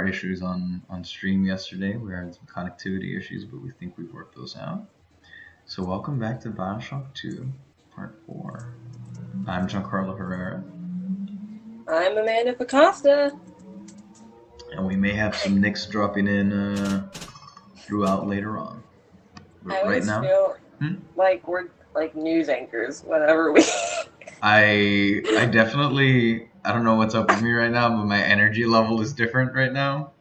our issues on stream yesterday. We were having some connectivity issues, but we think we've worked those out. So welcome back to BioShock 2, Part 4. I'm Giancarlo Herrera. I'm Amanda Picosta. And we may have some nicks dropping in throughout later on. But I always right now, feel like we're like news anchors whenever we... I definitely, I don't know what's up with me right now, but my energy level is different right now.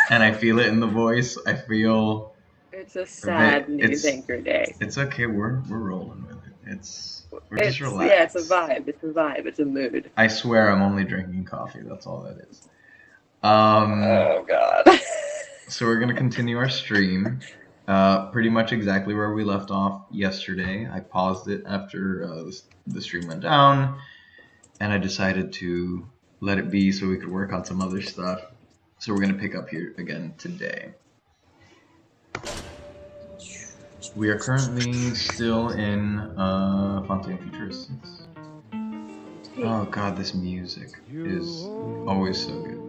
And I feel it in the voice. I feel... It's a sad news anchor day. It's okay, we're rolling with it. We're just relaxed. Yeah, it's a vibe. It's a vibe. It's a mood. I swear I'm only drinking coffee. That's all that is. Oh God. So we're gonna continue our stream. Pretty much exactly where we left off yesterday. I paused it after the stream went down, and I decided to let it be so we could work on some other stuff. So we're gonna pick up here again today. We are currently still in Fontaine Futuristics. Oh God, this music is always so good.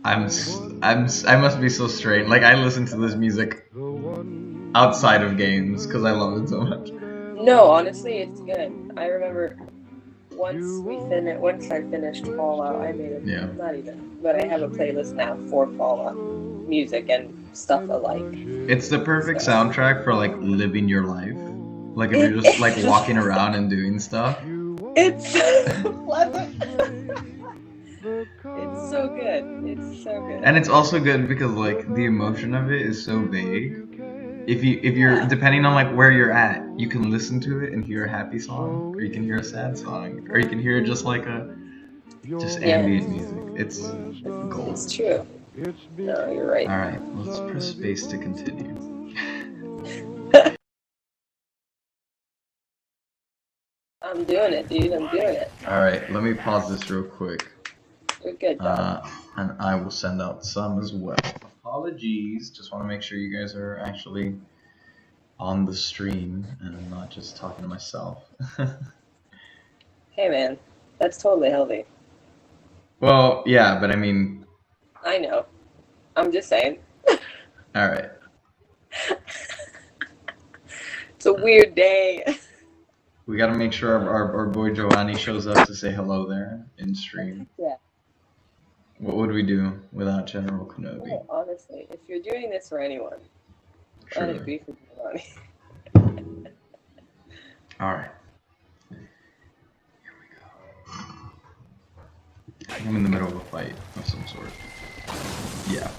I must be so strange. Like, I listen to this music outside of games because I love it so much. No, honestly, it's good. I remember once I finished Fallout, I made not even, but I have a playlist now for Fallout music and stuff alike. It's the perfect soundtrack for like living your life. Like if you're just like walking around and doing stuff. It's so pleasant. It's so good. It's so good. And it's also good because like the emotion of it is so vague. If you're depending on like where you're at, you can listen to it and hear a happy song, or you can hear a sad song, or you can hear just like ambient music. It's gold. It's true. No, you're right. Alright, let's press space to continue. I'm doing it, dude. I'm doing it. Alright, let me pause this real quick. You're good, and I will send out some as well. Apologies, just want to make sure you guys are actually on the stream and I'm not just talking to myself. Hey man, that's totally healthy. Well, yeah, but I mean... I know. I'm just saying. Alright. It's a weird day. We gotta make sure our boy Giovanni shows up to say hello there in stream. Yeah. What would we do without General Kenobi? Well, honestly, if you're doing this for anyone, let it be for Giovanni. Alright. Here we go. I think I'm in the middle of a fight of some sort. Yeah.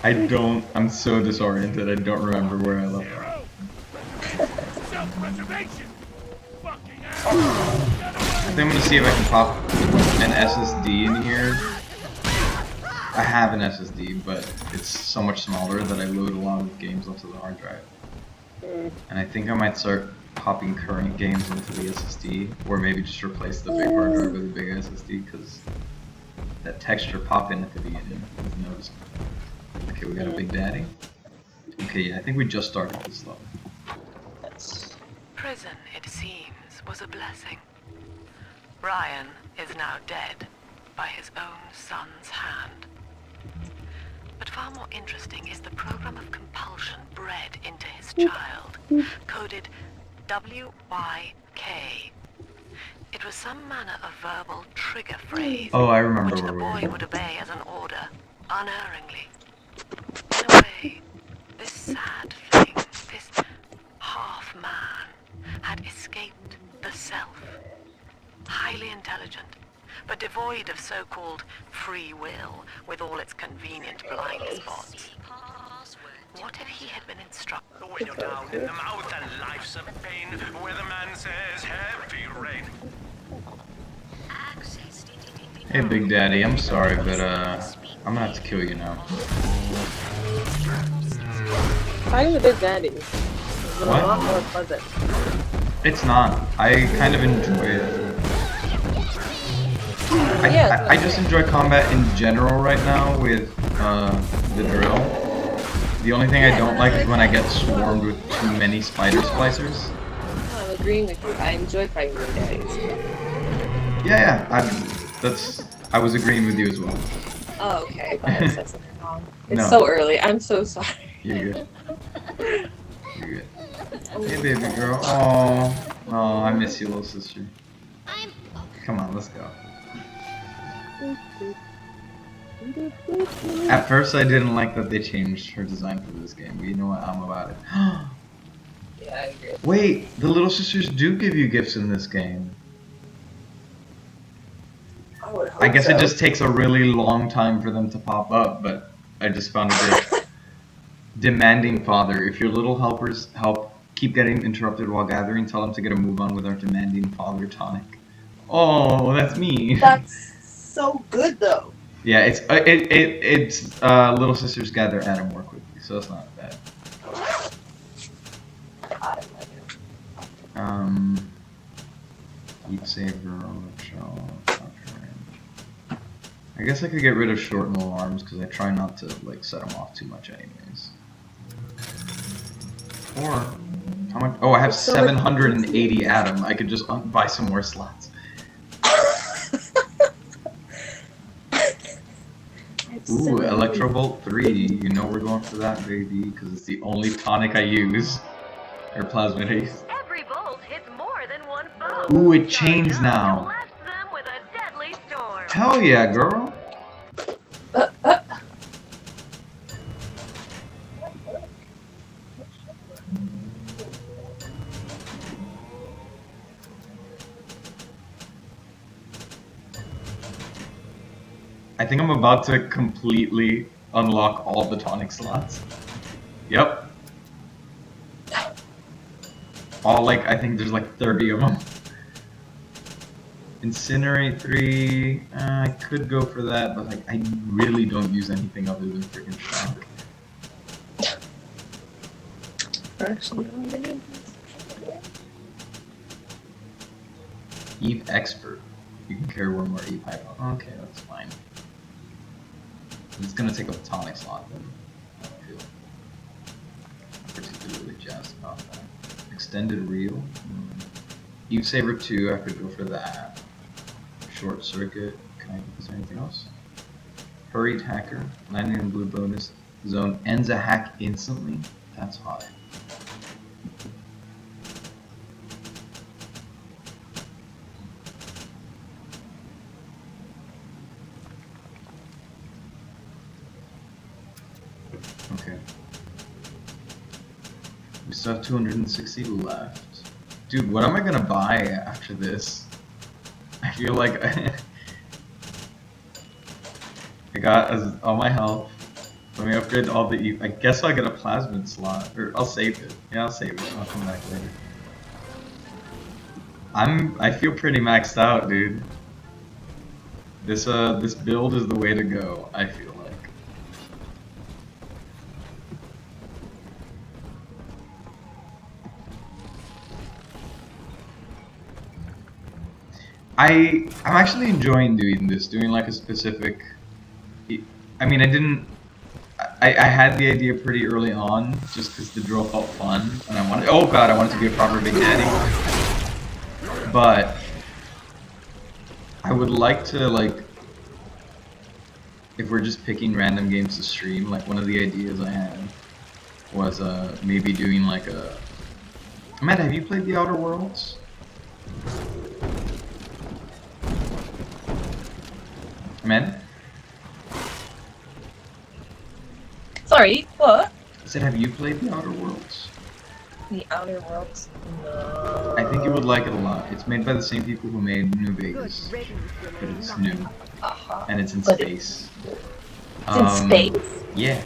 I'm so disoriented, I don't remember where I left off. I think I'm gonna see if I can pop an SSD in here. I have an SSD, but it's so much smaller that I load a lot of games onto the hard drive. And I think I might start popping current games into the SSD, or maybe just replace the big hard drive with a big SSD, because that texture pop-in at the beginning is noticeable. Okay, we got a Big Daddy. Okay, yeah, I think we just started this level. Prison, it seems, was a blessing. Ryan is now dead by his own son's hand. But far more interesting is the program of compulsion bred into his child, coded WYK. It was some manner of verbal trigger phrase, oh, I remember which the where boy would obey as an order, unerringly. In a way, this sad thing, this half-man, had escaped the self. Highly intelligent, but devoid of so-called free will, with all its convenient blind spots. What if he had been instructed? When you're down in the mouth and life's a pain, where the man says heavy rain. Hey Big Daddy, I'm sorry, but I'm gonna have to kill you now. Fighting the Big Daddy is a What? lot more pleasant. It's not. I kind of enjoy it. I just enjoy combat in general right now with the drill. The only thing I don't like is when I get swarmed with too many spider splicers. I'm agreeing with you. I enjoy fighting Big Daddies. Yeah, I was agreeing with you as well. Oh, okay. I thought I said something wrong. It's No. so early. I'm so sorry. You're good. You're good. Hey, baby girl. Oh, I miss you, little sister. Come on, let's go. At first, I didn't like that they changed her design for this game, but you know what? I'm about it. Yeah, I agree. Wait, the little sisters do give you gifts in this game. I would hope I guess so. it just takes a really long time for them to pop up, but I just found a gift. Demanding father. If your little helpers keep getting interrupted while gathering, tell them to get a move on with our demanding father tonic. Oh, that's me. That's so good though. Yeah, it's little sisters gather Adam more quickly, so it's not bad. Heat saver, shell, I guess I could get rid of shorten alarms because I try not to like set them off too much anyways. Or how much? Oh, I have 780 Adam. I could just buy some more slots. Ooh, Electrovolt 3. You know we're going for that, baby, because it's the only tonic I use. Or Plasmid Haste. Every bolt hits more than one foe. Ooh, it chains now. Blast them with a deadly storm. Hell yeah, girl. I think I'm about to completely unlock all the tonic slots. Yep. All I think there's like 30 of them. Incinerate 3, I could go for that, but I really don't use anything other than freaking shock. Eve Expert. You can carry one more Eve Hypo. Okay, that's fine. It's gonna take up a tonic slot then. I don't feel particularly jazzed about that. Extended Reel. Eve Saver 2, I could go for that. Short Circuit. Is there anything else? Hurried Hacker. Landing in blue bonus zone. Ends a hack instantly. That's hot. Okay. We still have 260 left. Dude, what am I gonna buy after this? I feel like I got all my health. Let me upgrade all the I guess I'll get a plasmid slot. Or I'll save it. Yeah, I'll save it. I'll come back later. I feel pretty maxed out, dude. This build is the way to go, I feel like. I'm actually enjoying doing this, doing like a specific. I mean, I had the idea pretty early on, just because the drill felt fun, and I wanted. Oh god, I wanted to be a proper Big Daddy. But I would like to if we're just picking random games to stream, like one of the ideas I had was maybe doing like a. Matt, have you played The Outer Worlds? Men? Sorry, what? I said, have you played The Outer Worlds? The Outer Worlds? No. I think you would like it a lot. It's made by the same people who made New Vegas, but it's new, and it's in space. It's in space? Yeah.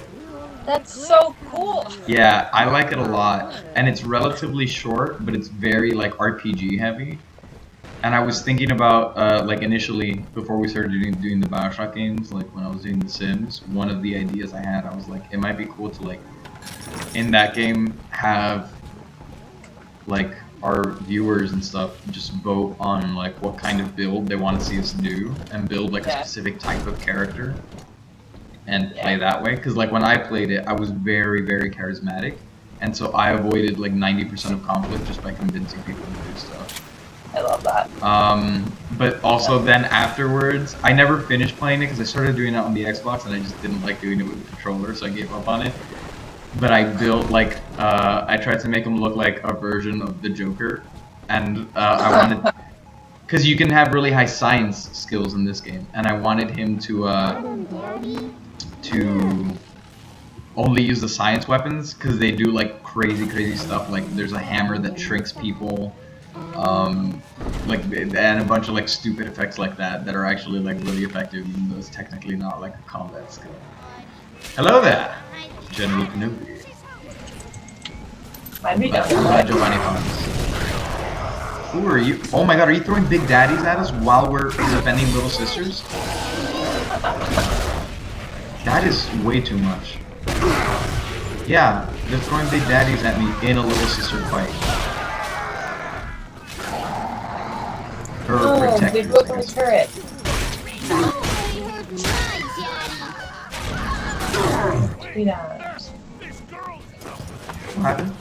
That's so cool! Yeah, I like it a lot, and it's relatively short, but it's very RPG heavy. And I was thinking about, initially, before we started doing the BioShock games, when I was doing The Sims, one of the ideas I had, I was like, it might be cool to, in that game, have, our viewers and stuff just vote on, what kind of build they want to see us do, and build, a specific type of character, and play that way. Because, when I played it, I was very, very charismatic, and so I avoided, 90% of conflict just by convincing people to do stuff. I love that. But also then afterwards, I never finished playing it because I started doing it on the Xbox and I just didn't like doing it with the controller, so I gave up on it. But I built like I tried to make him look like a version of the Joker, and I wanted because you can have really high science skills in this game, and I wanted him to only use the science weapons because they do like crazy stuff. Like there's a hammer that shrinks people, like and a bunch of like stupid effects like that that are actually like really effective, even though it's technically not like a combat skill. Hello there, General Kenobi. I'd be down with Bye, that. Giovanni Fonz. Who are you? Oh my god, are you throwing big daddies at us while we're defending little sisters? That is way too much. Yeah, they're throwing big daddies at me in a little sister fight. Her Oh, they protectors, broke I my guess. turret. Sweetheart. What happened?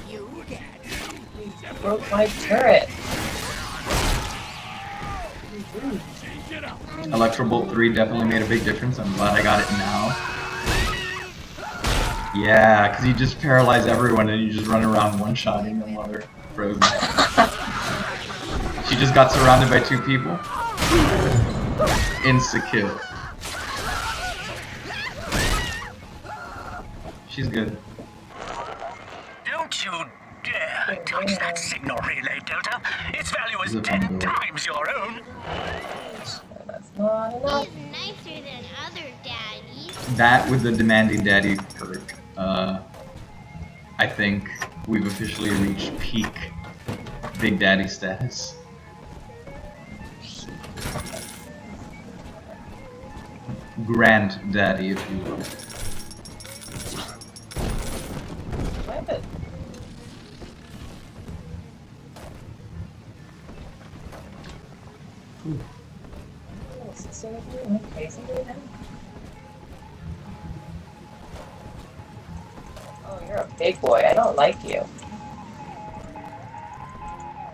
Broke my turret. Electrobolt 3 definitely made a big difference. I'm glad I got it now. Yeah, because you just paralyze everyone and you just run around one-shotting them while they're frozen. She just got surrounded by 2 people. Insta-kill. She's good. Don't you dare touch that signal relay, Delta. Its value is Zip 10 on door. times your own. That's not enough. He's nicer than other daddies. That with the demanding daddy perk, I think we've officially reached peak Big Daddy status. Granddaddy, if you will. What? This is so crazy right now. Oh, you're a big boy. I don't like you.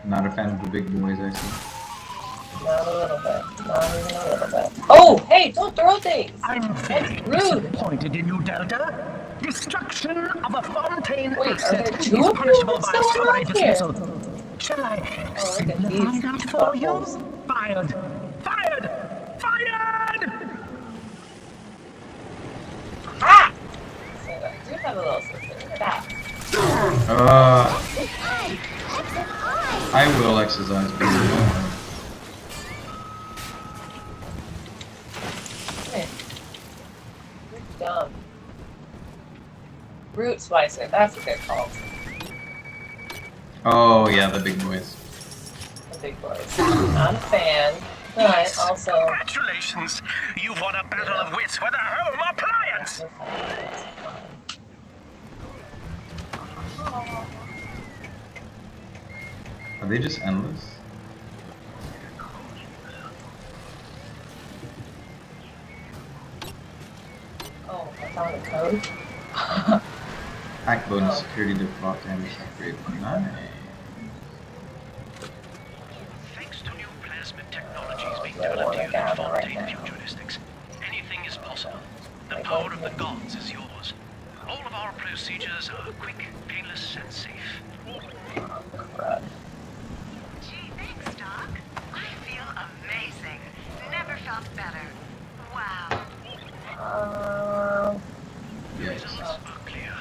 Not a fan of the big boys, I see. Not a little bit. Not even a little bit. Oh, hey, don't throw things. I'm very rude. disappointed in you, Delta. Destruction of a Fontaine Wait, are asset there is 2 of you? punishable What's by going summary on here? dismissal. Shall I Oh, look at signify these that for you? buttholes. Fired! Fired! Fired! Ah! So I do have a little sister. Look at that. I will exercise being Hey. You're dumb. Root Slicer. That's what they're called. Oh yeah, the big boys. The big boys. Not a fan, but also. Congratulations! You've won a battle of wits with a home appliance! Are they just endless? Oh, I found a code. Hack bonus security to block damage upgrade. Nice. Thanks to new plasmid technologies being I wanna developed here gather at right Fontaine now. Futuristics, anything is possible. The power of the gods is yours. All of our procedures are quick, painless, and safe. Crud. Gee, thanks, Doc. I feel amazing. Never felt better. Wow. Yes. Results are clear.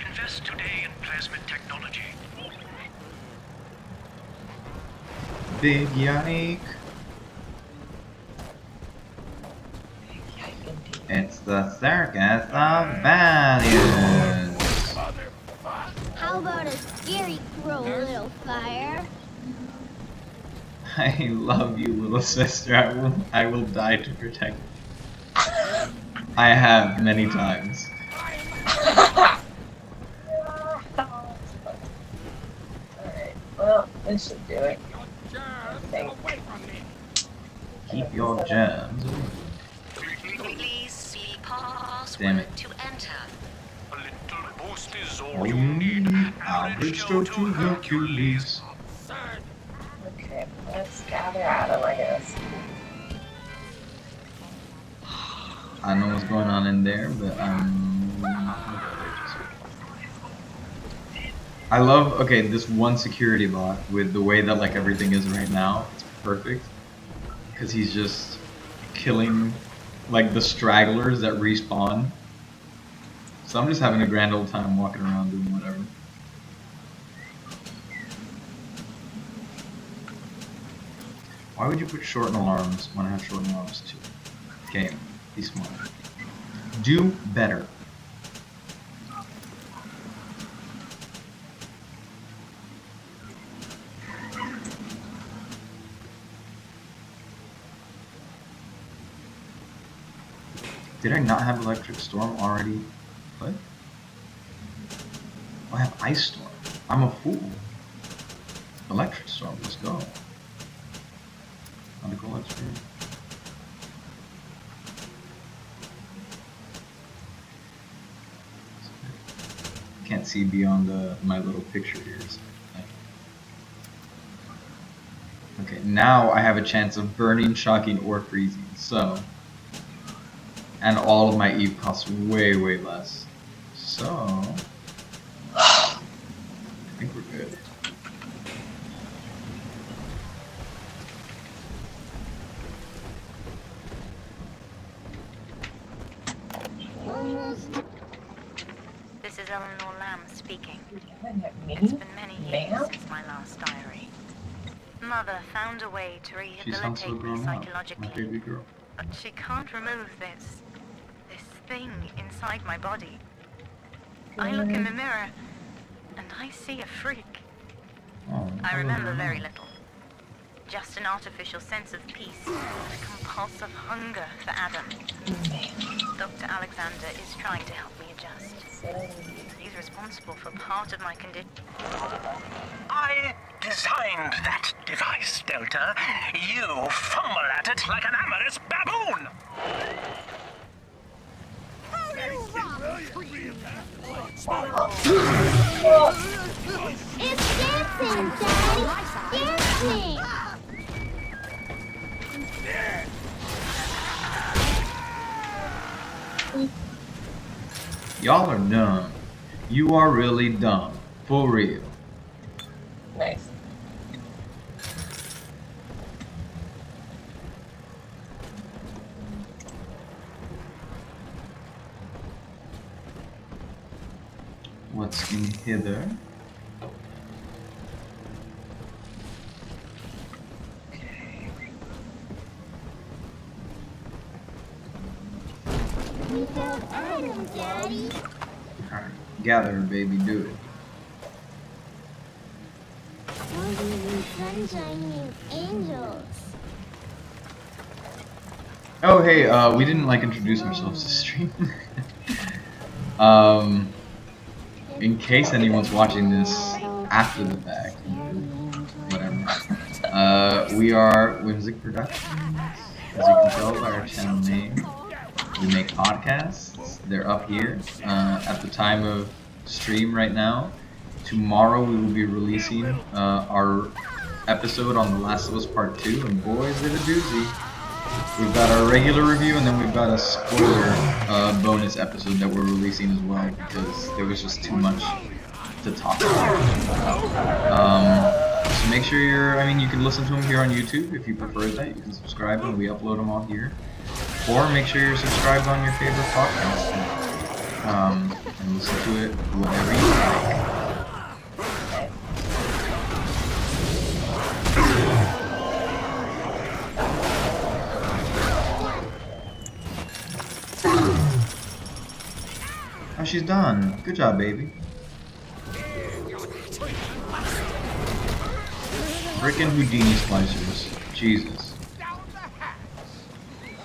Invest today in plasmid technology. Big yike. It's the circus of values. How about a scary crow, little fire? I love you, little sister. I will die to protect you. I have many times. Alright, well, this should do it. I think. Keep your germs. Please see Damn it. password to enter. A little boost is all Oh, you need. I'll Average reach Joe to Hercules. Okay, let's go. I know what's going on in there, but I love, okay, this one security bot with the way that like everything is right now. It's perfect because he's just killing like the stragglers that respawn. So I'm just having a grand old time walking around doing whatever. Why would you put shorten alarms when I have shorten alarms too? Game, be smart. Do better. Did I not have Electric Storm already? What? Oh, I have Ice Storm. I'm a fool. Electric Storm, let's go. Medical experience. Can't see beyond my little picture here. So. Okay, now I have a chance of burning, shocking, or freezing. So, and all of my Eve costs way, way less. So, I think we're good. This is Eleanor Lamb speaking. It's been many years since my last diary. Mother found a way to She sounds so rehabilitate me grown up, my psychologically, baby girl. but she can't remove this thing inside my body. I look in the mirror, and I see a freak. Oh, I remember very little. Just an artificial sense of peace and a compulsive hunger for Adam. Dr. Alexander is trying to help me adjust. He's responsible for part of my condition. I designed that device, Delta. You fumble at it like an amorous baboon! It's dancing, Daddy! Dancing! Y'all are dumb. You are really dumb. For real. Nice. What's in hither? We have Adam, Daddy! Alright, gather, baby, do it. Roses and sunshine and angels. Oh, hey, we didn't like introduce ourselves to stream. In case anyone's watching this after the fact, whatever. We are Whimsic Productions. As you can tell by our channel name, we make podcasts. They're up here at the time of stream right now. Tomorrow we will be releasing our episode on The Last of Us Part 2, and boy is it a doozy. We've got our regular review, and then we've got a spoiler bonus episode that we're releasing as well, because there was just too much to talk about. So make sure you can listen to them here on YouTube if you prefer that. You can subscribe, and we upload them all here. Or make sure you're subscribed on your favorite podcast and listen to it whatever you like. Oh, she's done. Good job, baby. Frickin' Houdini splicers. Jesus.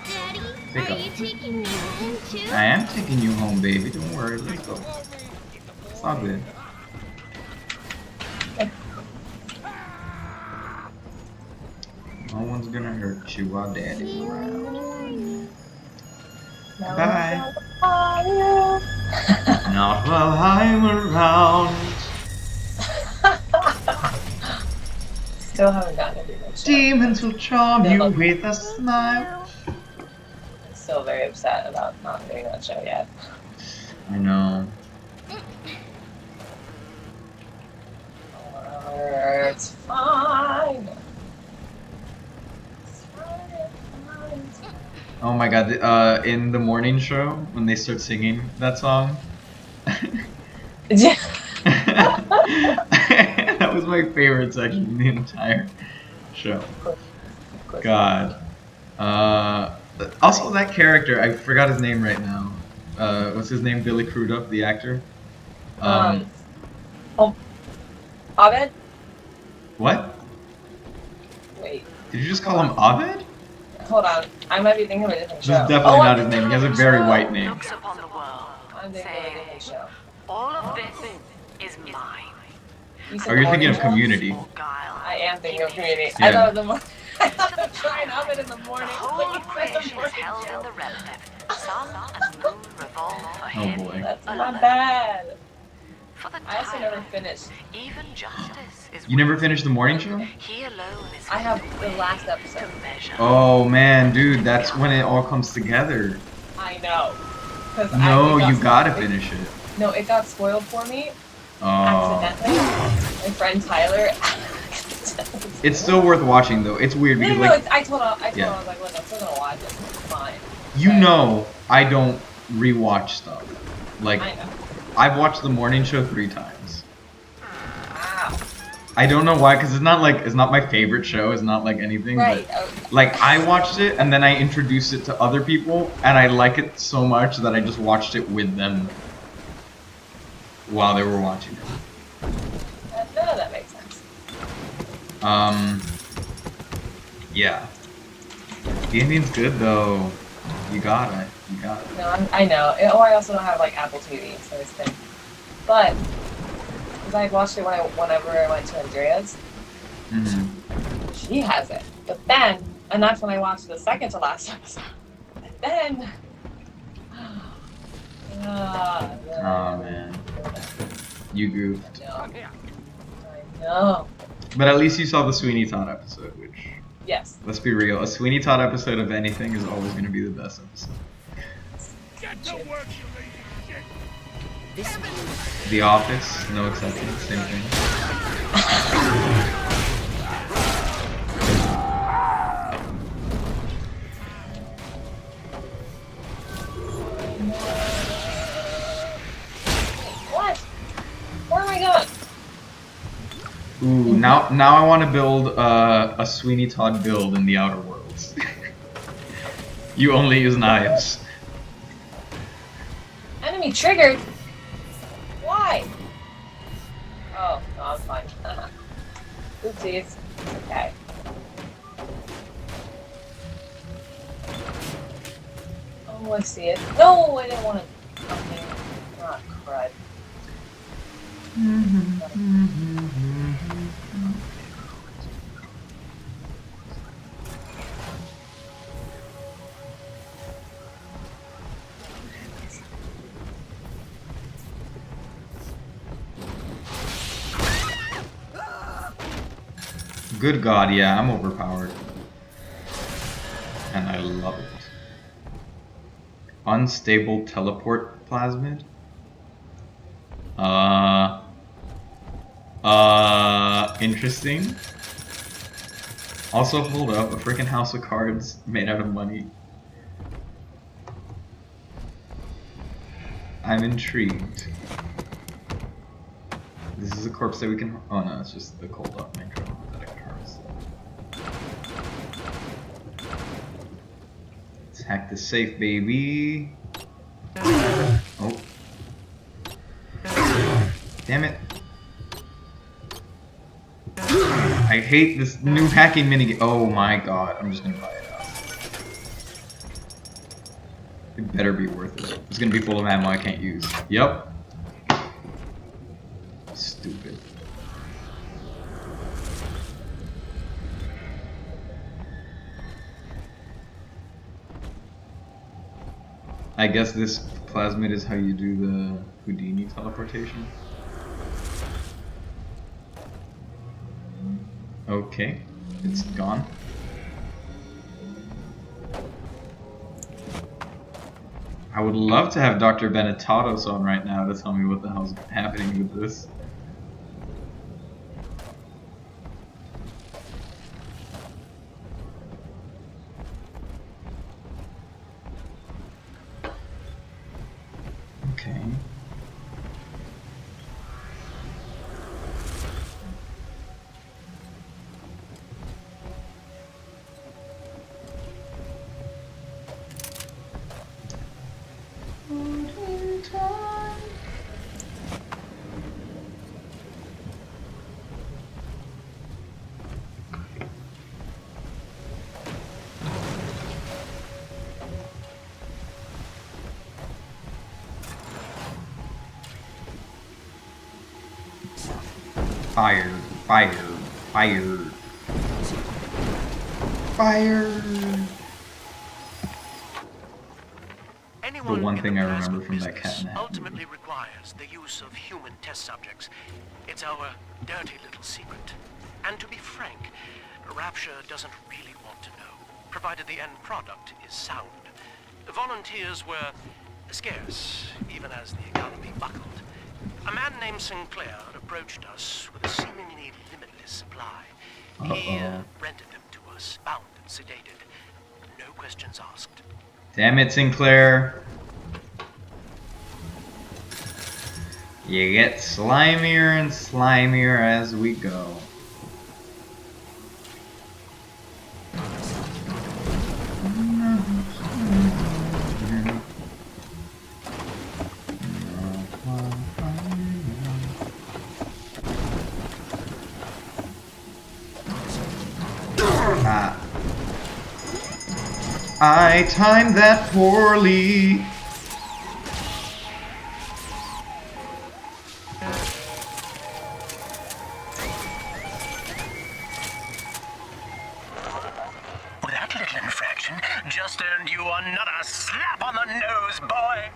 Daddy, Pick are up. you taking me home too? I am taking you home, baby. Don't worry. Let's go. It's all good. No one's gonna hurt you while daddy's around. Bye. Not while I'm around. Still haven't gotten a demon shot. Demons will charm you with a smile. So still very upset about not doing that show yet. I know. It's fine. Oh my god, in the morning show, when they start singing that song. Yeah. That was my favorite section in the entire show. God. Also, that character, I forgot his name right now. What's his name? Billy Crudup, the actor? Abed? What? Wait. Did you just call him Abed? Hold on. I might be thinking of a different This show. is definitely not his I'm name. He has a thinking very of a white show. name. Looks upon the world, I'm thinking of a saying, different show. all of this is mine. You said Oh, you're thinking of morning Community. Or guile. show? I am thinking of Community. Yeah. I thought of the morning. I thought of trying Abed in the morning. The whole of creation is held in the relative. Sun and moon revolve for him boy. That's alone. not bad. For the I also never tyrant, finished. even justice is You never willed. finished the morning show? He alone is I have fit the way last episode. to measure. Oh man, dude, that's when it all comes together. I know. 'Cause No, it you gotta spoiled. finish it. No, it got spoiled for me Oh. accidentally. My friend Tyler. It's still worth watching though. It's weird No, because no, like I told him, Yeah. I was like, look, I'm still gonna watch it. It's fine. you know I don't rewatch stuff. Like I know. I've watched the morning show 3 times. Wow. I don't know why, because it's not my favorite show. It's not like anything. Right. But, like I watched it and then I introduced it to other people, and I like it so much that I just watched it with them while they were watching it. That makes sense. Yeah. The Indian's good though. You got it. You got it. No, I know. I also don't have like Apple TV, so it's been. But because I watched it whenever I went to Andrea's, Mhm. she has it. But then, and that's when I watched the second to last episode. And then. Oh man, you goofed. I know. But at least you saw the Sweeney Todd episode, which, Yes. let's be real, a Sweeney Todd episode of anything is always going to be the best episode. The Office, no exception, same thing. What? Where am I going? Ooh, now I want to build a Sweeney Todd build in the Outer Worlds. You only use knives. Enemy triggered? Why? Oh, no, I'm fine. Oopsies. Okay. Oh, I see it. No, I didn't want to. Okay. Not crud. Good God, yeah, I'm overpowered. And I love it. Unstable teleport plasmid? Interesting. Also, hold up, a freaking house of cards made out of money. I'm intrigued. This is a corpse that we can. Oh no, it's just the cold up nitro that I can harvest. Let's hack the safe, baby. Oh. Damn it. I hate this new hacking minigame. Oh my god, I'm just gonna buy it out. It better be worth it. It's gonna be full of ammo I can't use. Yep. Stupid. I guess this plasmid is how you do the Houdini teleportation. Okay, it's gone. I would love to have Dr. Benetatos on right now to tell me what the hell's happening with this. Okay. Fire, fire, fire, fire. Anyone The one in thing the I plasma remember from that business Cat in the Hat ultimately movie. requires the use of human test subjects. It's our dirty little secret. And to be frank, Rapture doesn't really want to know, provided the end product is sound. Volunteers were scarce, even as the economy buckled. A man named Sinclair approached us with a seemingly limitless supply. He rented them to us, bound and sedated. No questions asked. Damn it, Sinclair. You get slimier and slimier as we go. I timed that poorly. That little infraction just earned you another slap on the nose, boy.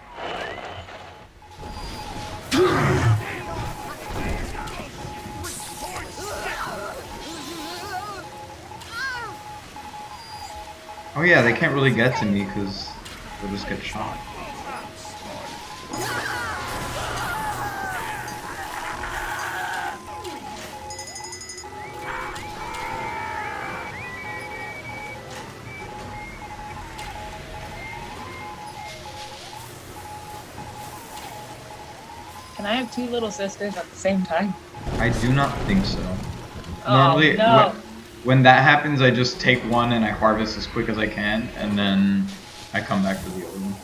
Oh yeah, they can't really get to me because they'll just get shot. Can I have two little sisters at the same time? I do not think so. Oh, Normally, no. when that happens, I just take one and I harvest as quick as I can, and then I come back to the other one.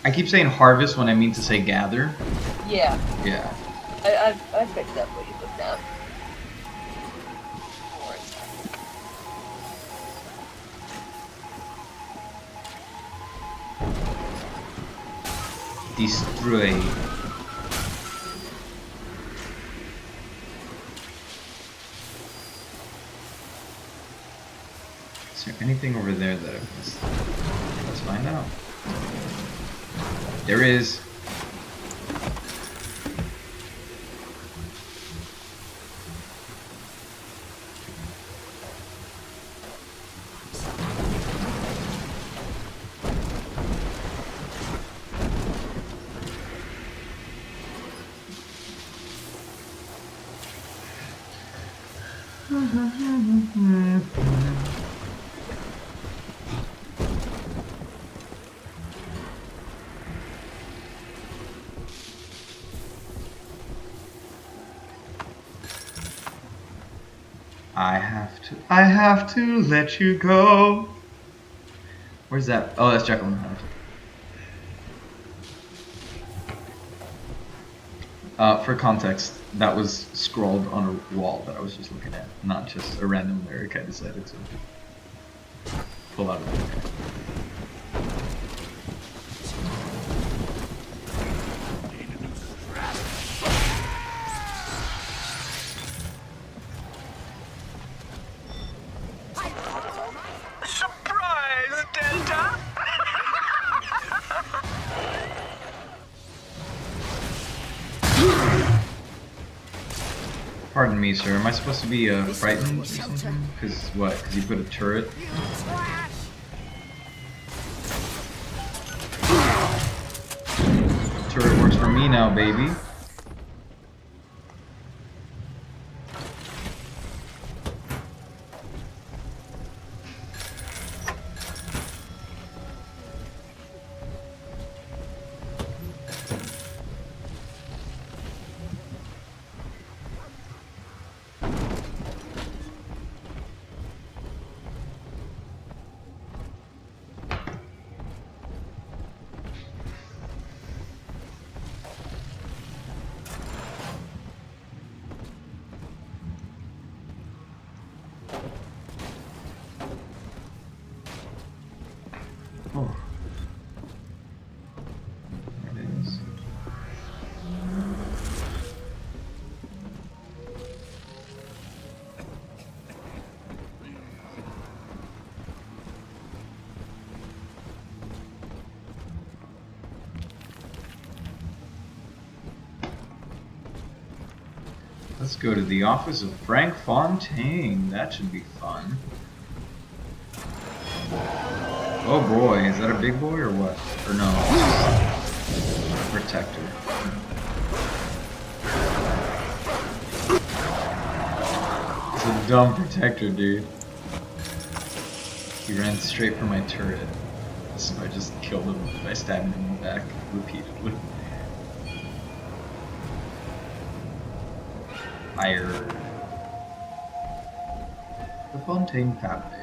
I keep saying harvest when I mean to say gather. Yeah, Yeah. I picked up what you put down. Destroy. Is there anything over there that I've missed? Let's find out. There is. I have to let you go. Where's that? Oh, that's Jekyll and Hyde. For context, that was scrawled on a wall that I was just looking at, not just a random lyric I decided to pull out of the book. Surprise, Delta! Pardon me, sir. Am I supposed to be frightened or something? Because what? Because you put a turret? for me now, baby. Oh. There it is. Let's go to the office of Frank Fontaine. That should be fun. Oh boy, is that a big boy or what? Or no, it's a protector. It's a dumb protector, dude. He ran straight for my turret. So I just killed him by stabbing him in the back repeatedly. Fire. The Fontaine family.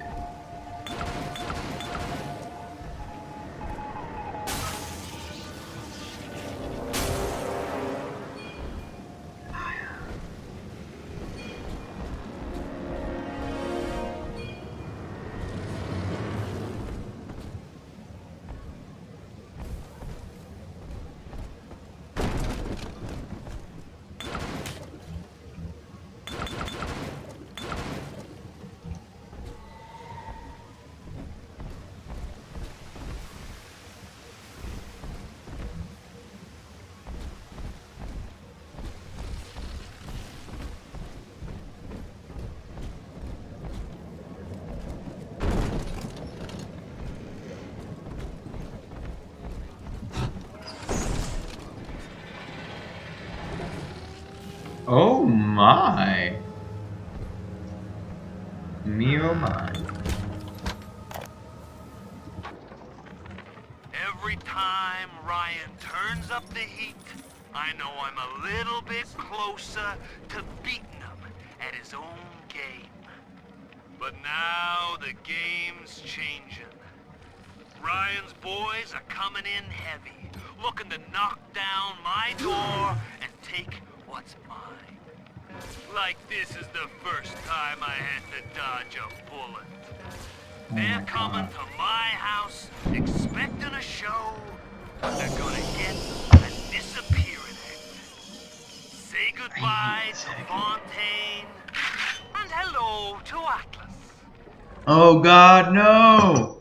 Oh my! Me oh my. Every time Ryan turns up the heat, I know I'm a little bit closer to beating him at his own game. But now the game's changing. Ryan's boys are coming in heavy, looking to knock down my door and take what's mine. Like this is the first time I had to dodge a bullet. They're coming to my house, expecting a show. They're gonna get a disappearing act. Say goodbye to Fontaine, and hello to Atlas. Oh God, no!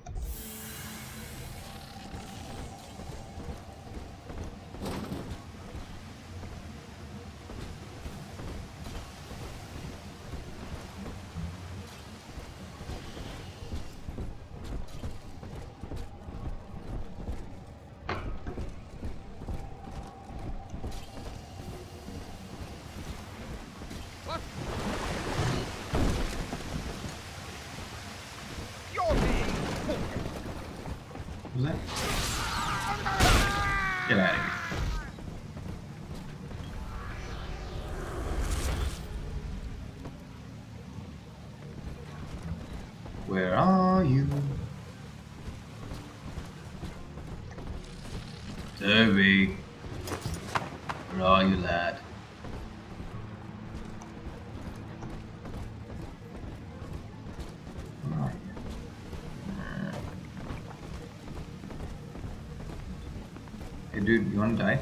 Who's that? Get out of here. Where are you? Toby. Where are you, lad? Where are you? Hey dude, you wanna die?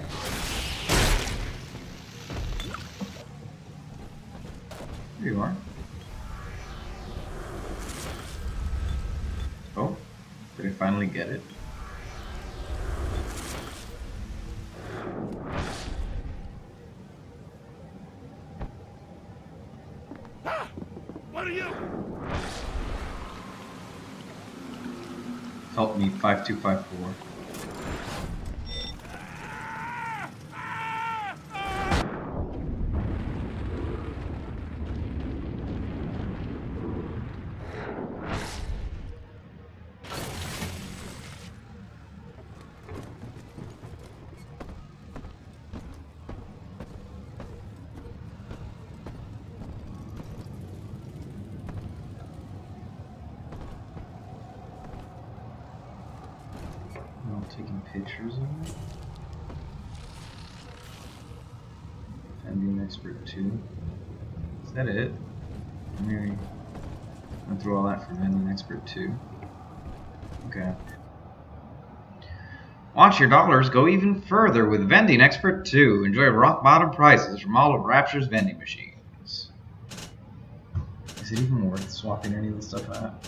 There you are. Oh, did I finally get it? What are you? Help me, 5254. Taking pictures of it. Vending Expert 2. Is that it? I'm gonna through all that for Vending Expert 2. Okay. Watch your dollars go even further with Vending Expert 2. Enjoy rock bottom prices from all of Rapture's vending machines. Is it even worth swapping any of the stuff out?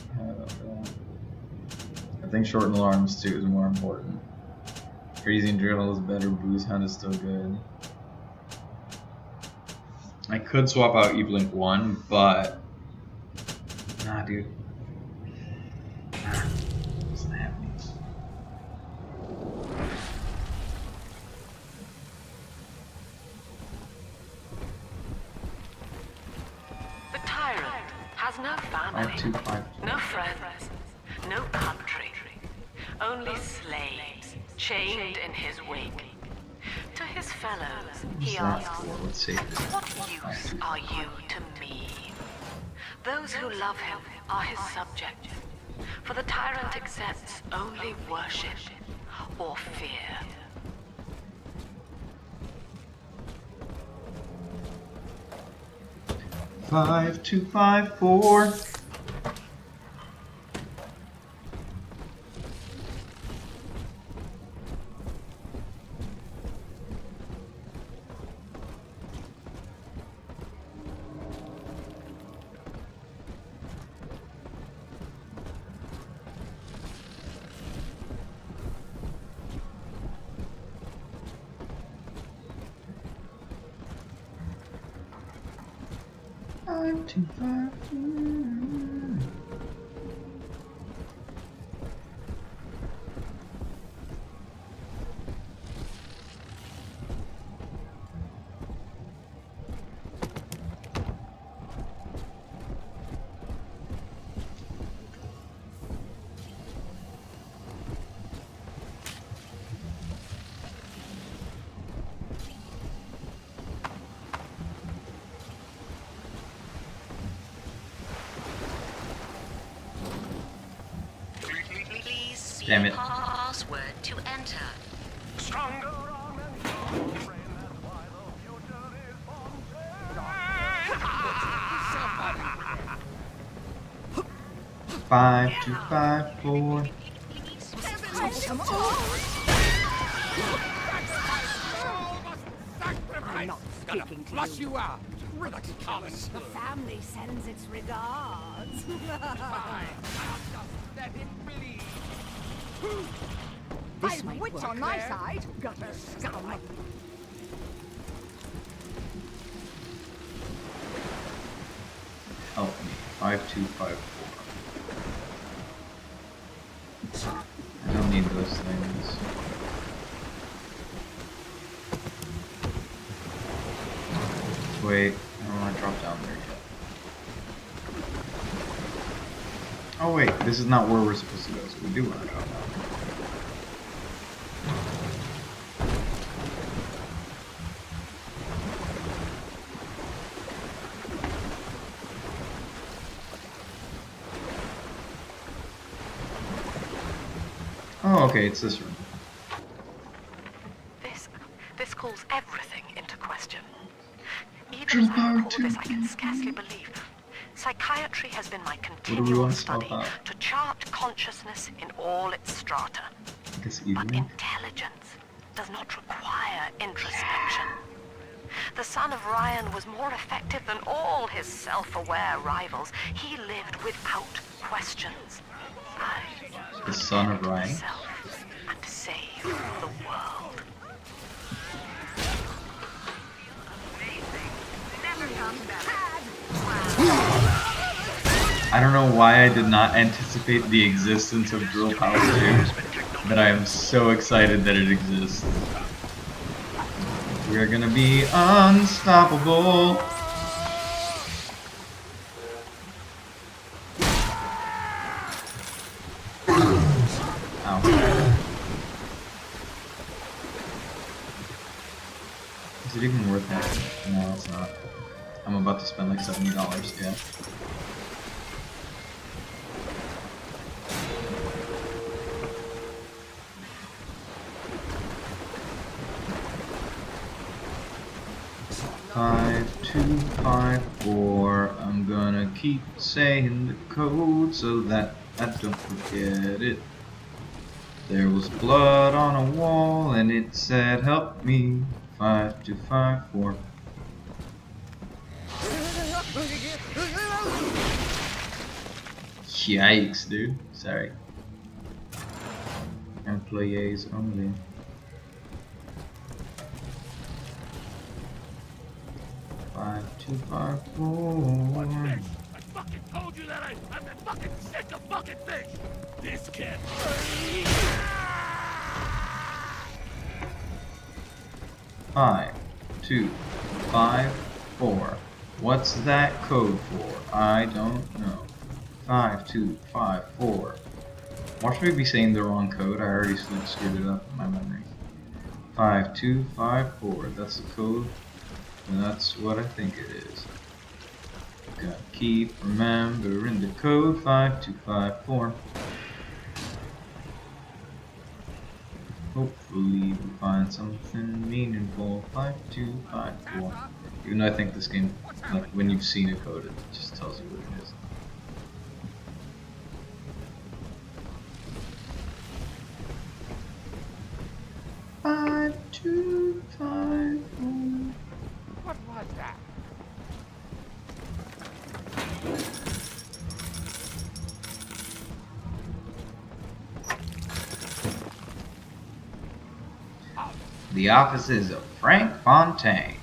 I think Shortened Alarms 2 is more important. Freezing Drill is better, Booze Hunt is still good. I could swap out Evelink 1, but... Nah, dude. Nah. What's not happening? The tyrant has no family, no friends, no country, only slaves chained in his wake. To his fellows, he asks, what use are you to me? Those who love him are his subjects, for the tyrant accepts only worship or fear. Five, 2, 5, 4. Five, 2, 5, 4. Damn it. Password to enter. Stronger on and strong, friend, that's why the future is from 5, 2, 5, 4. I'm not speaking to flush you out. Ridiculous. The family sends its regards. Fine. Just let him bleed. This might wits on my side. Gutter scum. Help me. 5, 2, 5, 4. I don't need those things. Wait, I don't want to drop down there yet. Oh wait, this is not where we're supposed to go, so we do want to drop down there. Oh, okay, it's this room. This calls everything into question. Even as I recall this, I can scarcely believe. Psychiatry has been my continual study to chart consciousness in all its strata. But intelligence does not require introspection. The son of Ryan was more effective than all his self-aware rivals. He lived without questions. The son of Ryan? And to save the world. I don't know why I did not anticipate the existence of Drill Power 2, but I am so excited that it exists. We're gonna be unstoppable. Ow. Is it even worth it? No, it's not. I'm about to spend like $70, yeah. 5254. I'm gonna keep saying the code so that I don't forget it. There was blood on a wall and it said help me. 5254. Yikes, dude. Sorry. Employees only. Five, 254. I fucking told you that I'm fucking sick of fucking fish. This can't hurt. 5254. What's that code for? I don't know. 5254. Watch me be saying the wrong code. I already screwed it up in my memory. 5254. That's the code. And that's what I think it is. Gotta keep remembering the code. 5254. Hopefully we'll find something meaningful. 5254. Even though I think this game, like when you've seen a code, it just tells you what it is. Five, 2, 5, 4. What was that? The offices of Frank Fontaine.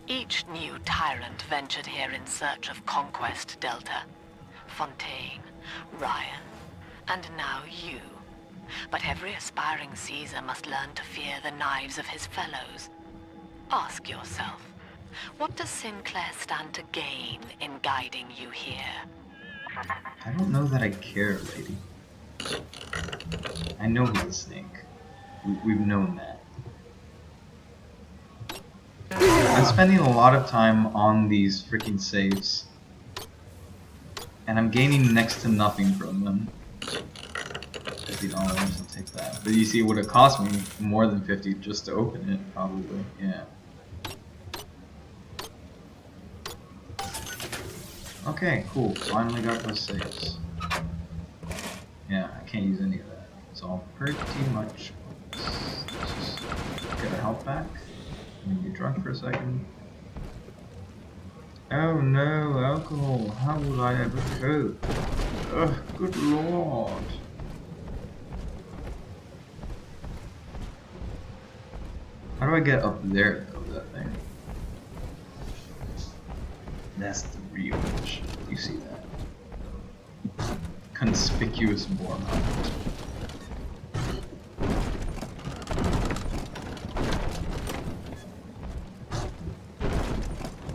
Each new tyrant ventured here in search of conquest, Delta. Fontaine, Ryan, and now you. But every aspiring Caesar must learn to fear the knives of his fellows. Ask yourself, what does Sinclair stand to gain in guiding you here? I don't know that I care, lady. I know he's a snake. We've known that. I'm spending a lot of time on these freaking saves, and I'm gaining next to nothing from them. $50, I'll take that. But you see, what it cost me more than 50 just to open it, probably. Yeah. Okay, cool. Finally got those saves. Yeah, I can't use any of that. It's all pretty much. Let's just get our health back. I'm gonna get drunk for a second. Oh no, alcohol. How will I ever cope? Ugh, good lord. How do I get up there though, that thing? That's the real issue. You see that? Conspicuous bore mount.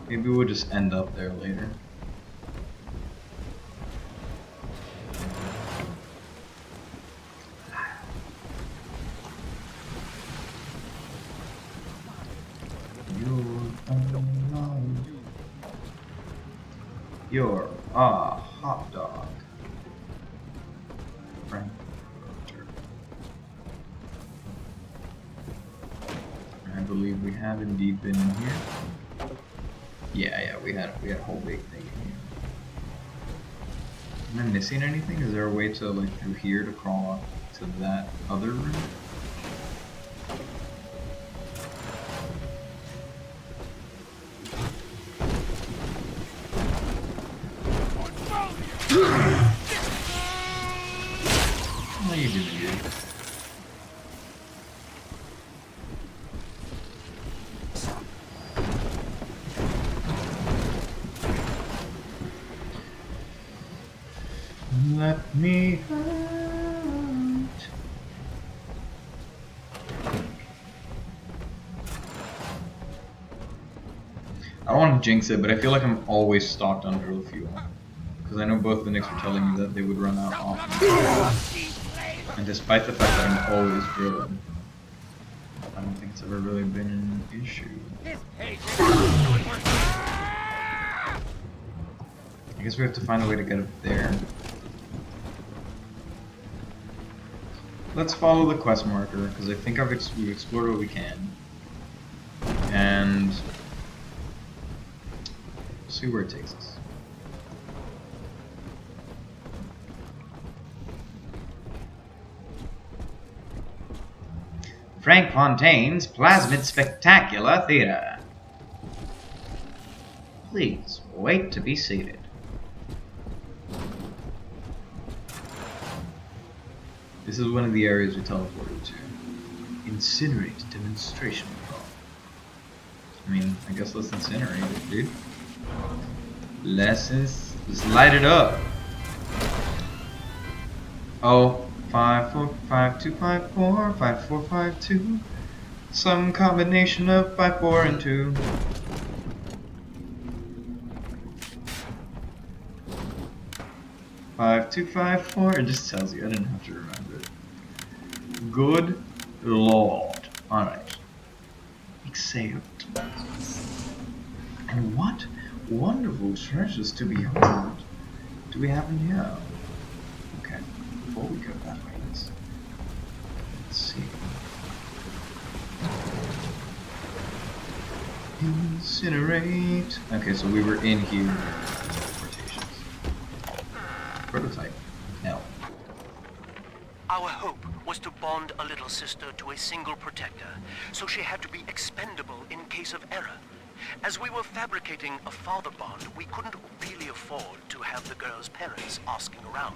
Maybe we'll just end up there later. You're a hot dog. Frank. I believe we have indeed been in here. Yeah, we had a whole big thing in here. Am I missing anything? Is there a way to like through here to crawl up to that other room? What are you doing, dude? Let me out. I don't want to jinx it, but I feel like I'm always stocked on drill fuel. Because I know both the Knicks were telling me that they would run out often. And despite the fact that I'm always drilling, I don't think it's ever really been an issue. I guess we have to find a way to get up there. Let's follow the quest marker, because I think we've explored what we can. And see where it takes us. Frank Fontaine's Plasmid Spectacular Theater. Please wait to be seated. This is one of the areas we teleported to. Incinerate demonstration pod. I mean, I guess let's incinerate it, dude. Let's light it up. Oh, 5 4 5 2 5 4 5 4 5 2. Some combination of 5 4 and 2. Five, 2 5 4. It just tells you. I didn't have to remember it. Good Lord. Alright. Accept. And what wonderful treasures to behold do we have in here? Okay, before we go that way, let's see. Incinerate. Okay, so we were in here. Prototype. No. Our hope was to bond a little sister to a single protector, so she had to be expendable in case of error. As we were fabricating a father bond, we couldn't really afford to have the girl's parents asking around.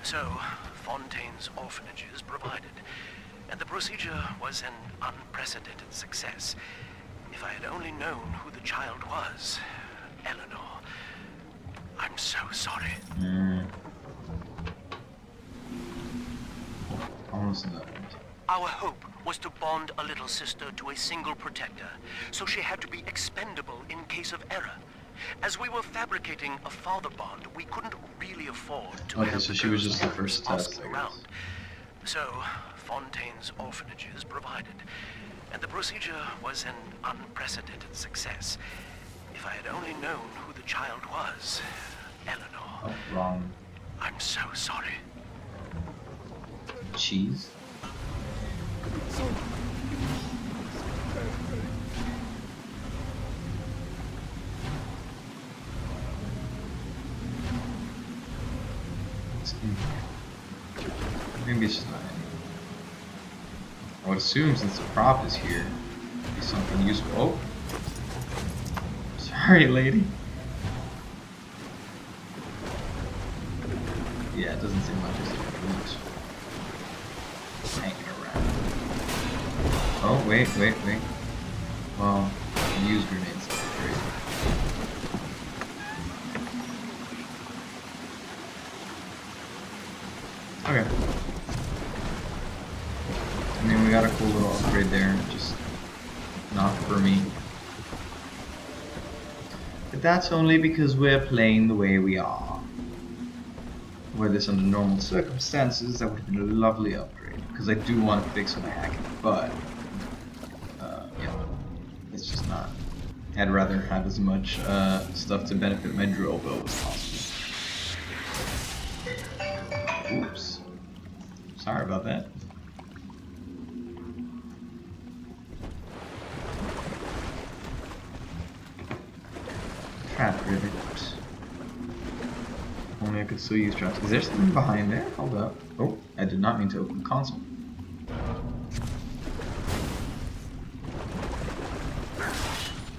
So, Fontaine's orphanages provided, and the procedure was an unprecedented success. If I had only known who the child was, Eleanor. I'm so sorry. Almost enough. Our hope was to bond a little sister to a single protector, so she had to be expendable in case of error. As we were fabricating a father bond, we couldn't really afford to have so the she was girl's just the parents first test, asking I guess. around. So, Fontaine's orphanages provided, and the procedure was an unprecedented success. If I had only known who the child was, Eleanor. Oh, wrong. I'm so sorry. Cheese? What's in here? Maybe it's just not in here. I would assume since the prop is here, it'd be something useful. Oh! Sorry, lady. Yeah, it doesn't seem like there's much hanging around. Oh, wait. Well, use grenades. Great. Okay. I mean, we got a cool little upgrade there, just not for me. But that's only because we're playing the way we are. Were this under normal circumstances, that would have been a lovely upgrade. Because I do want to fix my hacking, but yeah, it's just not. I'd rather have as much stuff to benefit my drill build as possible. Oops. Sorry about that. Trap rivet. Only I could still use traps. Is there something behind there? Hold up. Oh, I did not mean to open the console.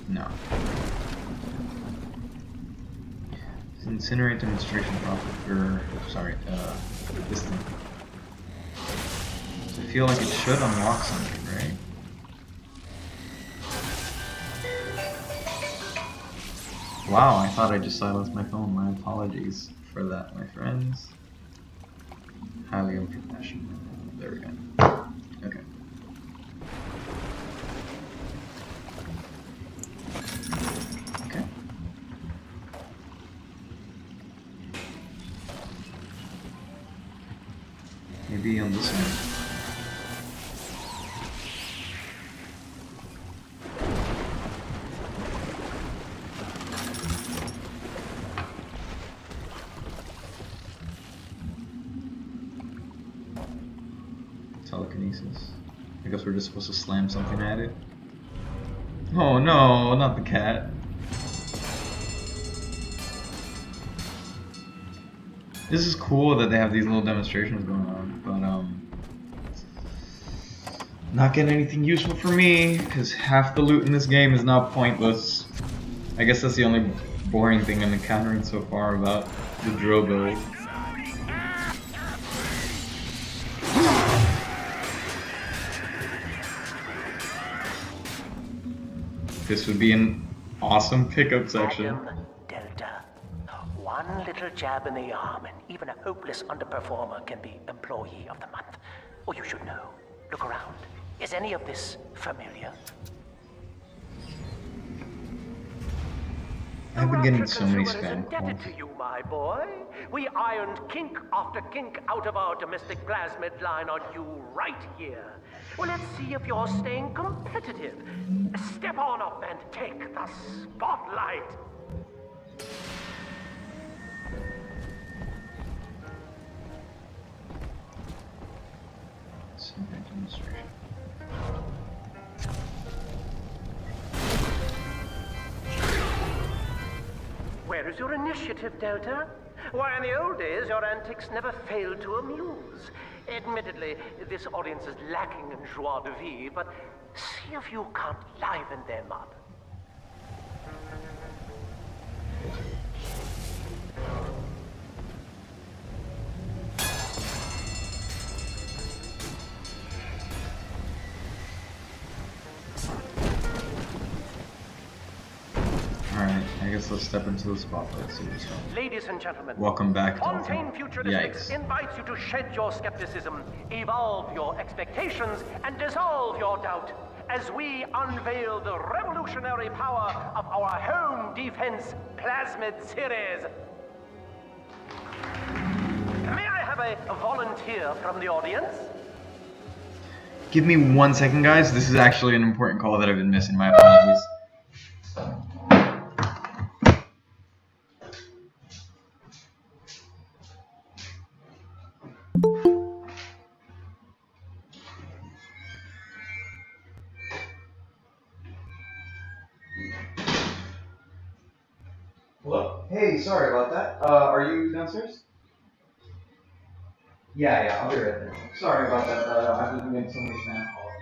No. Incinerate demonstration profit, or sorry, this thing. So I feel like it should unlock something, right? Wow, I thought I just silenced my phone. My apologies for that, my friends. Highly unprofessional. There we go. Okay. Okay. Maybe on this one. Telekinesis. I guess we're just supposed to slam something at it. Oh no, not the cat. This is cool that they have these little demonstrations going on, but not getting anything useful for me because half the loot in this game is now pointless. I guess that's the only boring thing I'm encountering so far about the drill build. This would be an awesome pickup section. Adam Delta. One little jab in the arm, and even a hopeless underperformer can be Employee of the Month. Or you should know. Look around. Is any of this familiar? I've been getting so many Consumer is spam indebted calls. to you, my boy. We ironed kink after kink out of our domestic plasmid line on you right here. Well, let's see if you're staying competitive. Step on up and take the spotlight. Demonstration. Where is your initiative, Delta? Why, in the old days, your antics never failed to amuse. Admittedly, this audience is lacking in joie de vivre, but see if you can't liven them up. Alright, I guess let's step into the spotlight. See what's up. Ladies and gentlemen, Welcome back, Delta. Fontaine Futuristics Yikes. invites you to shed your skepticism, evolve your expectations, and dissolve your doubt as we unveil the revolutionary power of our home defense plasmid series. May I have a volunteer from the audience? Give me 1 second, guys. This is actually an important call that I've been missing. My apologies. Hello? Hey, sorry about that. Are you downstairs? Yeah, I'll be right there. Sorry about that. I've been getting so many spam calls.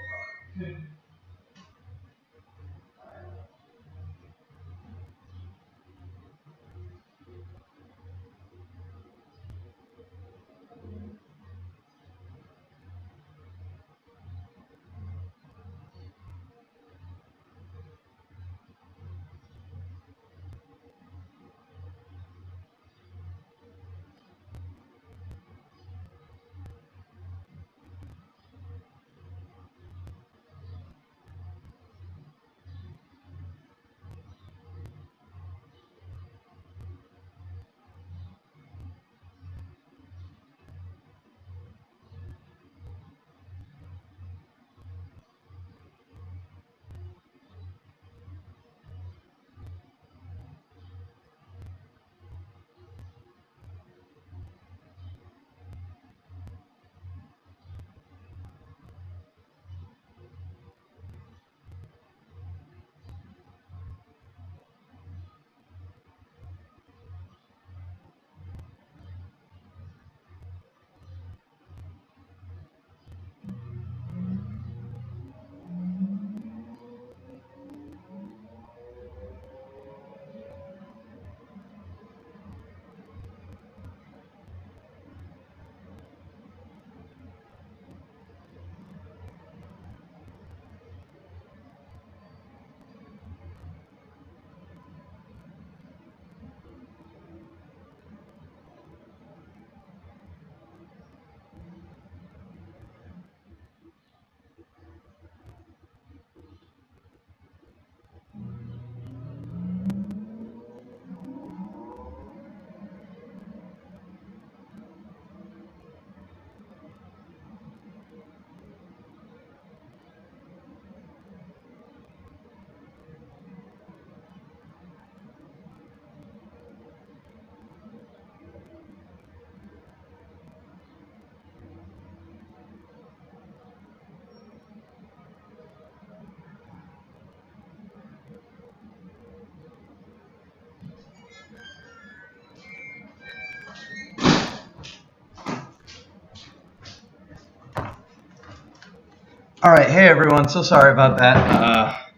Alright, hey everyone, so sorry about that.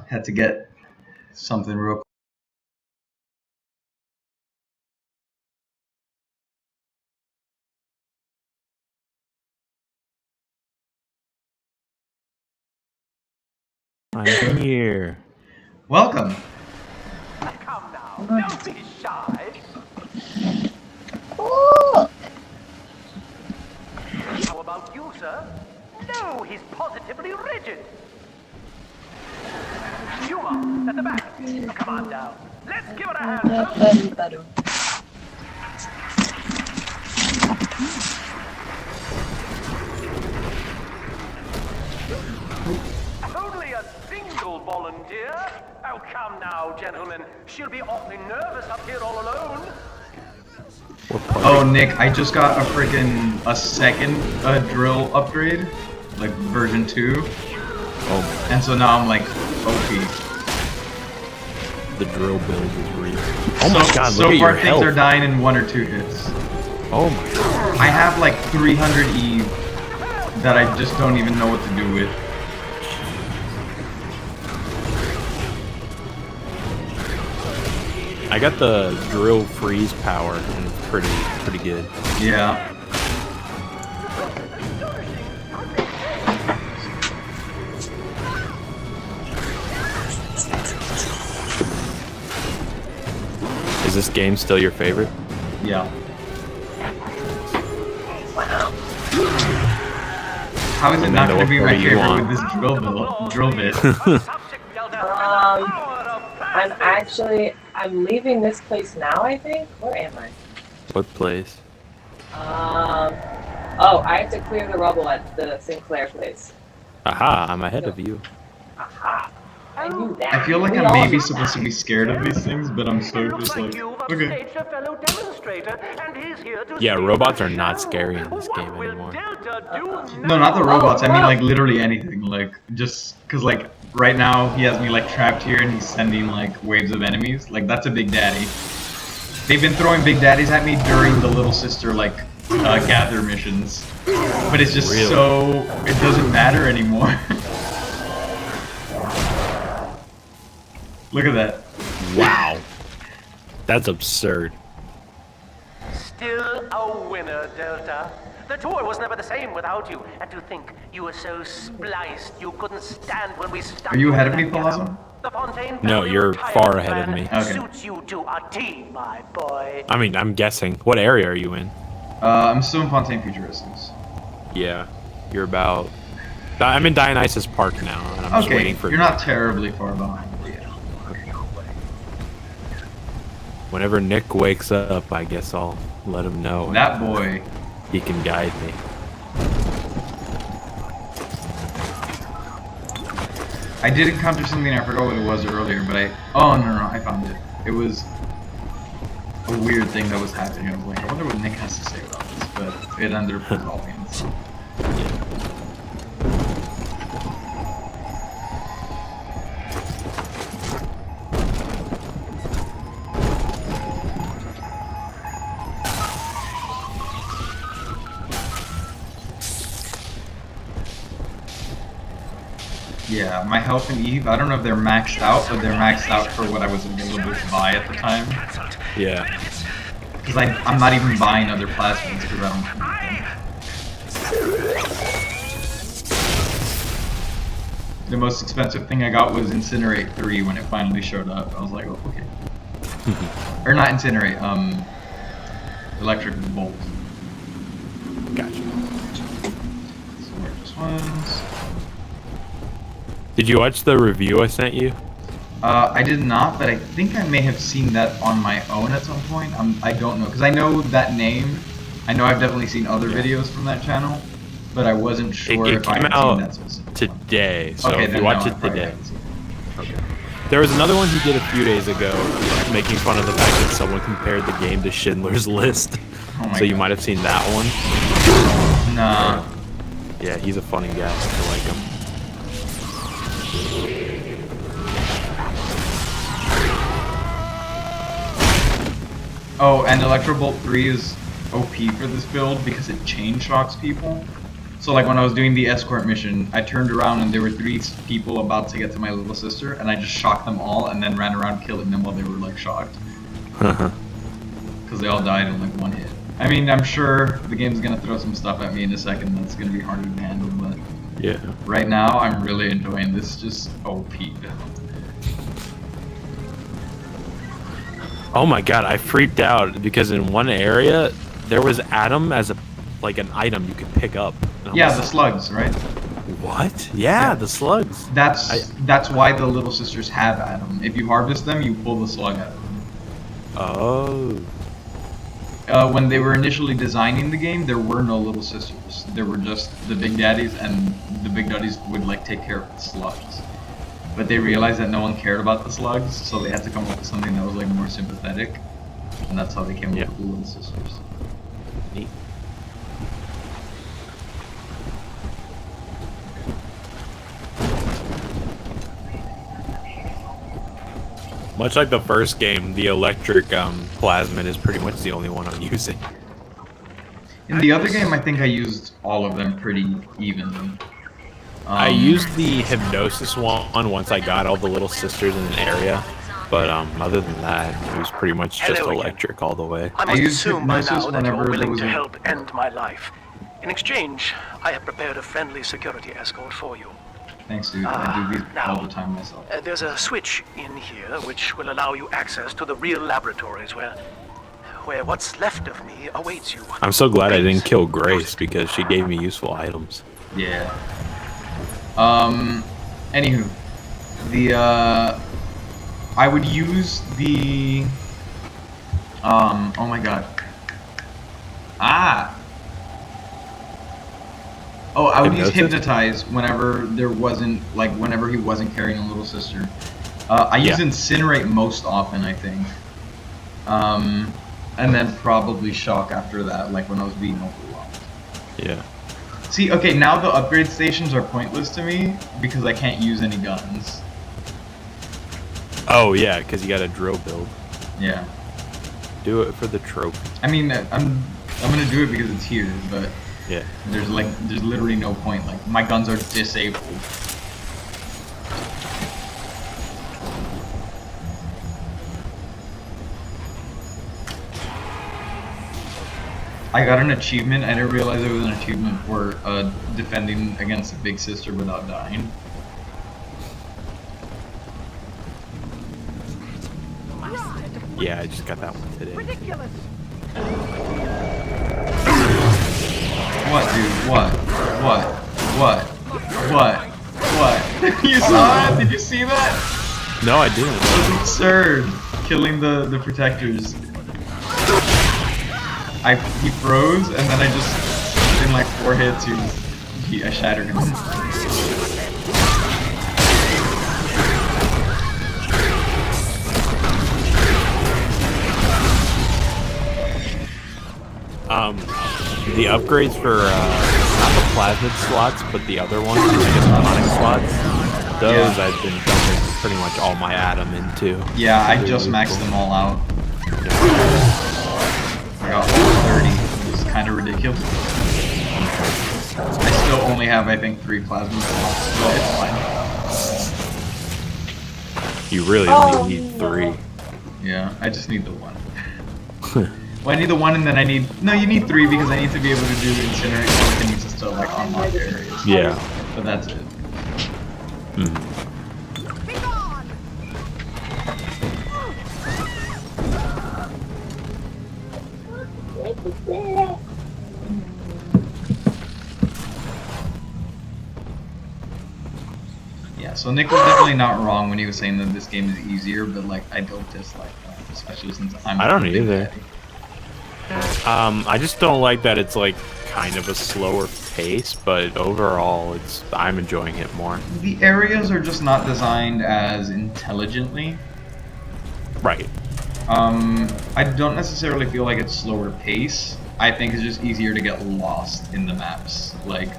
Had to get something real quick. I'm here. Welcome. Come now, don't be shy. Oh, How about you, sir? No, he's positively rigid. Yuma, at the back. Come on down. Let's give it a hand, folks. Only a single volunteer? Oh, come now, gentlemen. She'll be awfully nervous up here all alone. Oh, Nick, I just got a second drill upgrade, like version 2. Oh, And so now I'm like OP. the drill build is real. Oh my god, So look at far your things health. are dying in 1 or 2 hits. Oh my god. I have like 300 E that I just don't even know what to do with. I got the drill freeze power and it's pretty good. Yeah. Is this game still your favorite? Yeah. How is it not Amanda, going to what be part my do you favorite want? with this drill bit? I'm leaving this place now, I think. Where am I? What place? Oh, I have to clear the rubble at the Sinclair place. Aha, I'm ahead of you. Aha! I knew that. I feel like We I'm all maybe knew supposed to be scared of these things, but I'm so Looks just like like, you've okay. upstaged a fellow demonstrator, and he's here to Yeah, speak. robots are not scary in this What game will anymore. Delta do No, not the now? robots. I mean, wow. like, literally anything. Like, just because, like, right now he has me, like, trapped here and he's sending, like, waves of enemies. Like, that's a Big Daddy. They've been throwing Big Daddies at me during the Little Sister, like, gather missions. But it's just Really? so... It doesn't matter anymore. Look at that. Wow. That's absurd. Still a winner, Delta. The tour was never the same without you, and to think you were so spliced you couldn't stand when we stuck Are you ahead of in me, that Palazzo? ghetto. The Fontaine No, family you're retirement far ahead of plan me. Okay. Suits you to a T, my boy. I mean, I'm guessing. What area are you in? I'm still in Fontaine Futurisms. Yeah, you're about... I'm in Dionysus Park now, and I'm just Okay, waiting for... you're not terribly far behind. Whenever Nick wakes up, I guess I'll let him know. That boy. He can guide me. I did encounter something, I forgot what it was earlier, but oh, no, I found it. It was a weird thing that was happening. I was like, I wonder what Nick has to say about this, but it ended up resolving itself. Yeah, my health and Eve, I don't know if they're maxed out, but they're maxed out for what I was able to buy at the time. Yeah. Because I'm not even buying other plasmids because I don't need them. The most expensive thing I got was Incinerate 3 when it finally showed up. I was like, oh, okay. Or not Incinerate, Electric Bolt. Gotcha. So we're just ones. Did you watch the review I sent you? I did not, but I think I may have seen that on my own at some point. I don't know, because I know that name. I know I've definitely seen other videos from that channel, but I wasn't sure It if I came had out seen that specific today, so Okay, if then you watch no, I it probably today. haven't seen it. Okay. There was another one he did a few days ago, making fun of the fact that someone compared the game to Schindler's List. Oh my So you God. might have seen that one. Nah. Yeah, he's a funny guy. I like him. Oh, and Electrobolt 3 is OP for this build because it chain shocks people. So like when I was doing the escort mission, I turned around and there were 3 people about to get to my little sister, and I just shocked them all and then ran around killing them while they were like shocked. Because they all died in like 1 hit. I mean, I'm sure the game's gonna throw some stuff at me in a second that's gonna be harder to handle, but yeah. Right now I'm really enjoying this just OP. Oh my god, I freaked out because in one area there was Adam as a like an item you could pick up. Yeah, the slugs, right? What? Yeah, the slugs. That's why the little sisters have Adam. If you harvest them, you pull the slug out of them. Oh. When they were initially designing the game, there were no little sisters. There were just the big daddies, and the big daddies would like take care of the slugs. But they realized that no one cared about the slugs, so they had to come up with something that was like more sympathetic, and that's how they came up with the little sisters. Neat. Much like the first game, the electric plasmid is pretty much the only one I'm using. In the other game, I think I used all of them pretty evenly. I used the hypnosis one once I got all the little sisters in an area, but other than that, it was pretty much just electric all the way. I must assume by now that you're whenever willing to help end my life. In exchange, I have prepared a friendly security escort for you. Thanks, dude. I do these all the time myself. There's a switch in here which will allow you access to the real laboratories where what's left of me awaits you. I'm so glad I didn't kill Grace because she gave me useful items. Yeah. Anywho, I would use the, oh my god. Oh, I would use Hypnotize whenever there wasn't, like, whenever he wasn't carrying a little sister. I use Incinerate most often, I think. And then probably Shock after that, like when I was being overwhelmed. Yeah. See, okay, now the upgrade stations are pointless to me because I can't use any guns. Oh yeah, because you got a drill build. Yeah. Do it for the trophy. I mean, I'm gonna do it because it's here, but yeah, there's literally no point. Like my guns are disabled. I got an achievement. I didn't realize it was an achievement for defending against a big sister without dying. Yeah, I just got that one today. Ridiculous. What, dude? What? You saw it? Did you see that? No, I didn't. It was absurd. Killing the protectors. He froze, and then I just, in like 4 hits, I shattered him. The upgrades for not the plasmid slots, but the other ones, I guess demonic slots. Those I've been dumping pretty much all my Adam into. Yeah, I just maxed them all out. I got 130. It's kind of ridiculous. I still only have, I think, 3 plasma slots, but it's fine. You really only need 3. Yeah, I just need the 1. Well, I need the 1 and then I need... No, you need 3 because I need to be able to do Incinerate Telekinesis to, like, unlock areas. Yeah. But that's it. Yeah, so Nick was definitely not wrong when he was saying that this game is easier, but, like, I don't dislike that, especially since I don't either. I just don't like that it's like kind of a slower pace, but overall I'm enjoying it more. The areas are just not designed as intelligently. Right. I don't necessarily feel like it's slower pace. I think it's just easier to get lost in the maps. Like,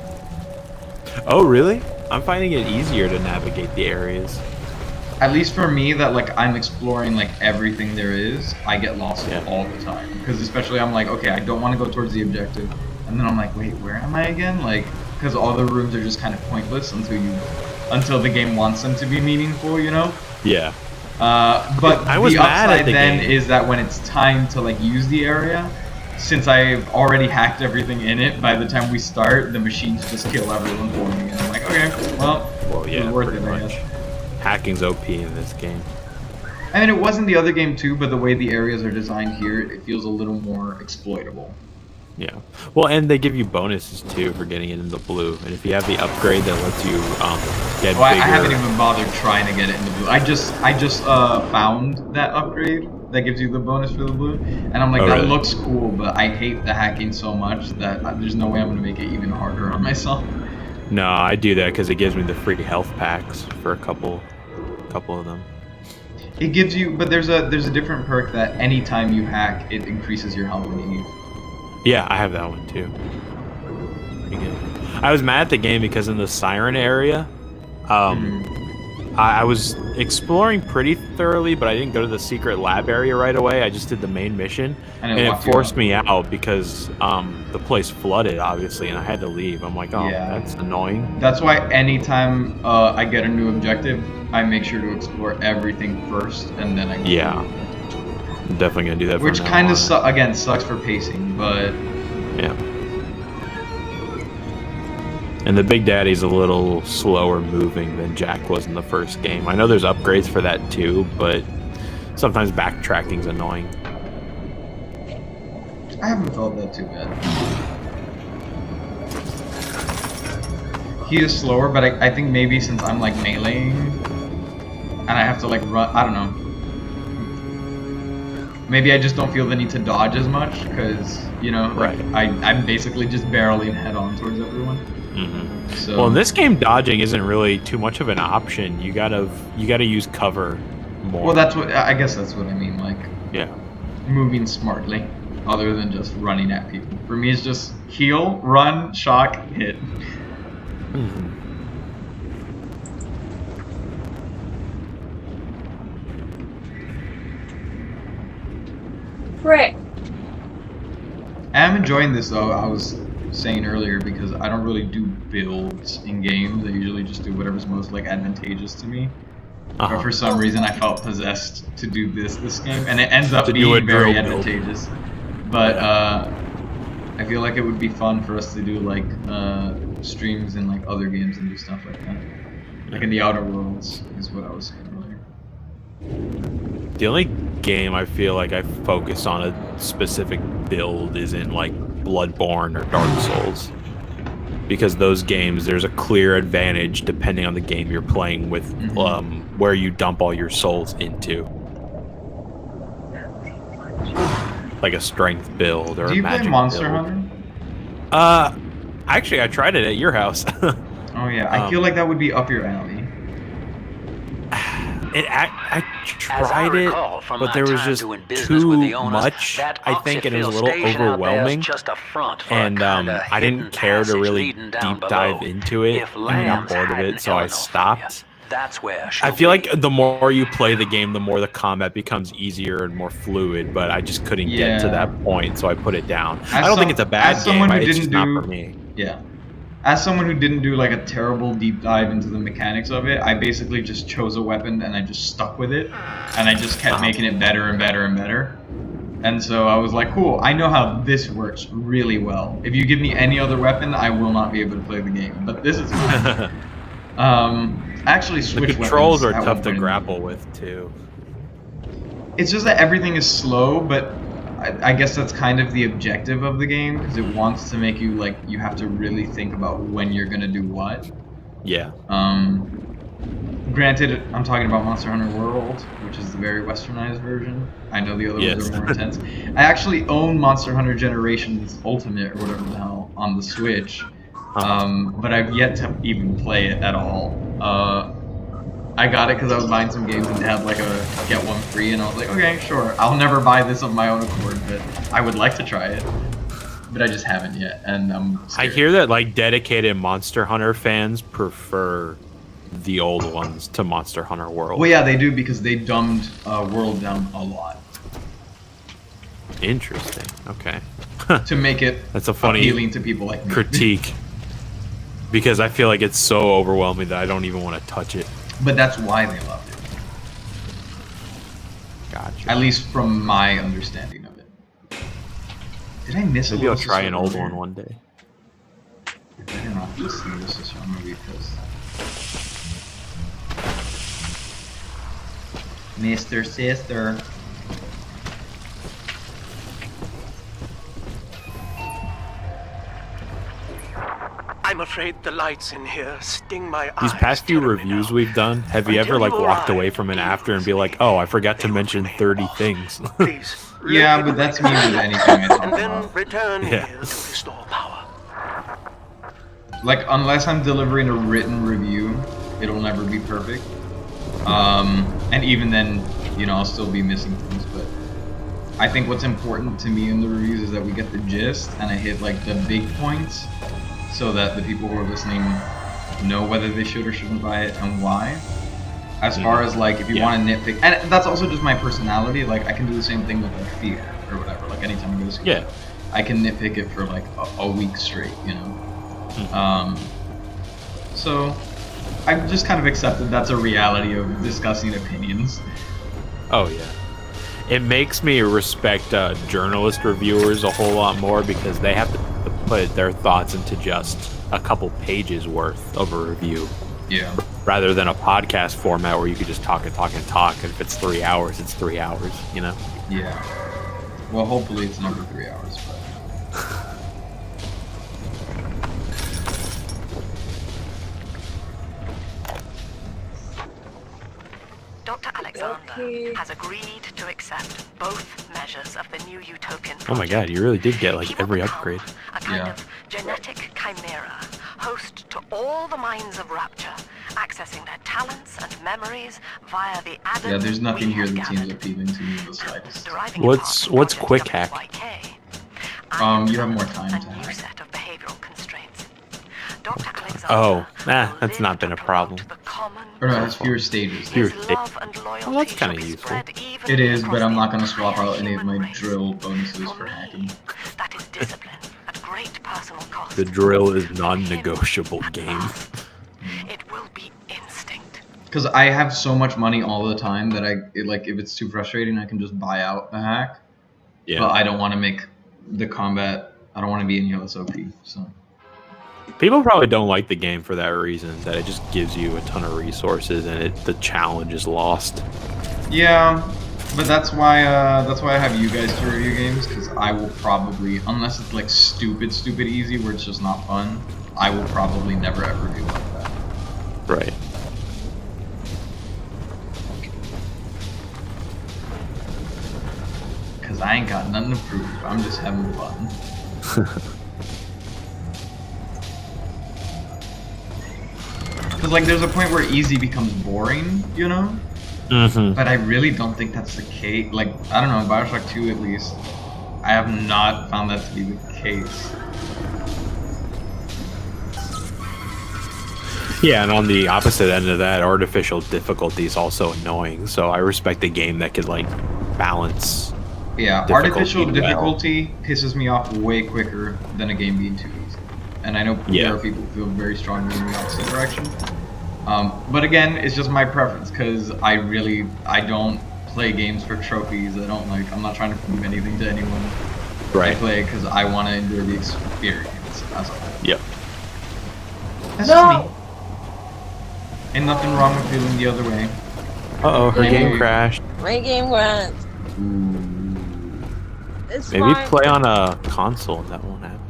oh really? I'm finding it easier to navigate the areas. At least for me, that like I'm exploring like everything there is, I get lost all the time. Because especially I'm like, okay, I don't want to go towards the objective, and then I'm like, wait, where am I again? Like, because all the rooms are just kind of pointless until the game wants them to be meaningful, you know? Yeah. But I was the mad at upside the then game. is that when it's time to like use the area, since I've already hacked everything in it, by the time we start, the machines just kill everyone for me, and I'm like, okay, well, yeah, it was worth pretty it, I much. guess. Hacking's OP in this game. I mean, it was in the other game too, but the way the areas are designed here, it feels a little more exploitable. Yeah. Well, and they give you bonuses too for getting it in the blue, and if you have the upgrade that lets you get Well, bigger. I haven't even bothered trying to get it in the blue. I just found that upgrade that gives you the bonus for the blue, and I'm like, Oh, that really? looks cool, but I hate the hacking so much that there's no way I'm gonna make it even harder on myself. No, I do that because it gives me the free health packs for a couple of them. It gives you, but there's a different perk that anytime you hack, it increases your health and EV. Yeah, I have that one too. Pretty good. I was mad at the game because in the siren area, I was exploring pretty thoroughly, but I didn't go to the secret lab area right away. I just did the main mission, and it forced me out because the place flooded, obviously, and I had to leave. I'm like, oh, Yeah. that's annoying. That's why anytime I get a new objective, I make sure to explore everything first, and then I go. Yeah, I'm definitely gonna do that. Which kind of again sucks for pacing, but yeah. And the Big Daddy's a little slower moving than Jack was in the first game. I know there's upgrades for that too, but sometimes backtracking's annoying. I haven't felt that too bad. He is slower, but I think maybe since I'm like meleeing, and I have to like run, I don't know. Maybe I just don't feel the need to dodge as much, because, you know, like, I'm basically just barreling head on towards everyone. So, well, in this game, dodging isn't really too much of an option. You gotta use cover more. Well, I guess that's what I mean, like, yeah, moving smartly, other than just running at people. For me, it's just heal, run, shock, hit. Frick. I'm enjoying this though. I was saying earlier, because I don't really do builds in games. I usually just do whatever's most like advantageous to me. But for some reason I felt possessed to do this game, and it ends up being very advantageous. But I feel like it would be fun for us to do like streams in like other games and do stuff like that. Like in the Outer Worlds is what I was saying earlier. The only game I feel like I focus on a specific build is in like Bloodborne or Dark Souls, because those games there's a clear advantage depending on the game you're playing with, where you dump all your souls into, like a strength build or a magic build. Do you play Monster Hunter? Actually, I tried it at your house. Oh yeah, I feel like that would be up your alley. I tried it, but there was just too much, I think, and it was a little overwhelming, and I didn't care to really deep dive into it. I got bored of it, so I stopped. I feel like the more you play the game, the more the combat becomes easier and more fluid, but I just couldn't get to that point, so I put it down. I don't think it's a bad game, it's just not for me. Yeah. As someone who didn't do like a terrible deep dive into the mechanics of it, I basically just chose a weapon and I just stuck with it, and I just kept making it better and better and better. And so I was like, cool, I know how this works really well. If you give me any other weapon, I will not be able to play the game. But this is fine. Actually switch the controls weapons are tough to grapple with too. It's just that everything is slow, but I guess that's kind of the objective of the game, because it wants to make you like you have to really think about when you're gonna do what. Yeah. Granted, I'm talking about Monster Hunter World, which is the very westernized version. I know the other ones are more intense. I actually own Monster Hunter Generations Ultimate or whatever the hell on the Switch, but I've yet to even play it at all. I got it because I was buying some games and they had like a get one free, and I was like, okay, sure. I'll never buy this of my own accord, but I would like to try it. But I just haven't yet, and I'm scared. I hear that like dedicated Monster Hunter fans prefer the old ones to Monster Hunter World. Well, yeah, they do, because they dumbed World down a lot. Interesting. Okay. To make it that's a funny appealing to people like me. critique. because I feel like it's so overwhelming that I don't even want to touch it. But that's why they love it. Gotcha. At least from my understanding of it. Did I miss Maybe a I'll try an old one day. I better not listen to this, so I'm gonna be pissed. Mr. Sister. I'm afraid the lights in here sting my eyes. These past few terribly reviews now. we've done, have you ever like walked away from it after and be like, oh, I forgot to mention 30 things? Please. Yeah, but that's me with anything I talk And then about. return Yeah. here to restore power. Like, unless I'm delivering a written review, it'll never be perfect. And even then, you know, I'll still be missing things, but I think what's important to me in the reviews is that we get the gist and I hit like the big points so that the people who are listening know whether they should or shouldn't buy it and why. As far as like, if you want to nitpick, and that's also just my personality, like I can do the same thing with like Fear or whatever, like anytime I go to school. Yeah. I can nitpick it for like a week straight, you know? So I've just kind of accepted that's a reality of discussing opinions. Oh yeah. It makes me respect journalist reviewers a whole lot more because they have to put their thoughts into just a couple pages worth of a review. Yeah. Rather than a podcast format where you could just talk and talk and talk, and if it's 3 hours, it's 3 hours, you know? Yeah. Well, hopefully it's never 3 hours, but... Dr. Alexander has agreed to accept both measures of the new utopian project. Oh my god, you really did get like every upgrade. A kind of genetic chimera, host to all the minds of Rapture, accessing their talents and memories via the Adam. Yeah, there's nothing here that seems appealing to me in the slightest. What's quick hack? You have more time to hack. Set of behavioral constraints. Dr. Alexander Oh, that's not been a problem. Or no, it's fewer stages. Fewer stages. Well, that's kind of useful. It is, but I'm not going to swap out any of my drill bonuses for hacking. That is discipline at great personal cost. The drill is non-negotiable game. It will be instinct. Because I have so much money all the time that if it's too frustrating, I can just buy out a hack. Yeah. But I don't want to make the combat. I don't want to be in heal OP. So. People probably don't like the game for that reason, that it just gives you a ton of resources and the challenge is lost. Yeah, but that's why I have you guys to review games, because I will probably, unless it's like stupid easy where it's just not fun, I will probably never ever do like that. Right. Because I ain't got nothing to prove, I'm just having fun. Because, like, there's a point where easy becomes boring, you know? Mm-hmm. But I really don't think that's the case. Like, I don't know, in BioShock 2 at least, I have not found that to be the case. Yeah, and on the opposite end of that, artificial difficulty is also annoying, so I respect a game that could, like, balance. Yeah, artificial difficulty pisses me off way quicker than a game being too easy. And I know there are people who feel very strongly in the opposite direction. But again, it's just my preference, because I don't play games for trophies. I'm not trying to prove anything to anyone. Right. I play it because I want to enjoy the experience as a whole. Yep. That's just me. Ain't nothing wrong with feeling the other way. Uh-oh, her game crashed. My game crashed. It's Maybe fine. play on a console and that won't happen.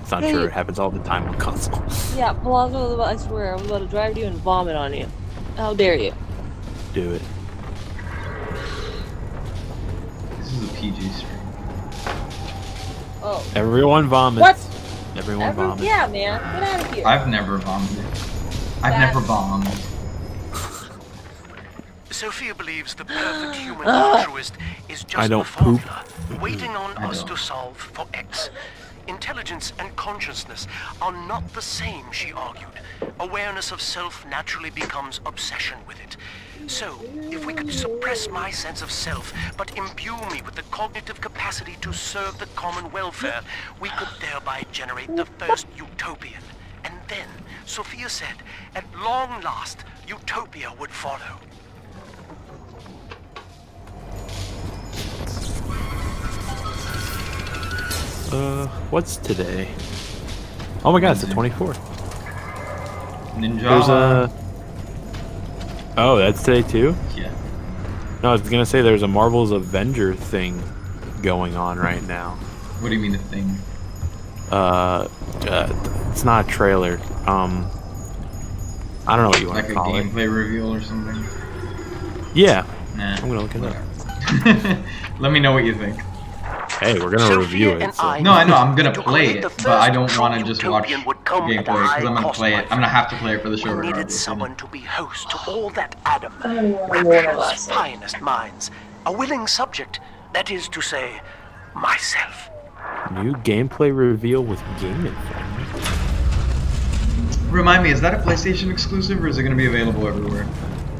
It's not sure it happens all the time on console. Yeah, Palazzo, I swear, I'm about to drive you and vomit on you. How dare you? Do it. This is a PG stream. Oh. Everyone vomits. What? Everyone vomits. Yeah, man. Get out of here. I've never vomited. I've never bombed. Sophia believes the perfect human altruist is just don't a formula waiting on us to solve for X. Intelligence and consciousness are not the same, she argued. Awareness of self naturally becomes obsession with it. So, if we could suppress my sense of self, but imbue me with the cognitive capacity to serve the common welfare, we could thereby generate the first utopian, And then, Sophia said, at long last, utopia would follow. What's today? Oh my god, it's the 24th. Ninja. There's a... Oh, that's today too? Yeah. No, I was gonna say there's a Marvel's Avenger thing going on right now. What do you mean a thing? It's not a trailer. I don't know what you want like to call it. Like a gameplay reveal or something? Yeah. Nah. I'm gonna look it up. Let me know what you think. Hey, we're gonna review it. So. No, I know, I'm gonna play it, but I don't want to just watch gameplay, because I'm gonna play it. I'm gonna have to play it for the show regardless. Needed someone to be host to all that Adam, finest minds, a willing subject, that is to say, myself. New gameplay reveal with Game Informer. Remind me, is that a PlayStation exclusive, or is it gonna be available everywhere?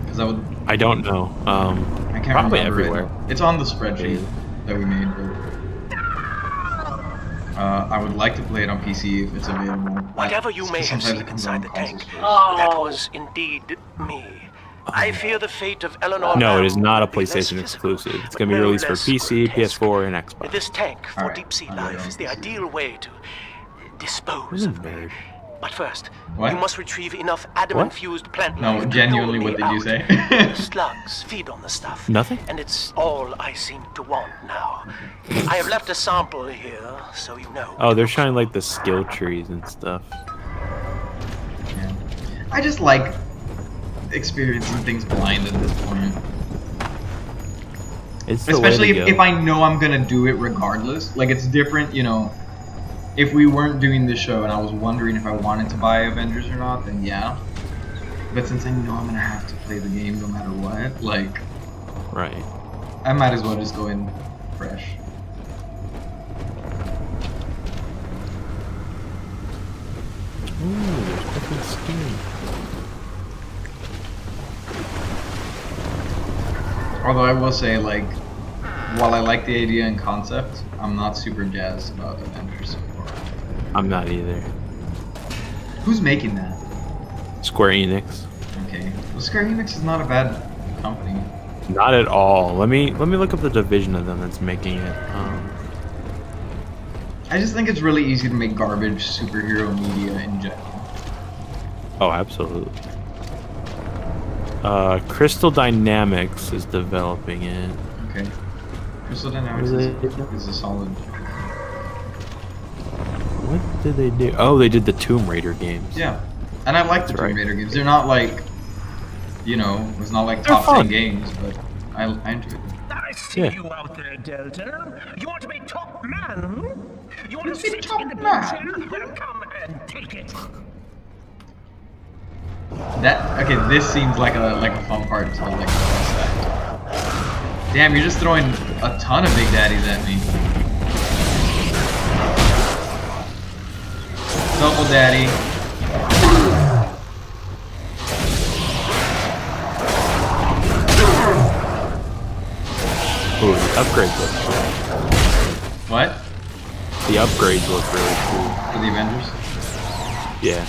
Because I don't know. I can't probably remember everywhere. It's on the spreadsheet that we made, but I would like to play it on PC if it's available. Whatever you may have seen inside the tank, that was indeed me. I fear the fate of Eleanor. No, it is not a PlayStation exclusive. It's going to be released for PC, PS4, and Xbox. This tank for deep sea life is the ideal way to dispose of me. But first, you must retrieve enough Adam-infused plant life. No, genuinely, what did you say? Slugs feed on the stuff. Nothing? And it's all I seem to want now. I have left a sample here, so you know. Oh, they're showing like the skill trees and stuff. Yeah. I just like experiencing things blind at this point. It's especially if I know I'm gonna do it regardless. Like, it's different, you know. If we weren't doing this show and I was wondering if I wanted to buy Avengers or not, then yeah. But since I know I'm gonna have to play the game no matter what, like, right, I might as well just go in fresh. Ooh, there's fucking skin. Although I will say, like, while I like the idea and concept, I'm not super jazzed about Avengers. I'm not either. Who's making that? Square Enix. Okay. Well, Square Enix is not a bad company. Not at all. Let me look up the division of them that's making it. I just think it's really easy to make garbage superhero media in general. Oh, absolutely. Crystal Dynamics is developing it. Okay. Crystal Dynamics is a solid. What did they do? Oh, they did the Tomb Raider games. Yeah, and I like the Tomb Raider games. They're not like, you know, it's not like top 10 games, but I enjoy them. I see you out there, Delta. You want to be top man? You want to sit in the chair? Well, come and take it. Okay, this seems like a fun part to like that. Damn, you're just throwing a ton of Big Daddies at me. Double Daddy. Ooh, the upgrades look cool. What? The upgrades look really cool. For the Avengers? Yeah.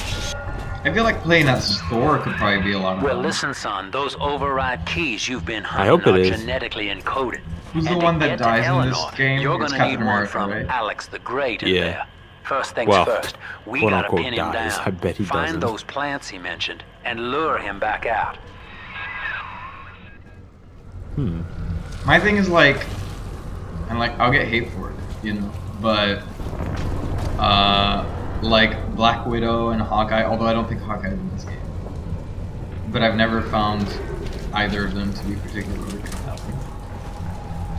I feel like playing that store could probably be a lot more. Well, listen, son, those override keys you've been hunting are genetically encoded. Who's the one that dies in this game? You're it's gonna Captain need one America, from right? Alex the Great in there. First things first, we quote gotta unquote pin him dies. down, I bet he find doesn't. those plants he mentioned, and lure him back out. My thing is like, and like, I'll get hate for it, you know, but like Black Widow and Hawkeye, although I don't think Hawkeye is in this game, but I've never found either of them to be particularly compelling.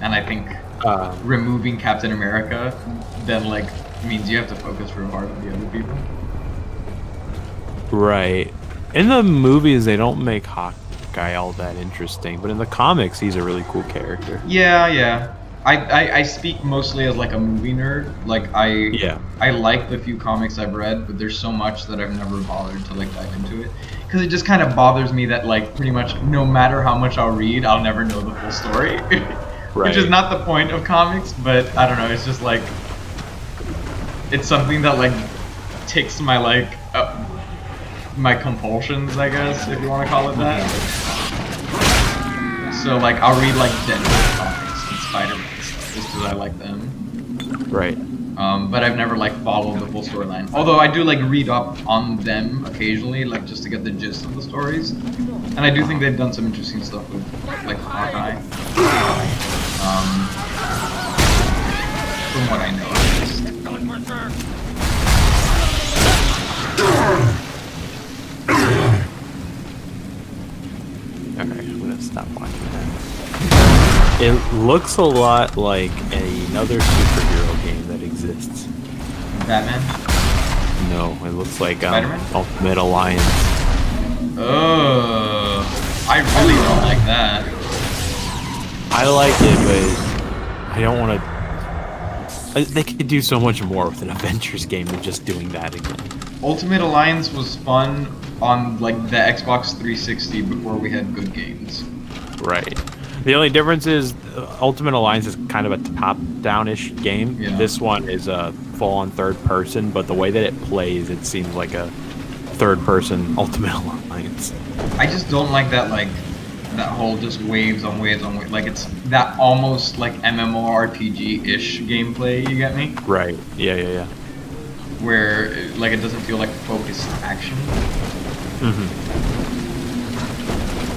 And I think removing Captain America then like means you have to focus real hard on the other people. Right. In the movies, they don't make Hawkeye all that interesting, but in the comics, he's a really cool character. Yeah. I speak mostly as like a movie nerd. Like I like the few comics I've read, but there's so much that I've never bothered to like dive into it. Because it just kind of bothers me that like pretty much no matter how much I'll read, I'll never know the full story. Which is not the point of comics, but I don't know, it's just like, it's something that like takes my like my compulsions, I guess, if you want to call it that. So like I'll read like Deadpool comics and Spider-Man stuff just because I like them. Right. But I've never like followed the full storyline. Although I do like read up on them occasionally, like just to get the gist of the stories. And I do think they've done some interesting stuff with like Hawkeye. From what I know. Alright, I'm gonna stop watching that. It looks a lot like another superhero game that exists. Batman? No, it looks like Spider-Man? Ultimate Alliance. I really don't like that. I like it, but I don't want to. They could do so much more with an Avengers game than just doing that again. Ultimate Alliance was fun on like the Xbox 360 before we had good games. Right. The only difference is Ultimate Alliance is kind of a top-down-ish game. Yeah. This one is a full-on third-person, but the way that it plays, it seems like a third-person Ultimate Alliance. I just don't like that that whole just waves on waves on waves. Like it's that almost like MMORPG-ish gameplay. You get me? Right. Yeah. Where like it doesn't feel like focused action. Mm-hmm.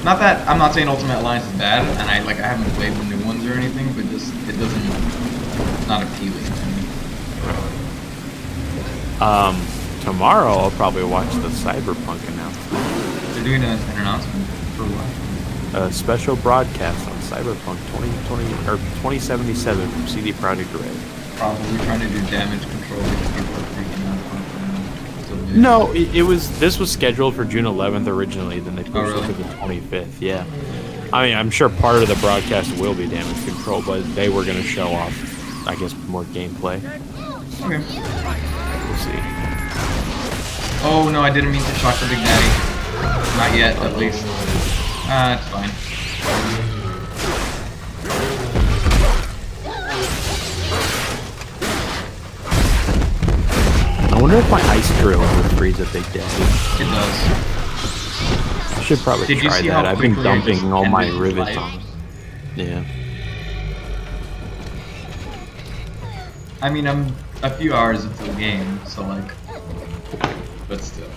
Not that I'm not saying Ultimate Alliance is bad, and I haven't played the new ones or anything, but just it's not appealing to me. Tomorrow I'll probably watch the Cyberpunk announcement. They're doing an announcement for what? A special broadcast on Cyberpunk 2077 from CD Projekt Red. Probably trying to do damage control because people are freaking out. No, this was scheduled for June 11th originally, then they pushed really? it to the 25th, yeah. I mean, I'm sure part of the broadcast will be damage control, but they were going to show off, I guess, more gameplay. Okay. We'll see. Oh no, I didn't mean to shock the Big Daddy. Not yet, at least. It's fine. I wonder if my ice drill would freeze a Big Daddy. It does. I should probably try that. I've been dumping all my rivets on it. Yeah. I mean, I'm a few hours into the game, so like, but still.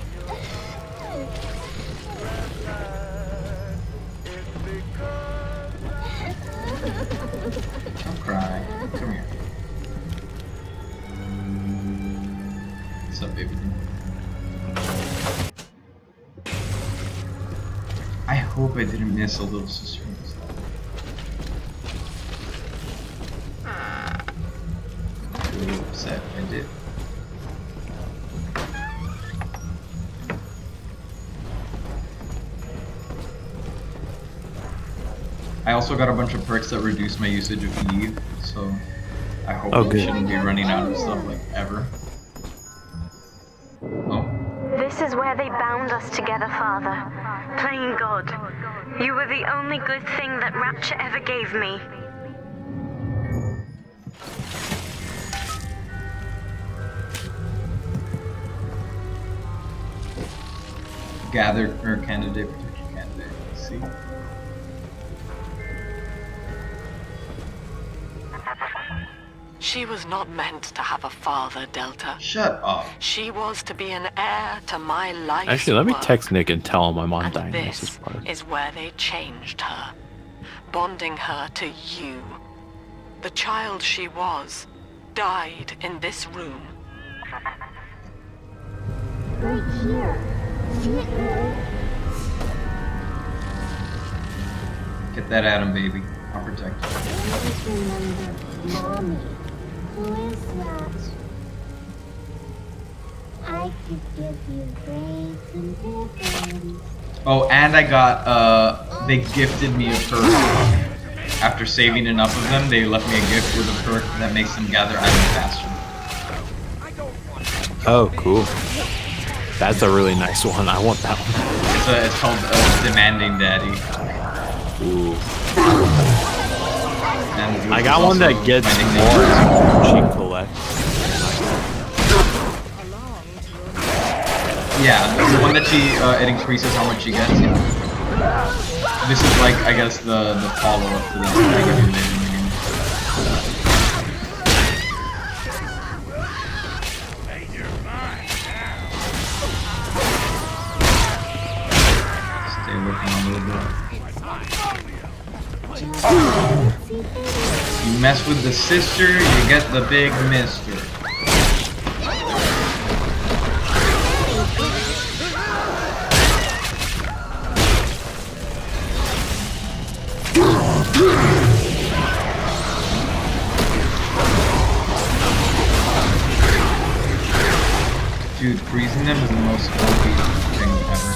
Don't cry. Come here. What's up, baby? I hope I didn't miss a little sister in this level. I'm really upset if I did. I also got a bunch of perks that reduce my usage of Eve, so I hope I shouldn't be running out of stuff like ever. Oh. This is where they bound us together, Father. Playing God. You were the only good thing that Rapture ever gave me. Gather or candidate, protect your candidate. Let's see. She was not meant to have a father, Delta. Shut up. She was to be an heir to my life. Actually, let me text Nick and tell him I'm on and Dynasty. this is where they changed her, bonding her to you. The child she was died in this room. Right here. See it there? Get that Adam, baby. I'll protect you. Always remember Mommy. Who is that? I could give you grades and ribbons. Oh, and I got, they gifted me a perk. After saving enough of them, they left me a gift with a perk that makes them gather items faster. Oh, cool. That's a really nice one. I want that one. It's called Demanding Daddy. Ooh. And I got one that gets more she collects. Yeah, the one that it increases how much she gets. Yeah. This is like, I guess, the follow-up to that. Like, if you made it in the game. Stay working on a little bit. You mess with the sister, you get the big mister. Dude, freezing them is the most funky thing ever.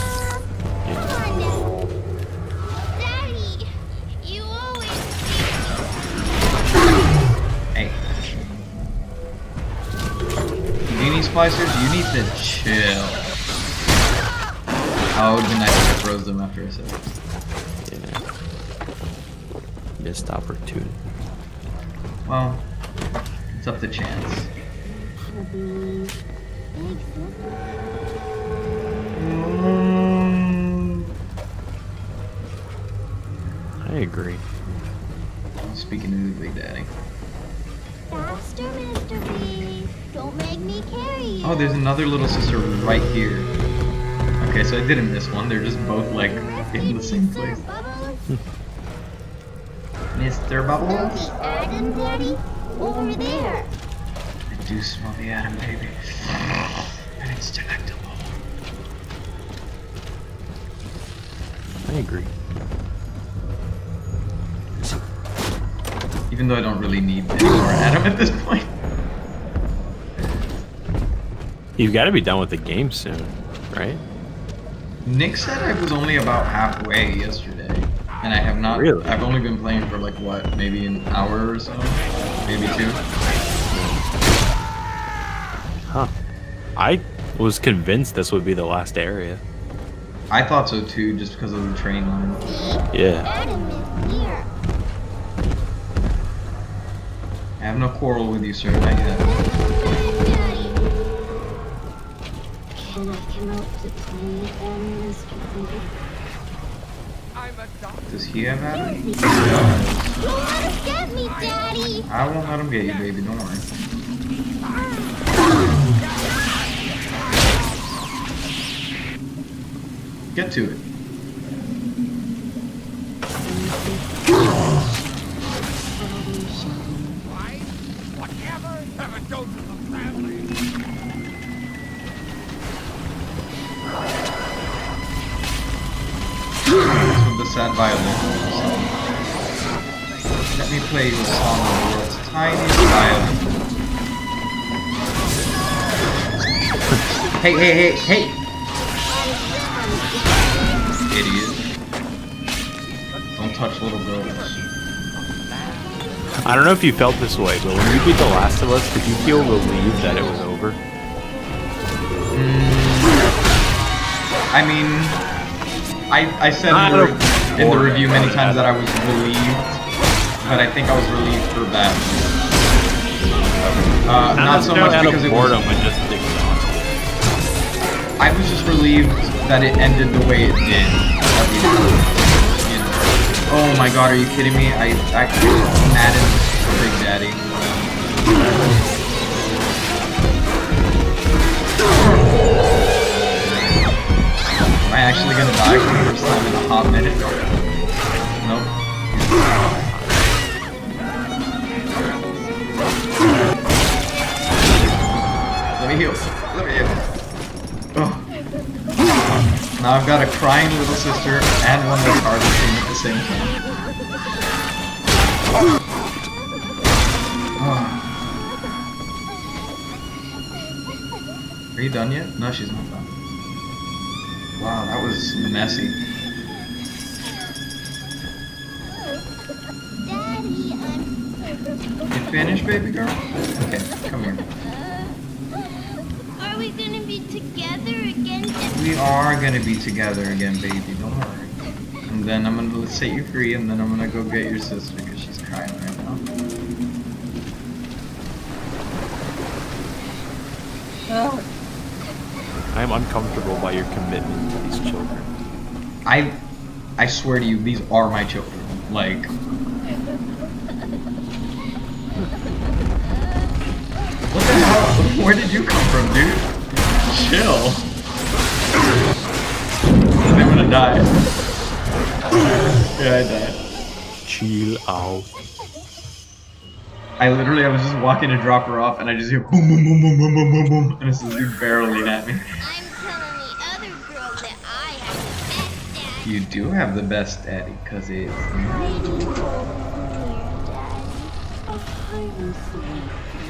Daddy, you always Hey. Genie splicers, you need to chill. Oh, it would have been nice if I froze them after I said it. Yeah. Missed opportunity. Well, it's up to chance. I agree. Speaking of the Big Daddy. faster, Mr. B. Don't make me carry you. Oh, there's another little sister right here. Okay, so I didn't miss one. They're just both like in the same place. Mr. Bubbles? The Adam, Daddy? Over there. I do smell the Adam, baby. And it's delectable. I agree. Even though I don't really need any more Adam at this point. You've got to be done with the game soon, right? Nick said I was only about halfway yesterday. And I have not. Really? I've only been playing for like what, maybe an hour or so? Maybe 2? Huh. I was convinced this would be the last area. I thought so too, just because of the train line. Yeah. Adam is here. I have no quarrel with you, sir. Not yet. Daddy. Can I come out to play again, Mr. B? Does he have Adam? He does. Don't let him get me, Daddy. I won't let him get you, baby. Don't worry. Get to it. That's with the sad violin. Let me play you a song of the world's tiniest violin. Hey, hey, hey, hey! Idiot. Don't touch little girls. I don't know if you felt this way, but when you beat The Last of Us, did you feel relieved that it was over? I mean, I said in the review many times that I was relieved, but I think I was relieved for that. Not so much because it was... just exhausted. I was just relieved that it ended the way it did. You know. Oh my god, are you kidding me? I Madden Big Daddy. Am I actually gonna die for the first time in a hot minute? Nope. Let me heal. Let me heal. Oh. Now I've got a crying little sister and one that's harvesting at the same time. Oh. Are you done yet? No, she's not done. Wow, that was messy. Daddy, You finished, baby girl? Okay, come here. are we gonna be together again, Daddy? We are gonna be together again, baby. Don't worry. And then I'm gonna set you free, and then I'm gonna go get your sister because she's crying right now. Oh, I I'm uncomfortable by your commitment to these children. I swear to you, these are my children. Like, what the hell? Where did you come from, dude? Chill. I'm gonna die. Yeah, I died. Chill out. I was just walking to drop her off, and I just hear boom, boom, boom, boom, boom, boom, boom, boom, and it's this dude barreling at me. I'm telling the other girls that I have the best dad. You do have the best daddy, cause it's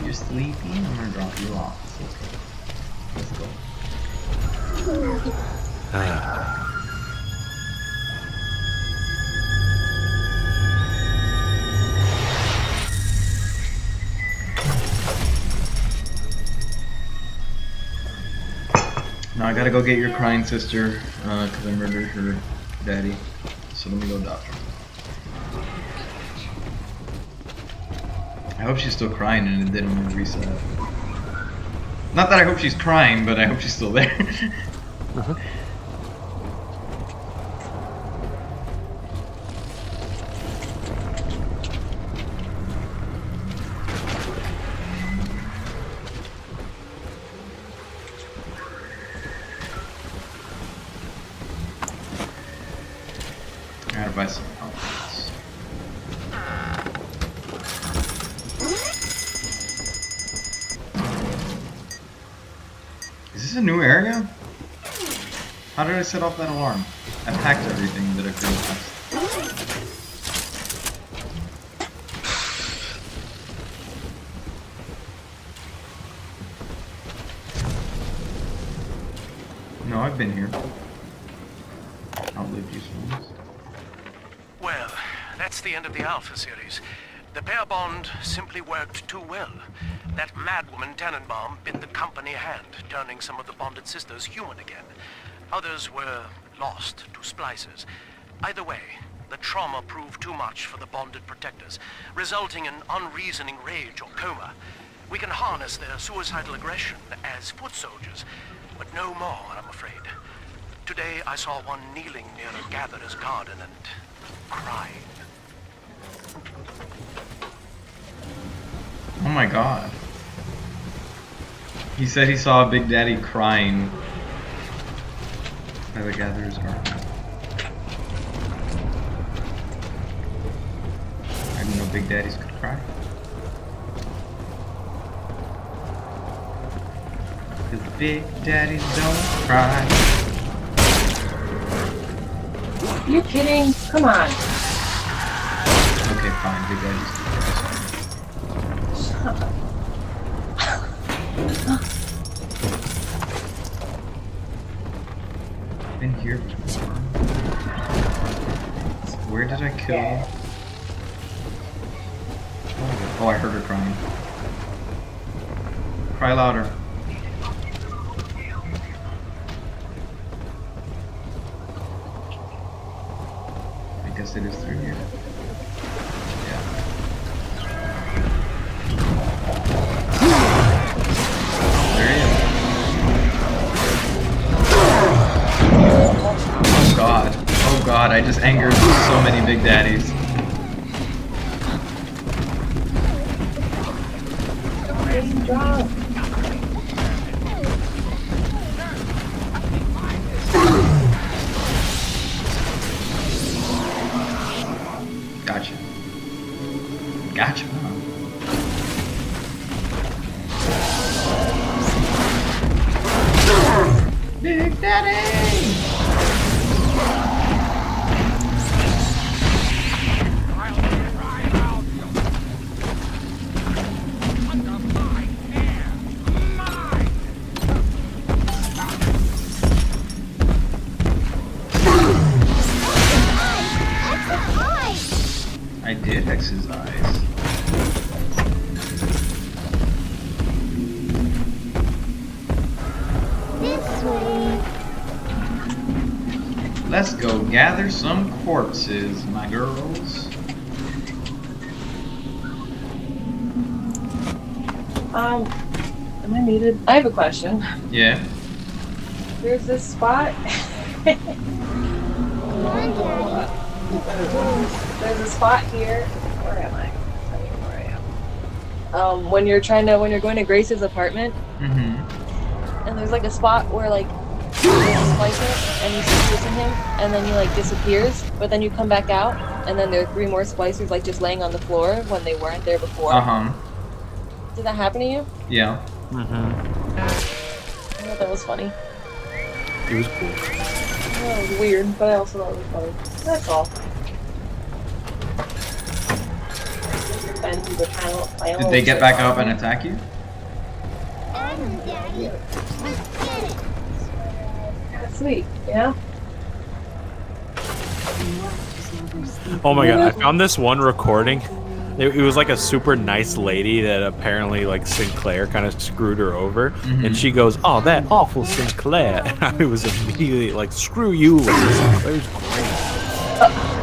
you're sleepy. I'm gonna drop you off. It's okay. Let's go. Now I gotta go get your crying sister, cause I murdered her daddy. So let me go adopt her. I hope she's still crying and it didn't reset. Not that I hope she's crying, but I hope she's still there. I gotta buy some outfits. Is this a new area? How did I set off that alarm? I packed everything that I could have. No, I've been here. Outlived these ones. Well, that's the end of the Alpha series. The pair bond simply worked too well. That madwoman Tannenbaum bit the company hand, turning some of the bonded sisters human again. Others were lost to splicers. Either way, the trauma proved too much for the bonded protectors, resulting in unreasoning rage or coma. We can harness their suicidal aggression as foot soldiers, but no more, I'm afraid. Today I saw one kneeling near a gatherer's garden and crying. Oh my god. He said he saw Big Daddy crying by the gatherer's garden. I didn't know Big Daddies could cry. Cause Big Daddies don't cry. You kidding? Come on. Okay, fine. Big Daddies do cry. Shut up. Been here before. Where did I kill? Yeah. Oh, I heard her crying. Cry louder. I guess it is through here. Yeah. There he is. Oh god. Oh god, I just angered so many Big Daddies. Drunk. Gotcha. Gotcha. Big Daddy! I did hex his eyes. This way. Let's go gather some corpses, my girls. Am I muted? I have a question. Yeah. There's this spot. There's a spot here. Where am I? Tell me where I am. When you're going to Grace's apartment, and there's like a spot where like you slice it and you keep kissing him, and then he like disappears, but then you come back out, and then there are 3 more splicers like just laying on the floor when they weren't there before. Did that happen to you? Yeah. I thought that was funny. It was cool. Well, it was weird, but I also thought it was funny. That's all. Did they get back up and attack you? Sweet, yeah. Oh my god, I found this one recording. It was like a super nice lady that apparently like Sinclair kind of screwed her over, and she goes, "Oh, that awful Sinclair." And I was immediately like, "Screw you, lady. Sinclair's great."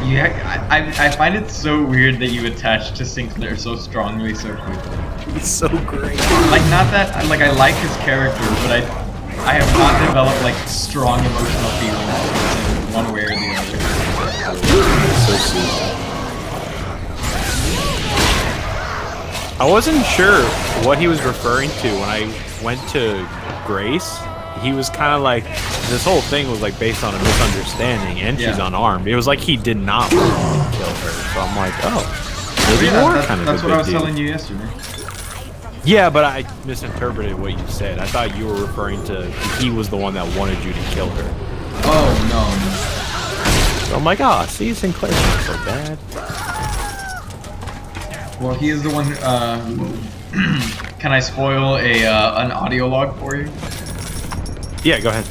Yeah, I find it so weird that you attach to Sinclair so strongly so quickly. He's so great. Like, not that like I like his character, but I have not developed like strong emotional feelings towards him one way or the other. So sweet. I wasn't sure what he was referring to when I went to Grace. He was kind of like, this whole thing was like based on a misunderstanding, and she's unarmed. It was like he did not want to kill her. So I'm like, oh, maybe more kind of. That's what I was telling you yesterday. Yeah, but I misinterpreted what you said. I thought you were referring to he was the one that wanted you to kill her. Oh no. So I'm like, ah, see, Sinclair's not so bad. Well, he is the one. Can I spoil an audio log for you? Yeah, go ahead.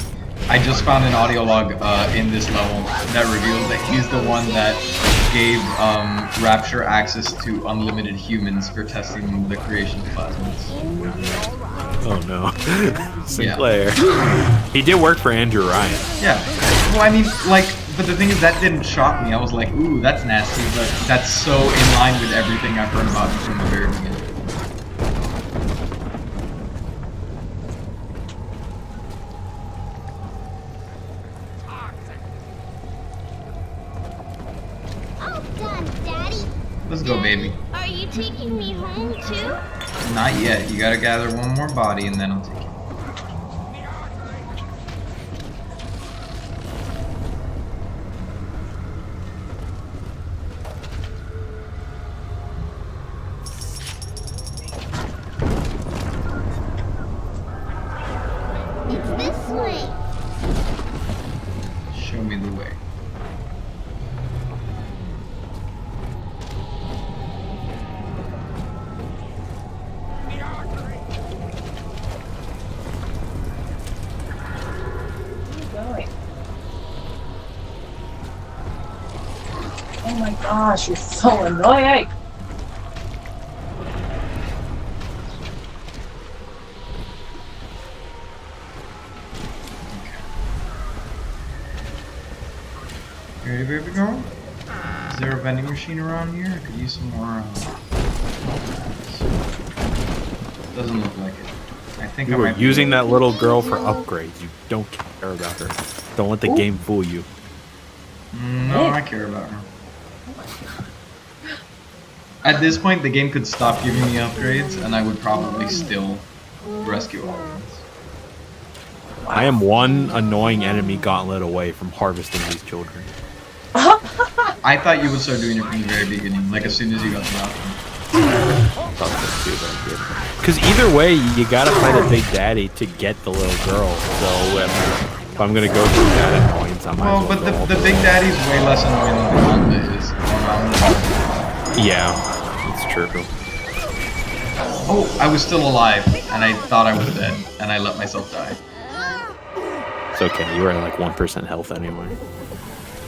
I just found an audio log in this level that reveals that he's the one that gave Rapture access to unlimited humans for testing the creation of plasmids. Oh no. Sinclair. Yeah. He did work for Andrew Ryan. Yeah. Well, I mean, like, but the thing is, that didn't shock me. I was like, ooh, that's nasty, but that's so in line with everything I've heard about him from the very beginning. Let's go, baby. Are you taking me home too? Not yet. You gotta gather one more body and then I'll take you. It's this way. Show me the way. Oh my gosh, you're so annoying! Ready, baby girl? Is there a vending machine around here? I could use some more. Doesn't look like it. I think you I were might using that little girl for upgrades. You don't care about her. Don't let the game fool you. No, I care about her. At this point, the game could stop giving me upgrades, and I would probably still rescue all of them. I am one annoying enemy gauntlet away from harvesting these children. I thought you would start doing it from the very beginning, like as soon as you got the option. Because either way, you gotta fight a big daddy to get the little girl. So if I'm gonna go through that annoyance, I might well, but the big daddy's way less annoying than the gauntlet is. Yeah, it's true. Oh, I was still alive, and I thought I was dead, and I let myself die. It's okay, you were at like 1% health anyway.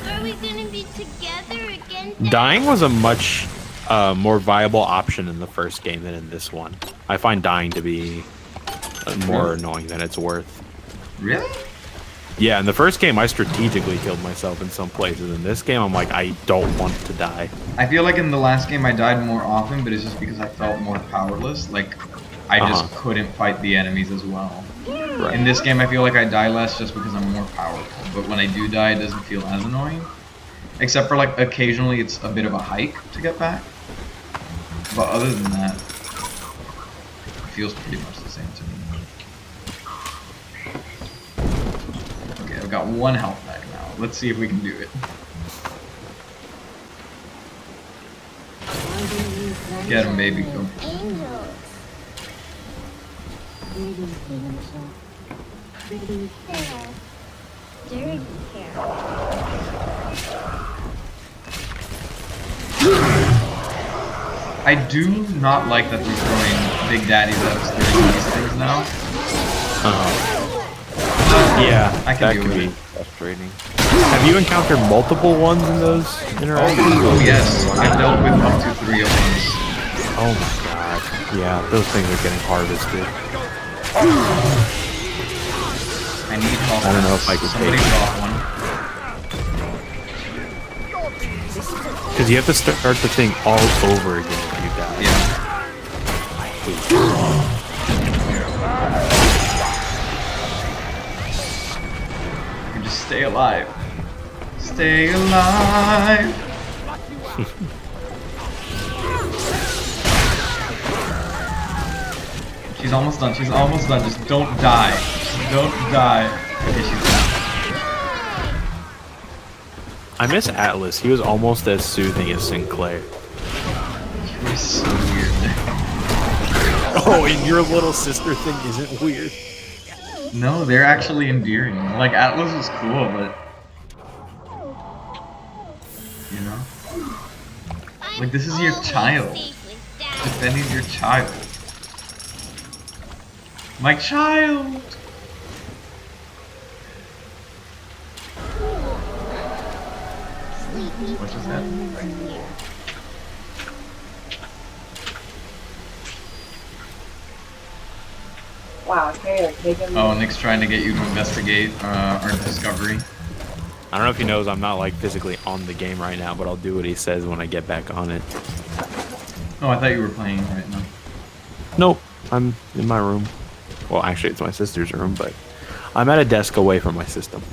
Are we gonna be together again? Dying was a much more viable option in the first game than in this one. I find dying to be more annoying than it's worth. Really? Yeah, in the first game, I strategically killed myself in some places. In this game, I'm like, I don't want to die. I feel like in the last game, I died more often, but it's just because I felt more powerless. Like, I just couldn't fight the enemies as well. In this game, I feel like I die less just because I'm more powerful. But when I do die, it doesn't feel as annoying. Except for like occasionally it's a bit of a hike to get back. But other than that, it feels pretty much the same to me. Okay, I've got 1 health back now. Let's see if we can do it. Get him, baby. Go. I do not like that they're throwing Big Daddies at us doing these things now. Yeah, I can that deal could with be it. frustrating. Have you encountered multiple ones in those interactions? Oh yes, I've dealt with up to 3 of those. Oh my god. Yeah, those things are getting harvested. I need help. I don't know if I could Somebody take drop one. Because you have to start the thing all over again if you die. Yeah. I hate that. You can just stay alive. Stay alive. She's almost done. She's almost done. Just don't die. Just don't die. Okay, she's done. I miss Atlas. He was almost as soothing as Sinclair. He was so weird. Oh, and your little sister thing isn't weird. No, they're actually endearing. Like, Atlas was cool, but... You know? Like, this is your child. Defending your child. My child! What just happened? Wow, okay, taking. Oh, Nick's trying to get you to investigate our discovery. I don't know if he knows I'm not like physically on the game right now, but I'll do what he says when I get back on it. Oh, I thought you were playing right now. Nope, I'm in my room. Well, actually, it's my sister's room, but I'm at a desk away from my system.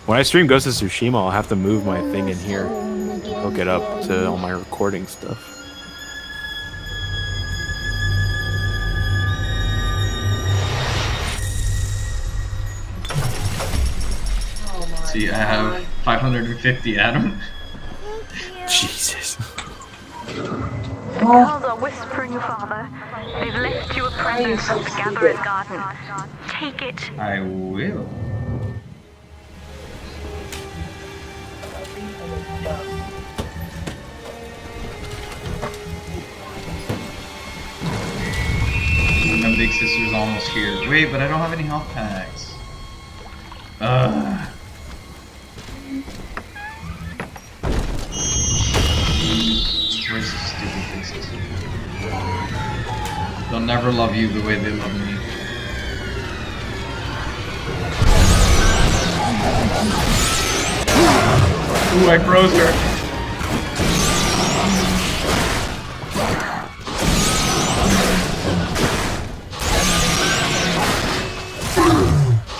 When I stream Ghost of Tsushima, I'll have to move my thing in here, hook it up to all my recording stuff. See, I have 550, Adam. Jesus. The girls are whispering, Father. They've left you a present from the Gatherer's Garden. Take it. I will. My big sister's almost here. Wait, but I don't have any health packs. Where's the stupid big sister? They'll never love you the way they love me. Ooh, I froze her.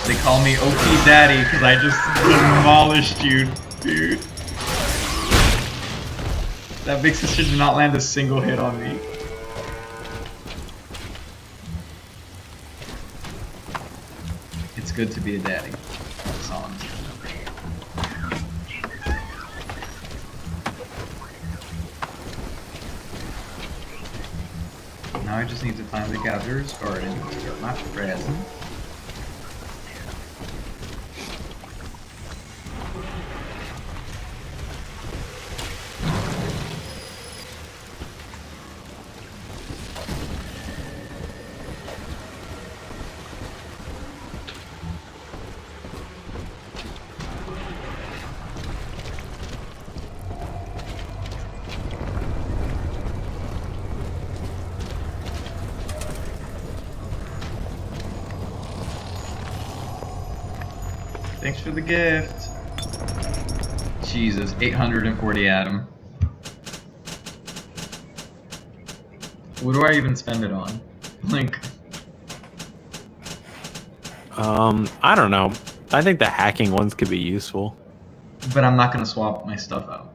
They call me OP Daddy because I just demolished you, dude. That big sister did not land a single hit on me. It's good to be a daddy. That's all I'm saying. Now I just need to find the Gatherer's Garden to get my present. Thanks for the gift. Jesus, 840 Adam. What do I even spend it on? Like, I don't know. I think the hacking ones could be useful. But I'm not gonna swap my stuff out.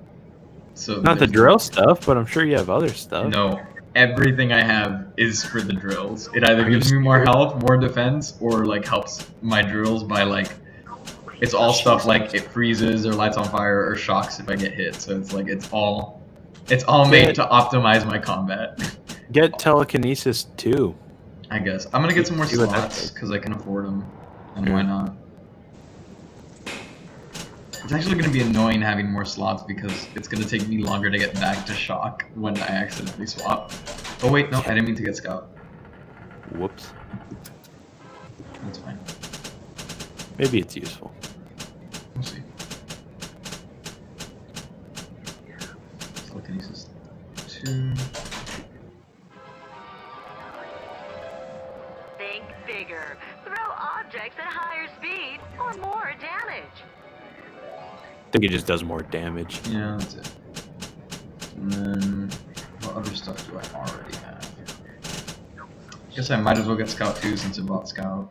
So Not the drill stuff, but I'm sure you have other stuff. No, everything I have is for the drills. It either gives me more health, more defense, or like helps my drills by like. It's all stuff like it freezes or lights on fire or shocks if I get hit. So it's like it's all made to optimize my combat. Get telekinesis too. I guess I'm gonna get some more slots because I can afford them, and why not? It's actually going to be annoying having more slots because it's going to take me longer to get back to shock when I accidentally swap. Oh wait, no, I didn't mean to get scout. Whoops. That's fine. Maybe it's useful. We'll see. Telekinesis 2. Think bigger. Throw objects at higher speed or more damage. I think it just does more damage. Yeah, that's it. And then, what other stuff do I already have? I guess I might as well get Scout 2 since I bought Scout.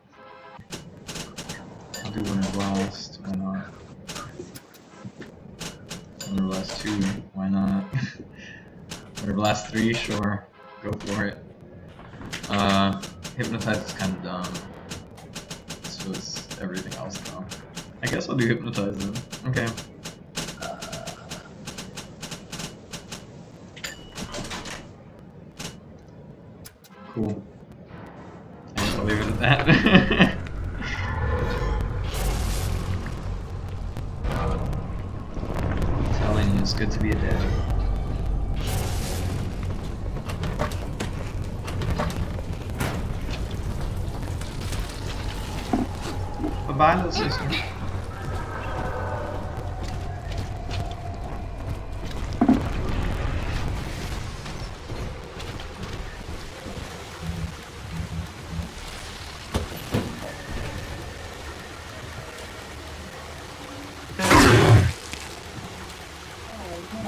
I'll do Winter Blast, why not? Winter Blast 2, why not? Winter Blast 3, sure. Go for it. Hypnotize is kind of dumb. So is everything else though. I guess I'll do Hypnotize then. Okay. Cool. I guess I'll leave it at that. I'm telling you, it's good to be a daddy. Bye-bye, little sister.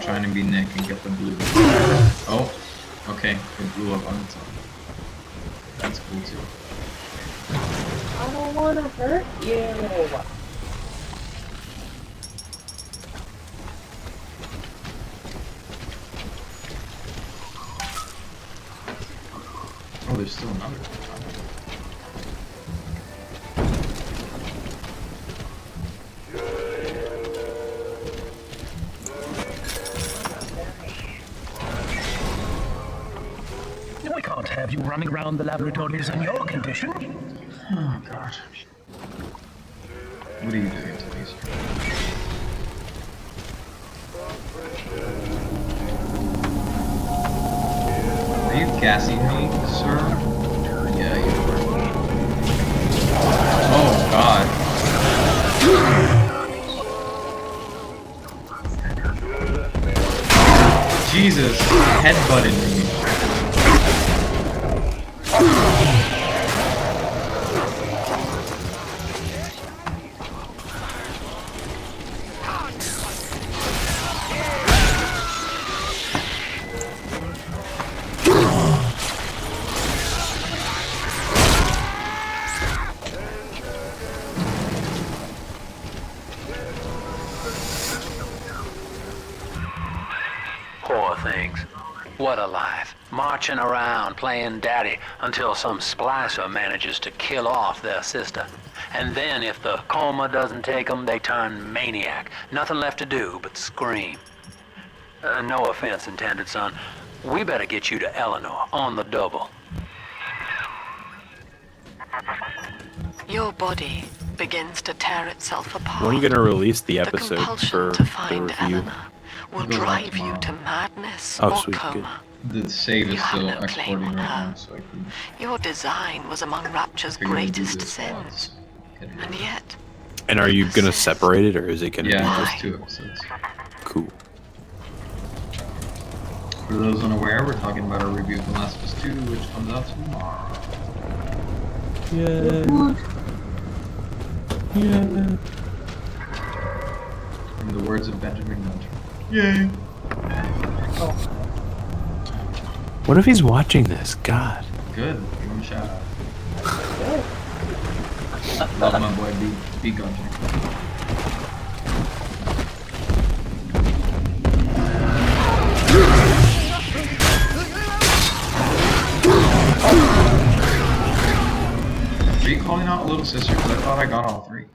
Trying to be Nick and get the blue. Oh, okay, it blew up on its own. That's cool too. I don't want to hurt you. Oh, there's still another. We can't have you running around the laboratories in your condition. Oh, God. What are you doing to me, sir? Are you gassing me, sir? Yeah, you are. Oh, God. Jesus, headbutted me. Poor things. What a life. Marching around playing daddy until some splicer manages to kill off their sister. And then if the coma doesn't take them, they turn maniac. Nothing left to do but scream. No offense intended, son. We better get you to Eleanor on the double. Your body begins to tear itself apart. When are you going to release the The episode compulsion for to the find review? Eleanor will Goes out drive you tomorrow. to madness Oh, or sweet, coma. The save is You have still no claim exporting on right her. now, so I can Your design was among Rapture's figure to do greatest this sins. once. And yet, And are you going to separate it, or is it going to Yeah, be just 2 episodes. cool? For those unaware, we're talking about our review of The Last of Us 2, which comes out tomorrow. Yeah. Yeah. In the words of Benjamin Mentor. Yay! What if he's watching this? God. Good. Give him a shout out. Love my boy B Gunter. Are you calling out Little Sister? Because I thought I got all 3.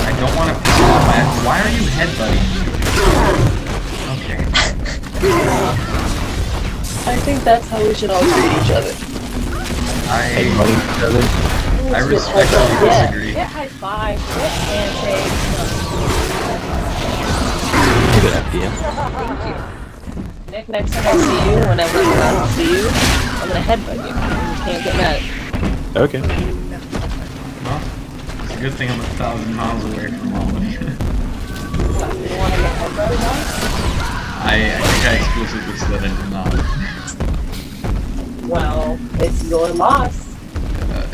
I don't want to piss you off. Why are you headbutting me? Okay. I think that's how we should all treat each other. I respectfully disagree. Get high five, get handshakes. Good idea. Thank you. Nick, next time I see you, whenever I see you, I'm gonna headbutt you. You can't get mad. Okay. Well, it's a good thing I'm 1,000 miles away from Albany. You wanna get headbutted now? I think I exclusively said I did not. Well, it's your loss.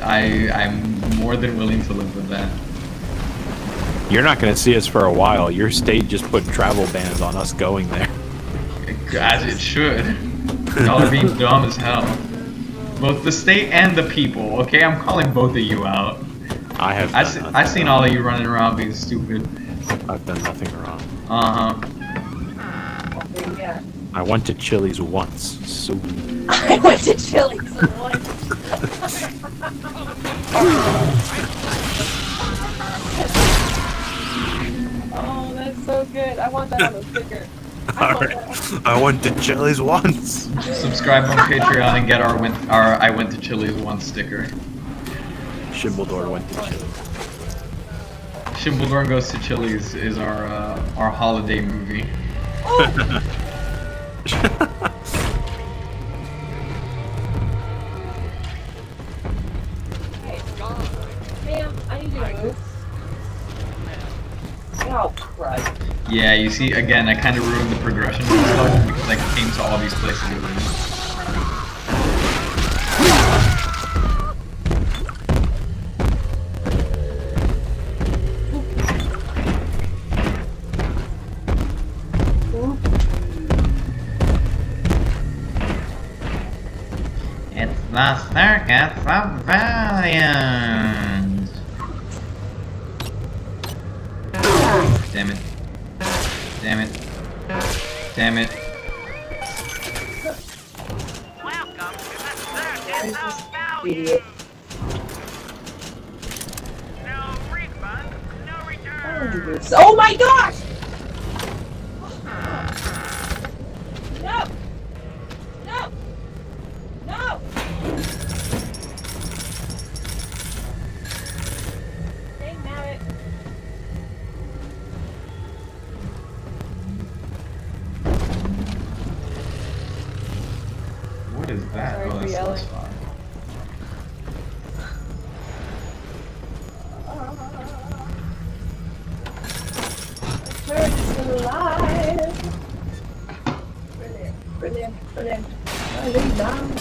I'm more than willing to live with that. You're not going to see us for a while. Your state just put travel bans on us going there. As it should. Y'all are being dumb as hell. Both the state and the people. Okay, I'm calling both of you out. I've seen all of you running around being stupid. I've done nothing wrong. Yeah. I went to Chili's once, so... I went to Chili's once. Oh, that's so good. I want that on a sticker. Alright, I went to Chili's once. Subscribe on Patreon and get our I went to Chili's once sticker. Shimbledore went to Chili's. Shimbledore Goes to Chili's is our holiday movie. Ma'am, I need you to move. Oh, Christ. Yeah, you see, again, I kind of ruined the progression of this level because I came to all these places with it. It's the Circus of Valiant! Damn it. Damn it. Damn it. Welcome to the Circus of Idiot. Value. No refund, no return. Oh my gosh! No! No! No! Dang nabbit. What is that? Sorry Oh, for that's yelling. less fun. Turns alive. Brilliant, brilliant, brilliant. Brilliant.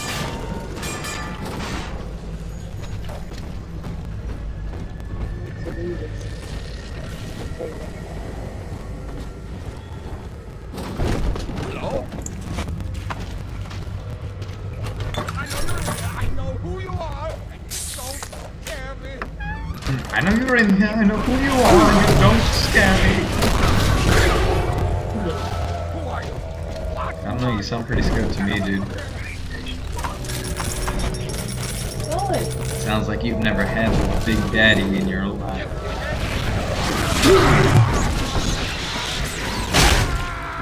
Hello? I know who you are. Don't scare me. I know you're in here, I know who you are, and you don't scare me. Who are you? What? I don't know, you sound pretty scared to me, dude. Sounds like you've never had a big daddy in your life.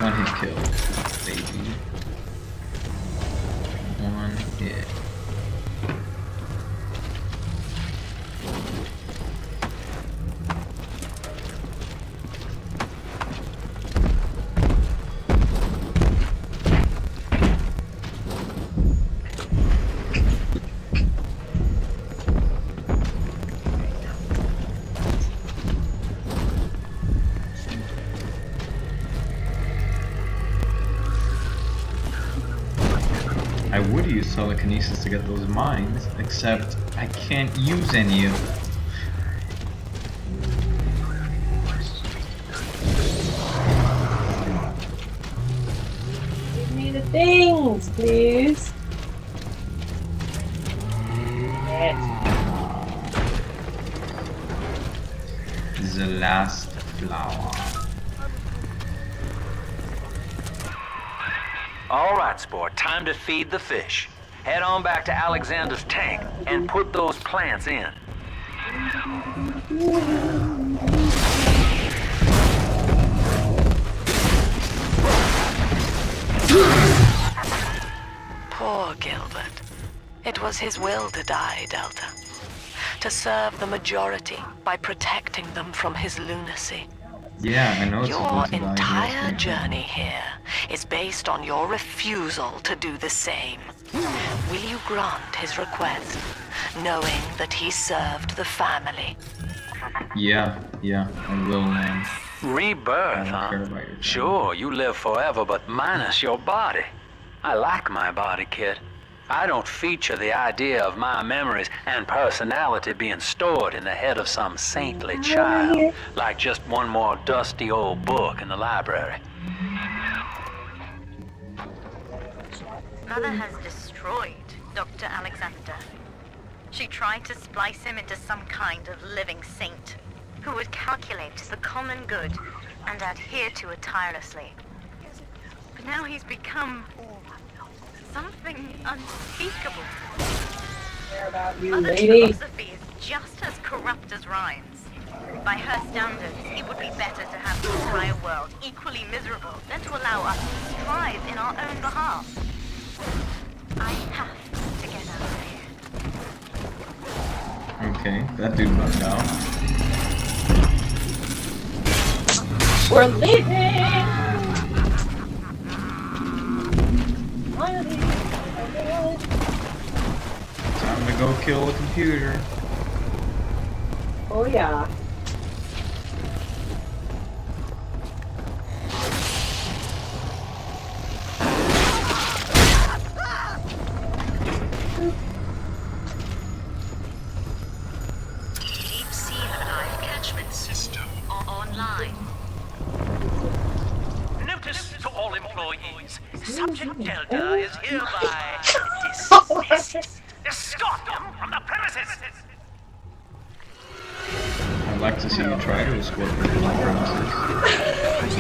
One hit kill, baby. One hit. I would use telekinesis to get those mines, except I can't use any of them. Give me the things, please. Yes. The last flower. All right, sport. Time to feed the fish. Head on back to Alexander's tank and put those plants in. Poor Gilbert. It was his will to die, Delta. To serve the majority by protecting them from his lunacy. Yeah, I know it's Your entire journey here is based on your refusal to do the same. Will you grant his request, knowing that he served the family? Yeah, I will, man. Rebirth, huh? Sure, you live forever, but minus your body. I like my body, kid. I don't feature the idea of my memories and personality being stored in the head of some saintly child, like just one more dusty old book in the library. Mother has destroyed Dr. Alexander. She tried to splice him into some kind of living saint who would calculate the common good and adhere to it tirelessly. But now he's become something unspeakable. Mother's philosophy is just as corrupt as Ryan's. By her standards, it would be better to have the entire world equally miserable than to allow us to strive in our own behalf. I have to get out of here. Okay, that dude bugged out. We're leaving! Time to go kill a computer. Oh yeah. Deep Sea Hive catchment system online. Notice to all employees, Subject Delta is hereby dismissed. Escort them from the premises. I'd like to see you try to escort people from the premises.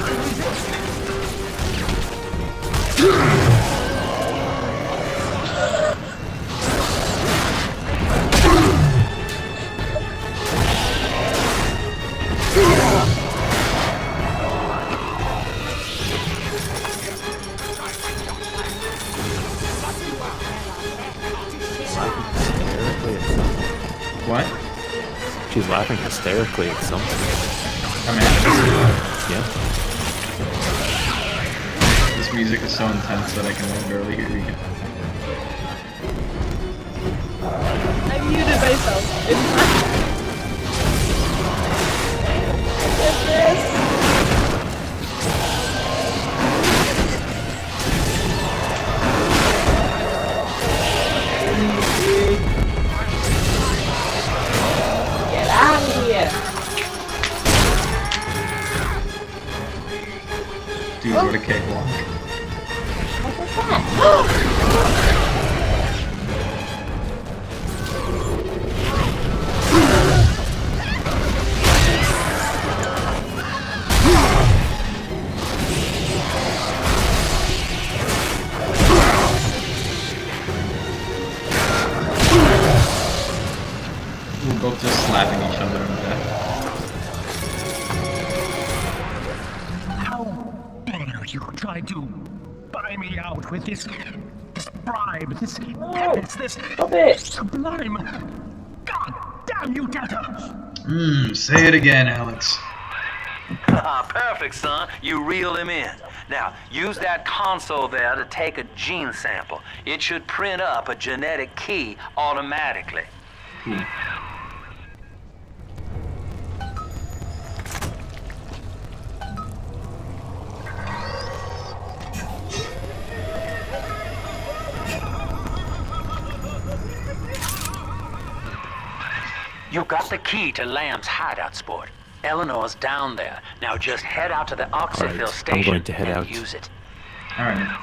What? She's laughing hysterically at something. I'm at Yeah. This music is so intense that I can barely hear you. I muted myself. What's this? Get out of here! Dude, what a cakewalk. What was that? We're both just slapping each other in the back. How dare you try to buy me out with this bribe, this penance, this sublime. God damn you, Delta! Say it again, Alex. Perfect, son. You reel him in. Now, use that console there to take a gene sample. It should print up a genetic key automatically. You got the key to Lamb's hideout, sport. Eleanor's down there. Now just head out to the oxyfill station I'm going to head out. use it. Alright.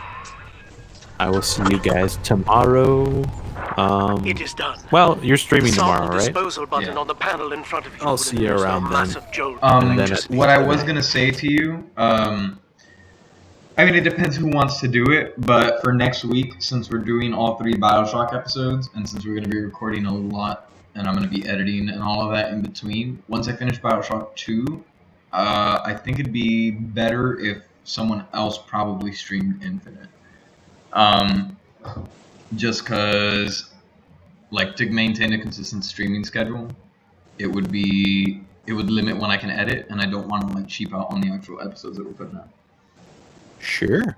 I will see you guys tomorrow. It is done. Well, you're streaming tomorrow, Solve the right? disposal button on the panel in front of you I'll will see you induce a around then. massive jolt of And then electricity. What I was gonna say to you, I mean, it depends who wants to do it, but for next week, since we're doing all 3 BioShock episodes, and since we're gonna be recording a lot, and I'm gonna be editing and all of that in between, once I finish BioShock 2, I think it'd be better if someone else probably streamed Infinite. Just cause, like, to maintain a consistent streaming schedule, it would limit when I can edit, and I don't want to like cheap out on the actual episodes that we're putting out. Sure.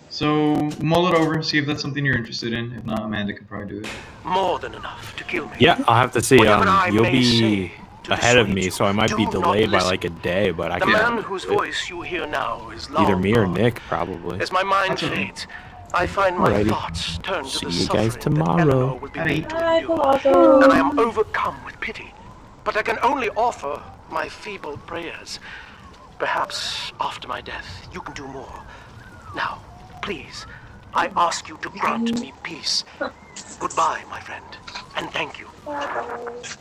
So mull it over, see if that's something you're interested in. If not, Amanda could probably do it. More than enough to kill me. Yeah, I'll have to see. You'll be say ahead of me, so I might be do not delayed by listen. like a day, but I The can. man whose voice you hear now is long Either me or gone. Nick, probably. As my mind fades, I find my Alrighty. thoughts turn to See the you suffering guys tomorrow. that Eleanor will be made to Bye, endure. Palazzo. And I am overcome with pity. But I can only offer my feeble prayers. Perhaps after my death, you can do more. Now, please, I ask you to grant me peace. Goodbye, my friend, and thank you. Palazzo.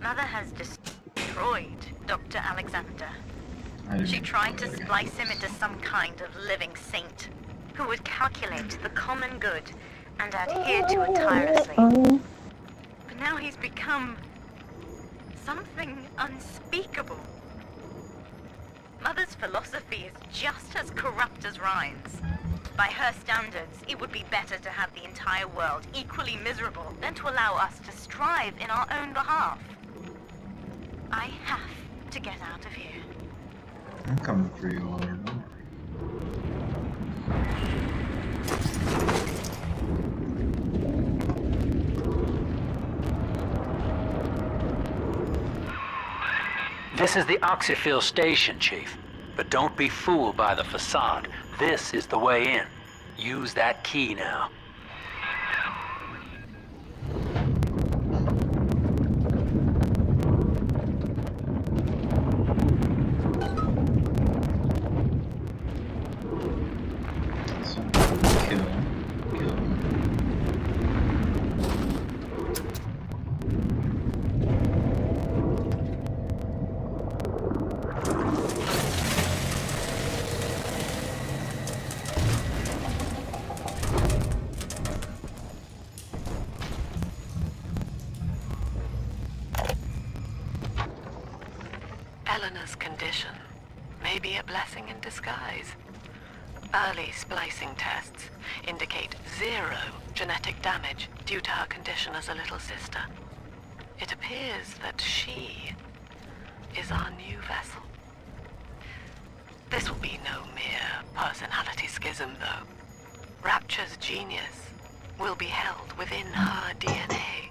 Mother has destroyed Dr. Alexander. I She didn't tried to know that. splice him into some kind of living saint who would calculate the common good and adhere to it tirelessly. But now he's become something unspeakable. Mother's philosophy is just as corrupt as Ryan's. By her standards, it would be better to have the entire world equally miserable than to allow us to strive in our own behalf. I have to get out of here. I'm coming for you, Oliver. Don't worry. This is the Oxyfill station, Chief. But don't be fooled by the facade. This is the way in. Use that key now. So, kill. Eleanor's condition may be a blessing in disguise. Early splicing tests indicate 0 genetic damage due to her condition as a little sister. It appears that she is our new vessel. This will be no mere personality schism, though. Rapture's genius will be held within her DNA,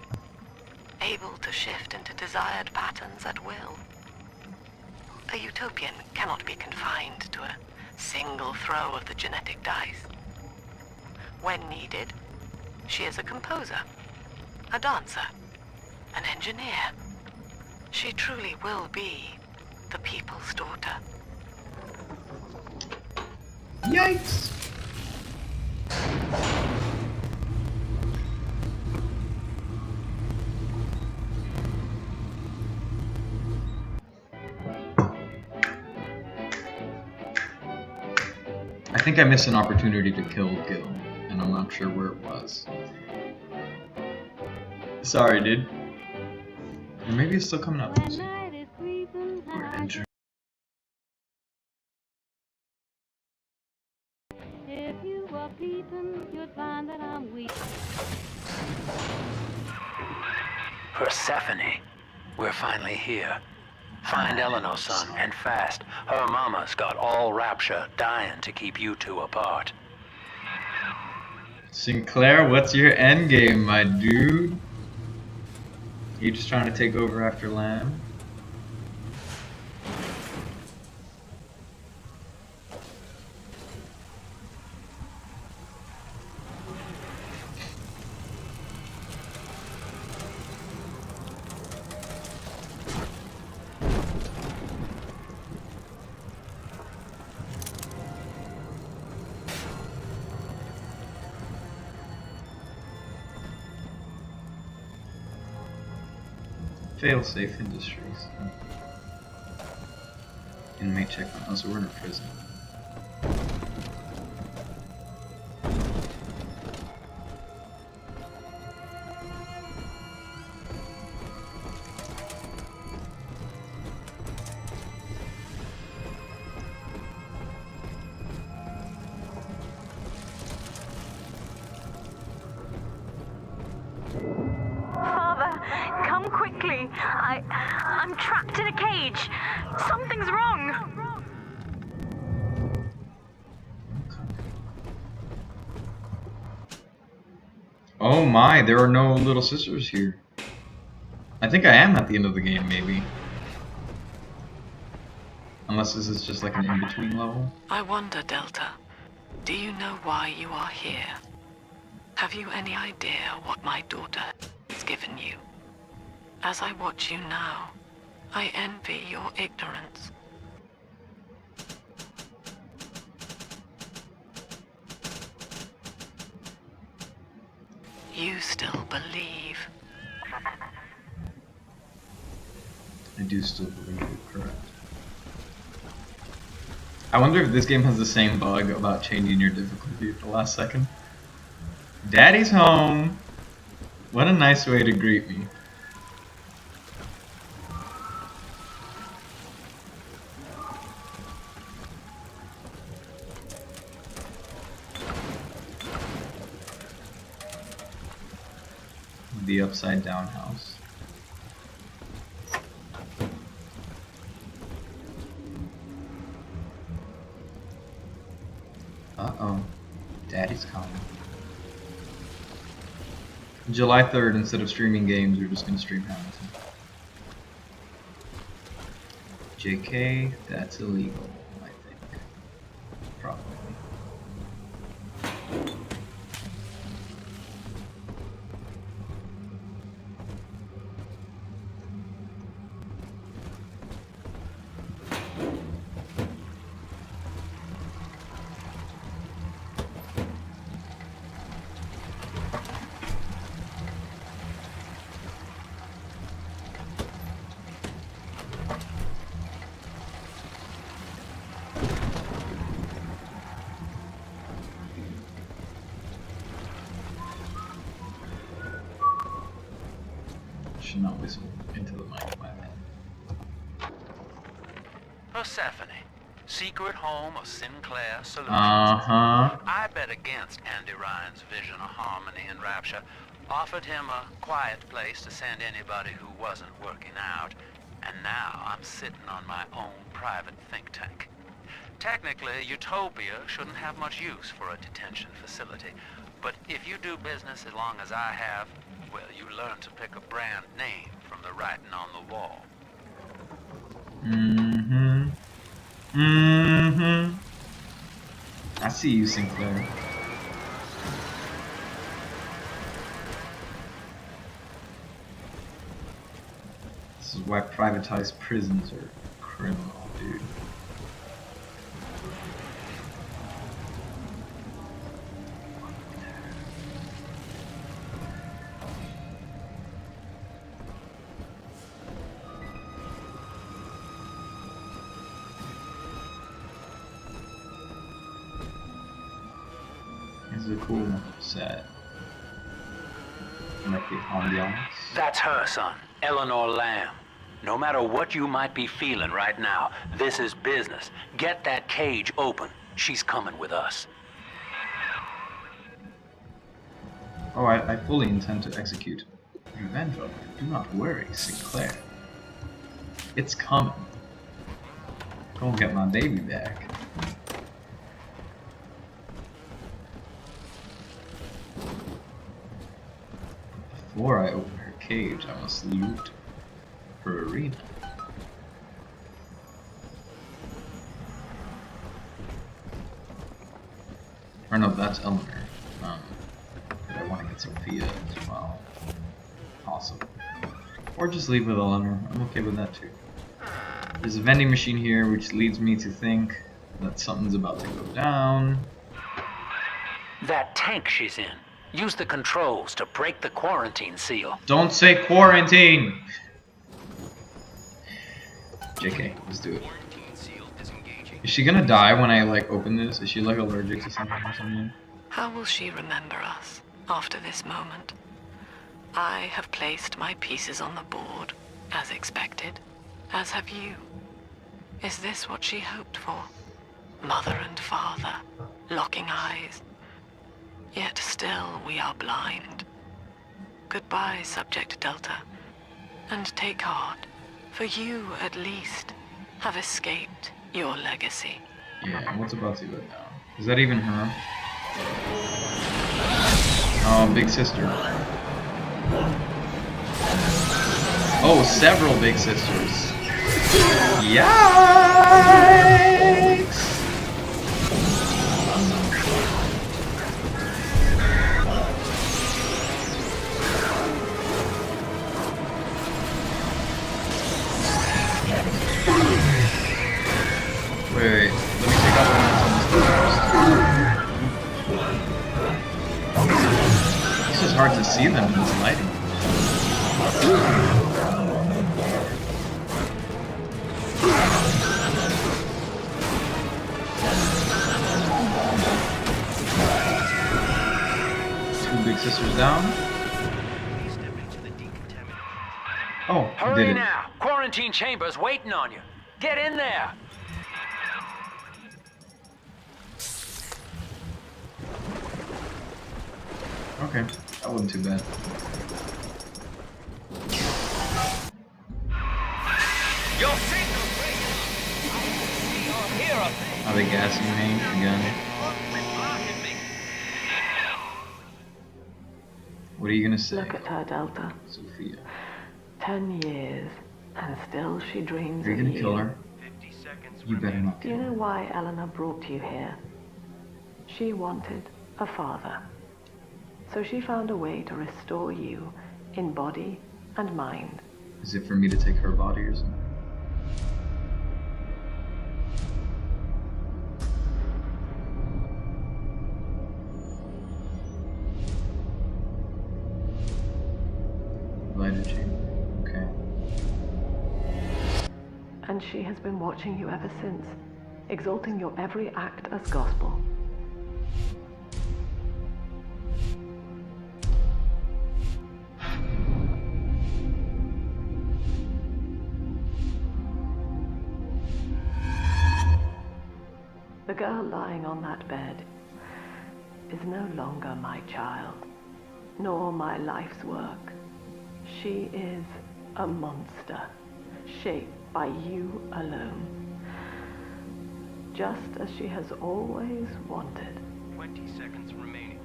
able to shift into desired patterns at will. A utopian cannot be confined to a single throw of the genetic dice. When needed, she is a composer, a dancer, an engineer. She truly will be the people's daughter. Yikes! I think I missed an opportunity to kill Gil, and I'm not sure where it was. Sorry, dude. Or maybe it's still coming up. Let's see. Or enter. If you were peeping, you'd find that I'm weak. Persephone, we're finally here. Find Eleanor, son, and fast. Her mama's got all Rapture dying to keep you two apart. Sinclair, what's your end game, my dude? You just trying to take over after Lamb? Fail-safe industries. Inmate checkpoint. Oh, so we're in a prison. Come quickly. I'm trapped in a cage. Something's wrong. Oh my, there are no little sisters here. I think I am at the end of the game, maybe. Unless this is just like an in-between level. I wonder, Delta, do you know why you are here? Have you any idea what my daughter has given you? As I watch you now, I envy your ignorance. You still believe. I do still believe you're correct. I wonder if this game has the same bug about changing your difficulty at the last second. Daddy's home! What a nice way to greet me. The upside down house. Uh-oh. Daddy's coming. July 3rd, instead of streaming games, we're just gonna stream Hamilton. JK, that's illegal, I think. Probably. Should not whistle into the mic, my bad. Persephone, secret home of Sinclair Solutions. I bet against Andy Ryan's vision of harmony and rapture. Offered him a quiet place to send anybody who wasn't working out. And now I'm sitting on my own private think tank. Technically, Utopia shouldn't have much use for a detention facility. But if you do business as long as I have, well, you learn to pick a brand name from the writing on the wall. I see you, Sinclair. This is why privatized prisons are criminal, dude. This is a cool set. Like the ambiance. That's her, son, Eleanor Lamb. No matter what you might be feeling right now, this is business. Get that cage open. She's coming with us. Oh, I fully intend to execute revenge on her. Do not worry, Sinclair. It's coming. Gonna get my baby back. Before I open her cage, I must loot her arena. Or no, that's Eleanor. But I want to get Sophia as well. Awesome. Or just leave with Eleanor. I'm okay with that too. There's a vending machine here, which leads me to think that something's about to go down. That tank she's in. Use the controls to break the quarantine seal. Don't say quarantine! JK, let's do it. Is she gonna die when I like open this? Is she like allergic to something or something? How will she remember us after this moment? I have placed my pieces on the board, as expected, as have you. Is this what she hoped for? Mother and father, locking eyes. Yet still we are blind. Goodbye, Subject Delta. And take heart, for you, at least, have escaped your legacy. Yeah, what's about to go down? Is that even her? Oh, big sister. Oh, several big sisters. Yikes! Wait, let me take out one first. It's just hard to see them in this lighting. Two big sisters down. Oh, hurry did it. now! Quarantine chamber's waiting on you. Get in there! Okay, that wasn't too bad. Are they gassing me again? What are you gonna say? Look at her, Delta. Sophia. 10 years, and still she dreams Are you of gonna kill her? You better not Do kill you her. know why Eleanor brought you here? She wanted a father. So she found a way to restore you in body and mind. Is it for me to take her body or something? Lighter chamber. Okay. And she has been watching you ever since, exalting your every act as gospel. The girl lying on that bed is no longer my child, nor my life's work. She is a monster, shaped by you alone. Just as she has always wanted. 20 seconds remaining.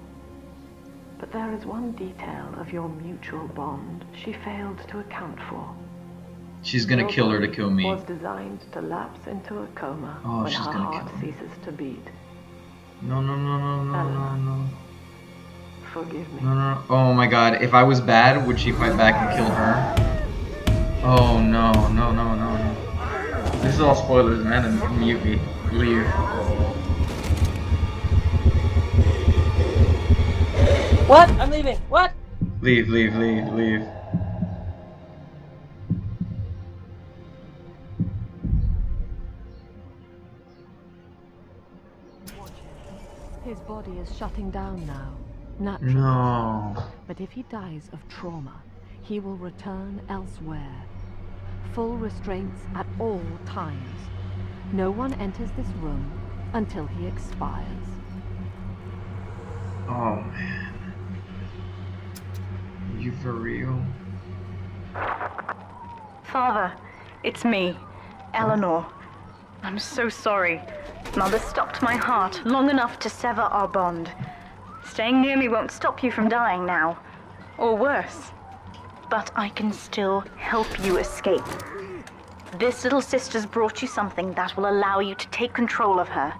But there is one detail of your mutual bond she failed to account for. She's gonna kill her to kill me. Was designed to lapse into a coma when she's her gonna heart kill me. ceases to beat. No, no, no, no, no, no, no. Forgive me. No, no, no. Oh my god, if I was bad, would she fight back and kill her? Oh no, no, no, no, no. This is all spoilers, man, and mute me. Leave. What? I'm leaving. What? Leave, leave, leave, leave. His body is shutting down now, naturally. No. But if he dies of trauma, he will return elsewhere. Full restraints at all times. No one enters this room until he expires. Oh man. Are you for real? Father, it's me, Eleanor. I'm so sorry. Mother stopped my heart long enough to sever our bond. Staying near me won't stop you from dying now. Or worse. but I can still help you escape. This little sister's brought you something that will allow you to take control of her.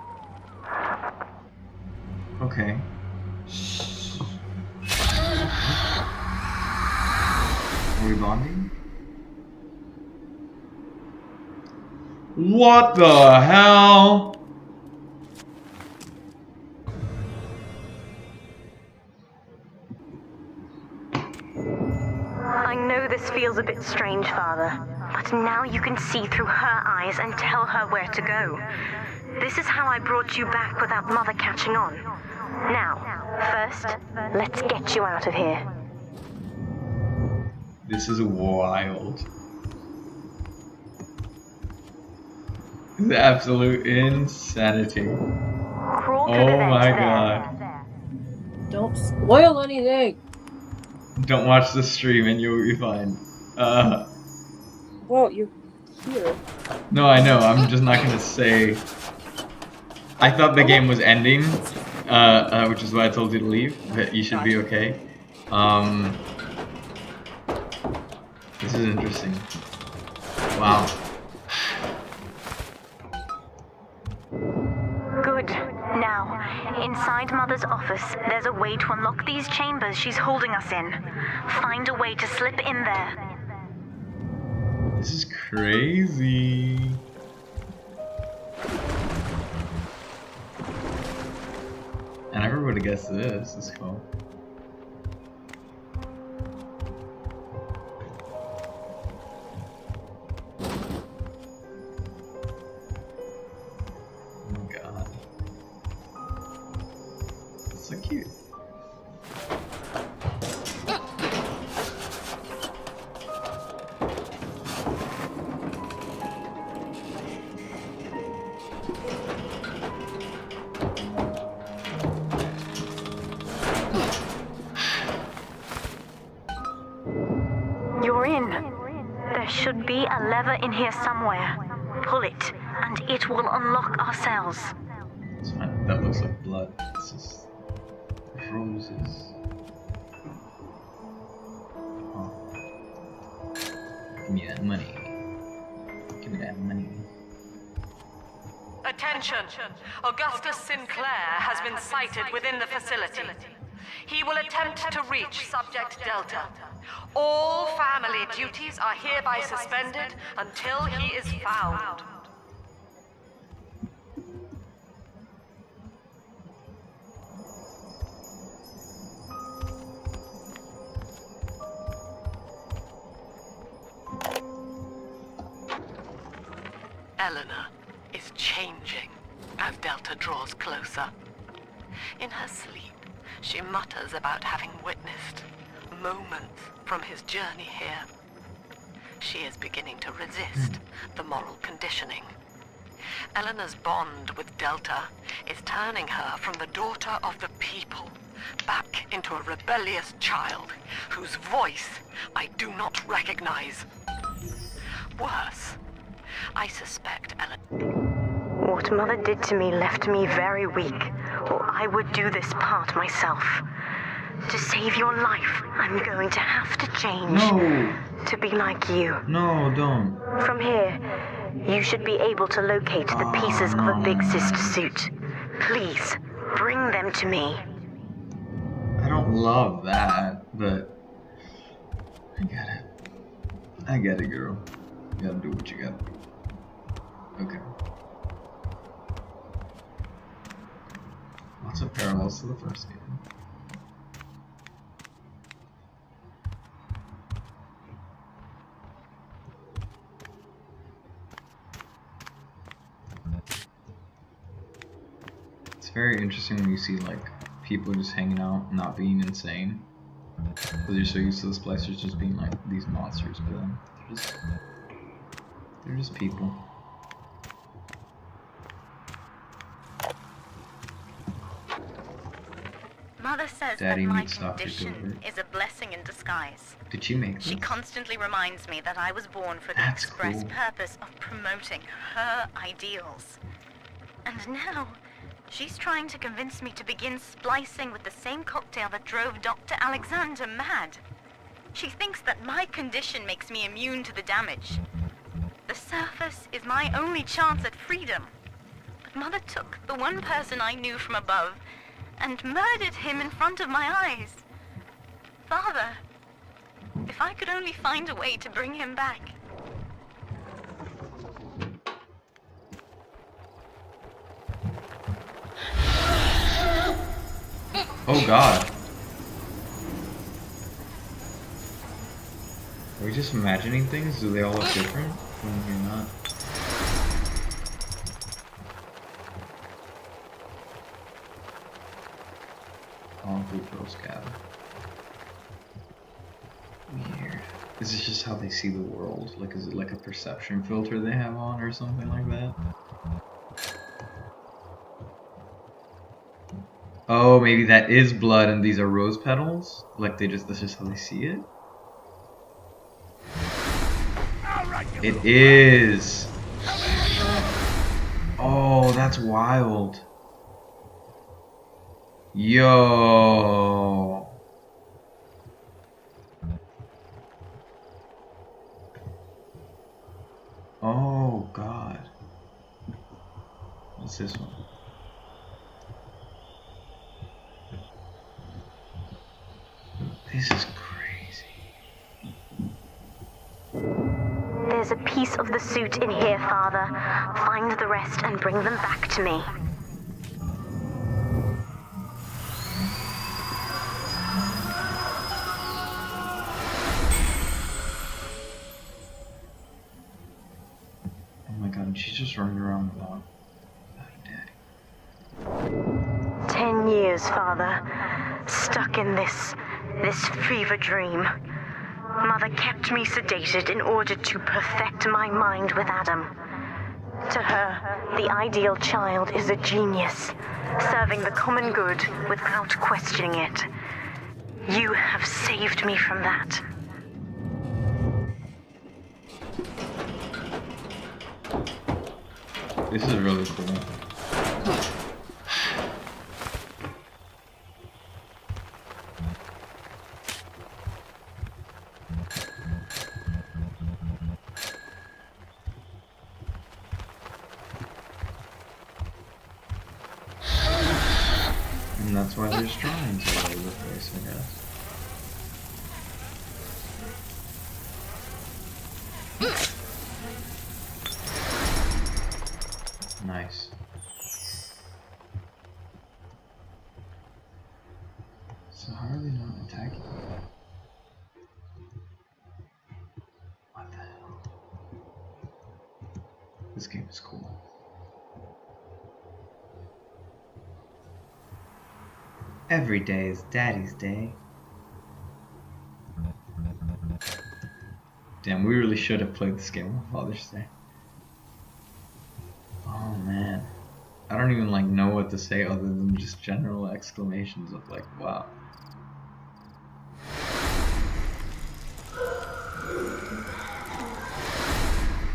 Okay. Are we bonding? What the hell? I know this feels a bit strange, Father, but now you can see through her eyes and tell her where to go. This is how I brought you back without Mother catching on. Now, first, let's get you out of here. This is wild. This is absolute insanity. Oh my god. Don't spoil anything. Don't watch the stream and you'll be fine. Well, you're here. No, I know. I'm just not gonna say. I thought the game was ending, which is why I told you to leave. But you should be okay. This is interesting. Wow. Good. Now, inside Mother's office, there's a way to unlock these chambers she's holding us in. Find a way to slip in there. This is crazy. I never would have guessed this. This is cool. Oh my god. That's so cute. You're in. There should be a lever in here somewhere. Pull it, and it will unlock our cells. That looks like blood. It's just roses. Oh. Give me that money. Give me that money. Attention! Augustus Sinclair has been sighted within the facility. He will attempt to reach Subject Delta. All family duties are hereby suspended until he is found. Eleanor is changing as Delta draws closer. In her sleep, she mutters about having witnessed moments from his journey here. She is beginning to resist the moral conditioning. Eleanor's bond with Delta is turning her from the daughter of the people back into a rebellious child whose voice I do not recognize. Worse, I suspect Eleanor. What Mother did to me left me very weak, or I would do this part myself. To save your life, I'm going to have to change. No. To be like you. No, don't. From here, you should be able to locate the pieces of a big sister suit. Please, bring them to me. I don't love that, but I get it. I get it, girl. You gotta do what you gotta do. Okay. Lots of parallels to the first game. It's very interesting when you see like people just hanging out, not being insane. Because you're so used to the splicers just being like these monsters, but then they're just people. Mother says Daddy that my needs Dr. condition Gilbert. is a blessing in disguise. Did she make this? She constantly reminds me that I was born for the That's express cool. purpose of promoting her ideals. And now, she's trying to convince me to begin splicing with the same cocktail that drove Dr. Alexander mad. She thinks that my condition makes me immune to the damage. The surface is my only chance at freedom. But Mother took the one person I knew from above and murdered him in front of my eyes. Father, if I could only find a way to bring him back. Oh God. Are we just imagining things? Do they all look different when you're not? Concrete girls cabin. Weird. Is this just how they see the world? Like, is it like a perception filter they have on or something like that? Oh, maybe that is blood and these are rose petals? Like that's just how they see it? It is! Oh, that's wild. Yo. Oh God. What's this one? This is crazy. There's a piece of the suit in here, Father. Find the rest and bring them back to me. Oh my God, and she's just running around without Daddy. 10 years, Father. Stuck in this fever dream. Mother kept me sedated in order to perfect my mind with Adam. To her, the ideal child is a genius, serving the common good without questioning it. You have saved me from that. This is really cool. And that's why there's drawings all over the place, I guess. Nice. So how are they not attacking? What the hell? This game is cool. Every day is Daddy's day. Damn, we really should have played this game on Father's Day. Oh man. I don't even like know what to say other than just general exclamations of like, wow.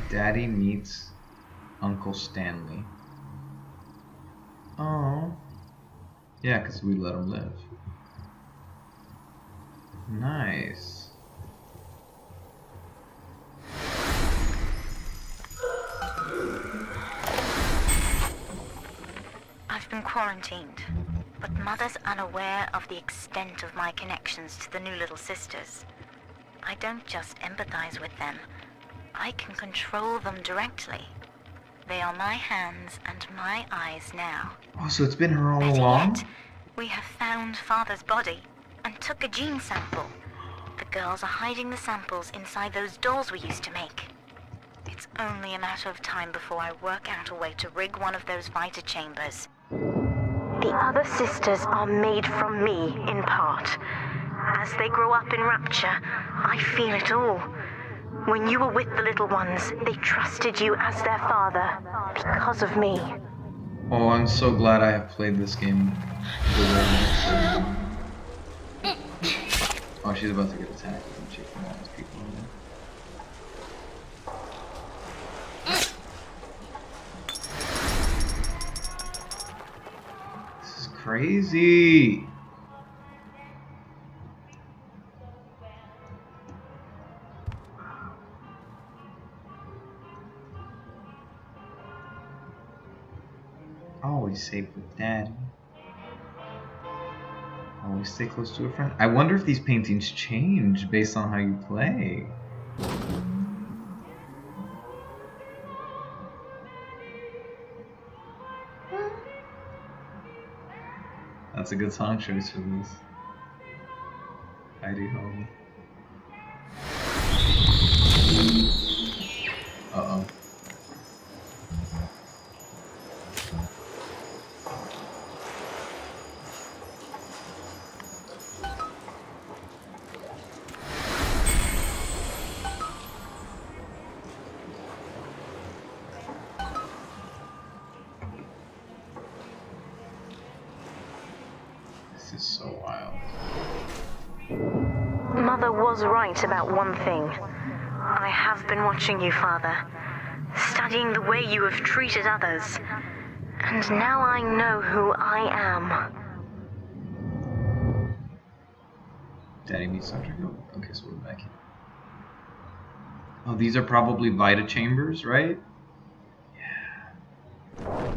Daddy meets Uncle Stanley. Oh. Yeah, because we let him live. Nice. I've been quarantined, but Mother's unaware of the extent of my connections to the new little sisters. I don't just empathize with them. I can control them directly. They are my hands and my eyes now. Oh, so it's been her all Better along? yet, we have found Father's body and took a gene sample. The girls are hiding the samples inside those dolls we used to make. It's only a matter of time before I work out a way to rig one of those vita chambers. The other sisters are made from me, in part. As they grow up in Rapture, I feel it all. When you were with the little ones, they trusted you as their father, because of me. Oh, I'm so glad I have played this game. Oh, she's about to get attacked, isn't she, from all those people in there. This is crazy. Always safe with Daddy. Always stay close to a friend. I wonder if these paintings change based on how you play. That's a good song choice for this. Heidi Ho. Uh-oh. This is so wild. Mother was right about one thing. I have been watching you, Father, studying the way you have treated others, and now I know who I am. Daddy meets Dr. Hill. Okay, so we're back here. Oh, these are probably Vita chambers, right? Yeah.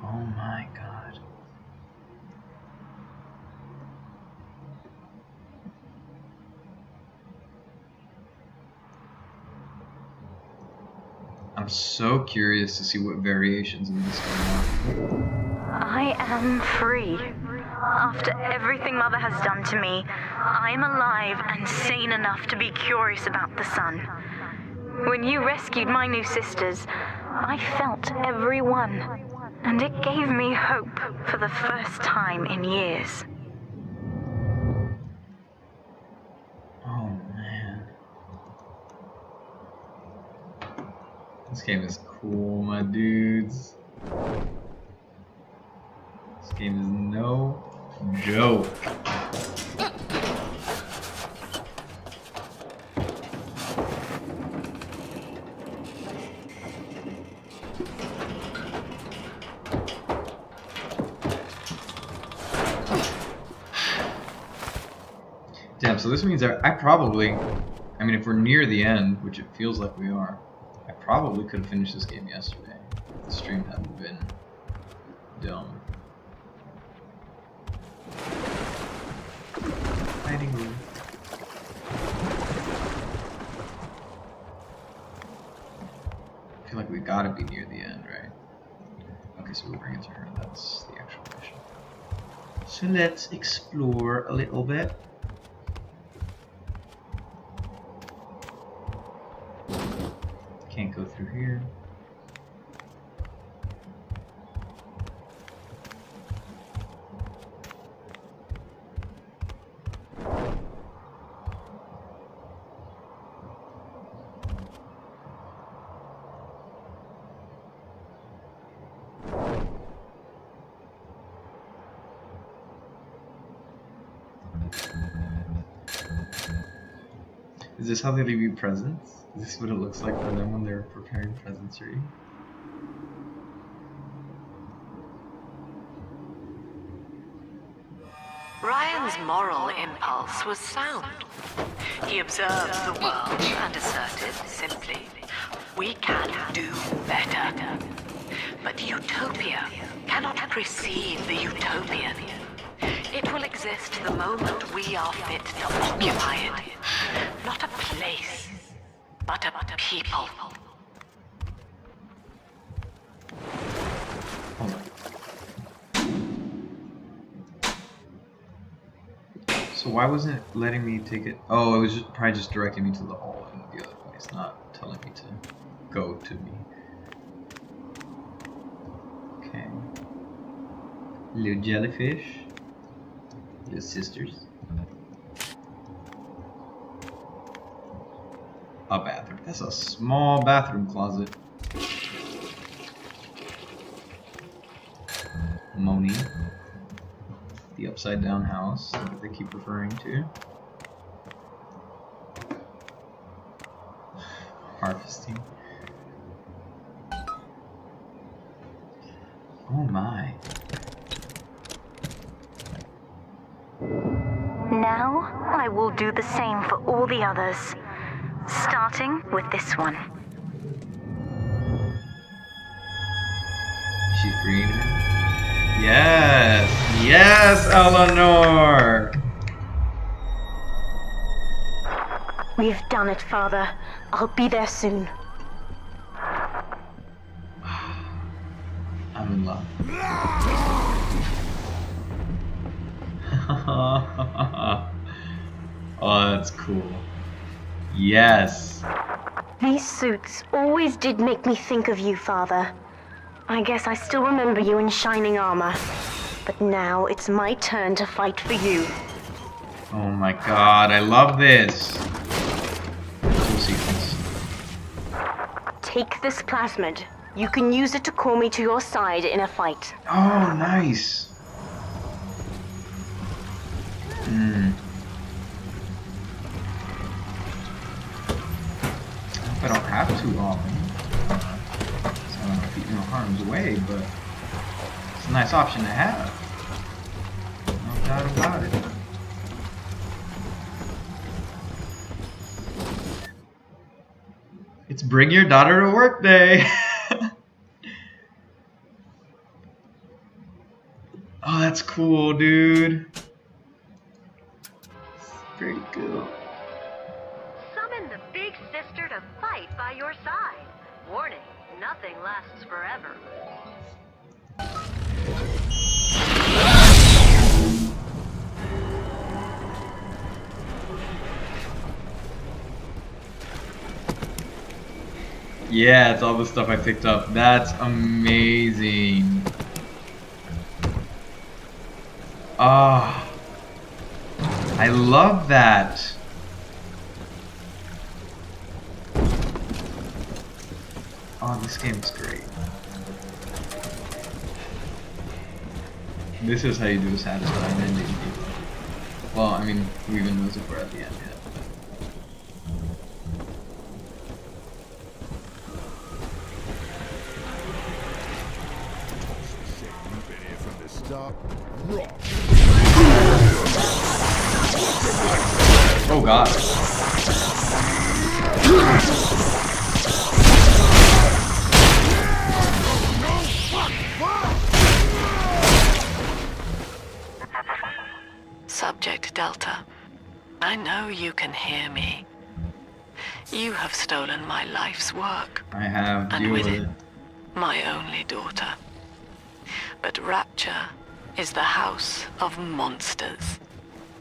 Oh my god. I'm so curious to see what variations of this come out. I am free. After everything Mother has done to me, I am alive and sane enough to be curious about the sun. When you rescued my new sisters, I felt every one, and it gave me hope for the first time in years. Oh man. This game is cool, my dudes. This game is no joke. Damn, so this means I probably, I mean, if we're near the end, which it feels like we are, I probably could have finished this game yesterday if the stream hadn't been dumb. Hiding room. I feel like we gotta be near the end, right? Okay, so we'll bring it to her. That's the actual mission. So let's explore a little bit. Can't go through here. Is this how they leave you presents? Is this what it looks like for them when they're preparing presents for you? Ryan's moral impulse was sound. He observed the world and asserted simply, we can do better. But utopia cannot precede the utopian. It will exist the moment we are fit to occupy it. Not a place, but a people. So why wasn't it letting me take it? Oh, it was just probably just directing me to the hole in the other place, not telling me to go to me. Okay. Little jellyfish. Little sisters. A bathroom. That's a small bathroom closet. Moni. The upside down house that they keep referring to. Harvesting. Oh my. Now, I will do the same for all the others, starting with this one. She's screen. Yes! Yes, Eleanor! We've done it, Father. I'll be there soon. I'm in love. Oh, that's cool. Yes. These suits always did make me think of you, Father. I guess I still remember you in shining armor. But now it's my turn to fight for you. Oh my god, I love this. Cool sequence. Take this plasmid. You can use it to call me to your side in a fight. Oh, nice. I don't have to often. So I don't keep no harm's way, but it's a nice option to have. No doubt about it. It's bring your daughter to work day. Oh, that's cool, dude. Pretty cool. Summon the big sister to fight by your side. Warning, nothing lasts forever. Yeah, it's all the stuff I picked up. That's amazing. Ah, I love that. Oh, this game's great. This is how you do a satisfying ending. Well, I mean, who even knows if we're at the end yet? Oh god. Subject Delta, I know you can hear me. You have stolen my life's work. I have, and deal with with it, it. my only daughter. But Rapture is the house of monsters.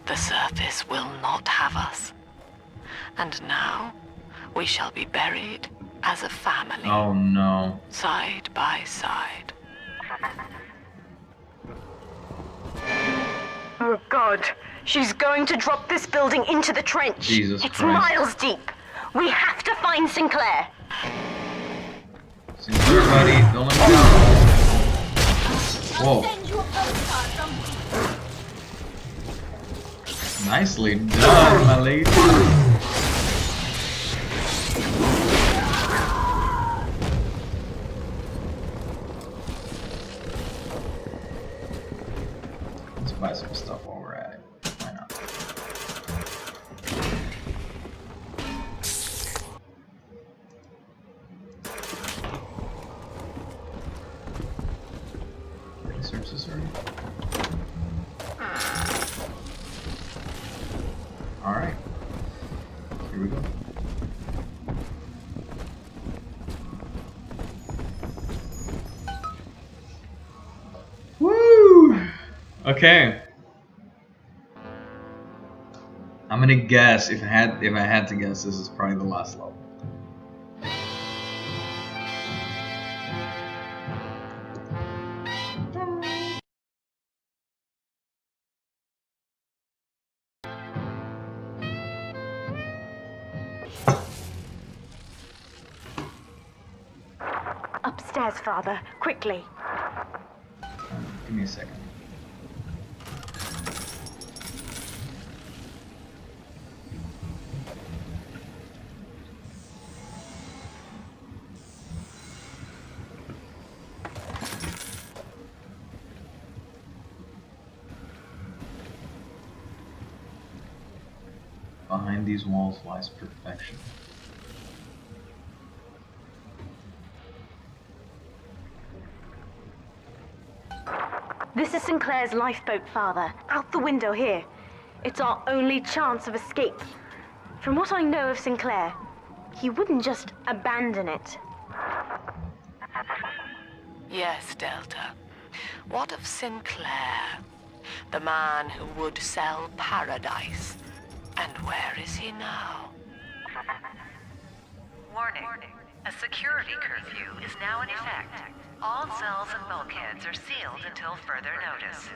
The surface will not have us. And now, we shall be buried as a family. Oh no. Side by side. Oh God, she's going to drop this building into the trench. Jesus it's Christ. miles deep. We have to find Sinclair. Sinclair, buddy, don't let me down. Whoa. Nicely done, my lady. Let's buy some stuff while we're at it. Why not? Did I search this already? Alright. Here we go. Woo! Okay. I'm gonna guess if I had to guess, this is probably the last level. Upstairs, Father, quickly. Give me a second. Behind these walls lies perfection. This is Sinclair's lifeboat, Father. Out the window here. It's our only chance of escape. From what I know of Sinclair, he wouldn't just abandon it. Yes, Delta. What of Sinclair? The man who would sell paradise. And where is he now? Warning. A security curfew is now in effect. All cells and bulkheads are sealed until further notice.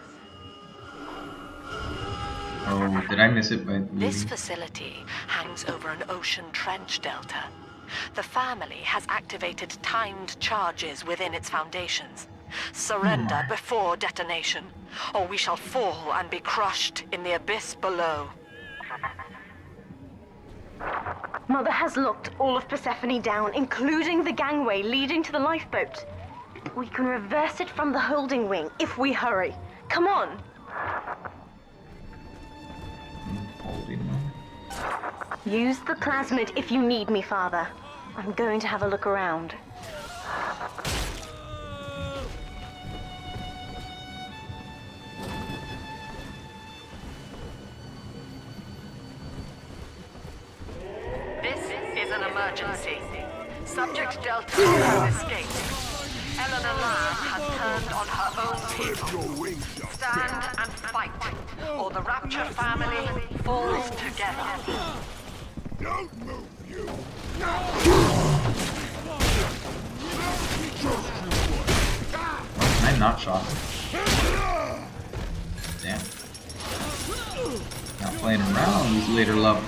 Oh, did I miss it by This leaving? facility hangs over an ocean trench, Delta. The family has activated timed charges within its foundations. Surrender before detonation, or we shall fall and be crushed in the abyss below. Mother has locked all of Persephone down, including the gangway leading to the lifeboat. We can reverse it from the holding wing if we hurry. Come on! Use the plasmid if you need me, Father. I'm going to have a look around. This is an emergency. Subject Delta has escaped. Eleanor Lamb has turned on her own people. Stand and fight, or the Rapture family falls together. Don't move, you! I'm not shot. Damn. Not playing around these later levels.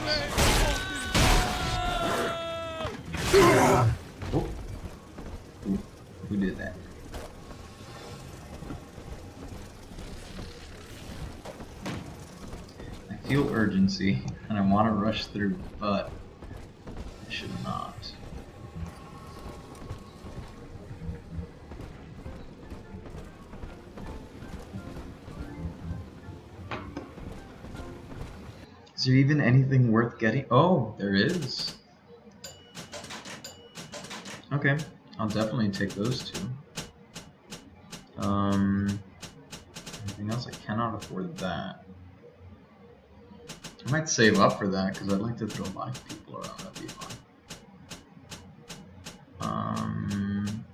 Oh. Ooh. Who did that? I feel urgency, and I want to rush through, but I should not. Is there even anything worth getting? Oh, there is. Okay, I'll definitely take those two. Anything else? I cannot afford that. I might save up for that because I'd like to throw live people around. That'd be fun.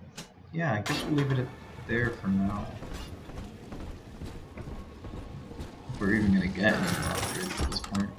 Yeah, I guess we'll leave it there for now. If we're even gonna get any upgrades at this point.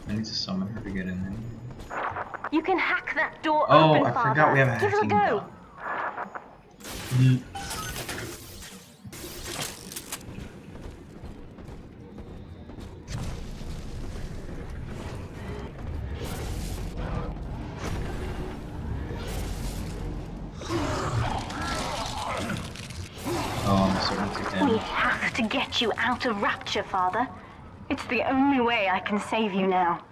I need to summon her to get in there. You can hack that door Oh, open, I Father. forgot we have a Give it a hacking go. gun. We have to get you out of Rapture, Father. It's the only way I can save you now.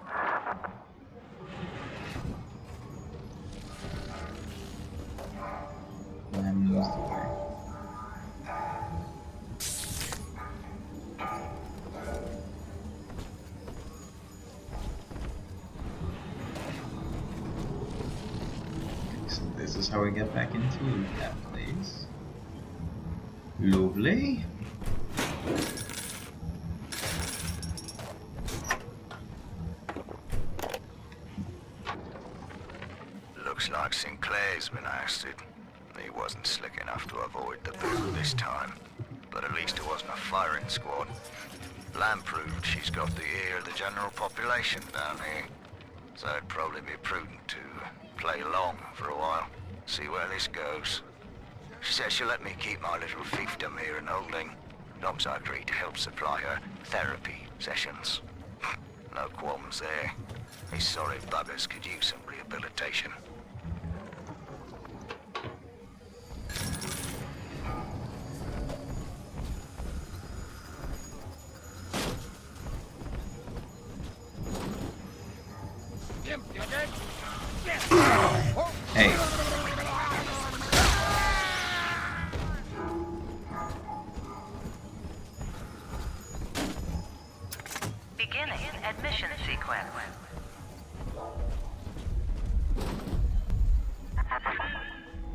So this is how we get back into that place. Lovely. Looks like Sinclair's been ousted. He wasn't slick enough to avoid the boot this time. But at least it wasn't a firing squad. Lamb proved she's got the ear of the general population down here. So it'd probably be prudent to play along for a while. See where this goes. She says she'll let me keep my little fiefdom here in holding. Long as I agree to help supply her therapy sessions. No qualms there. These sorry buggers could use some rehabilitation. Hey. Beginning admission sequence.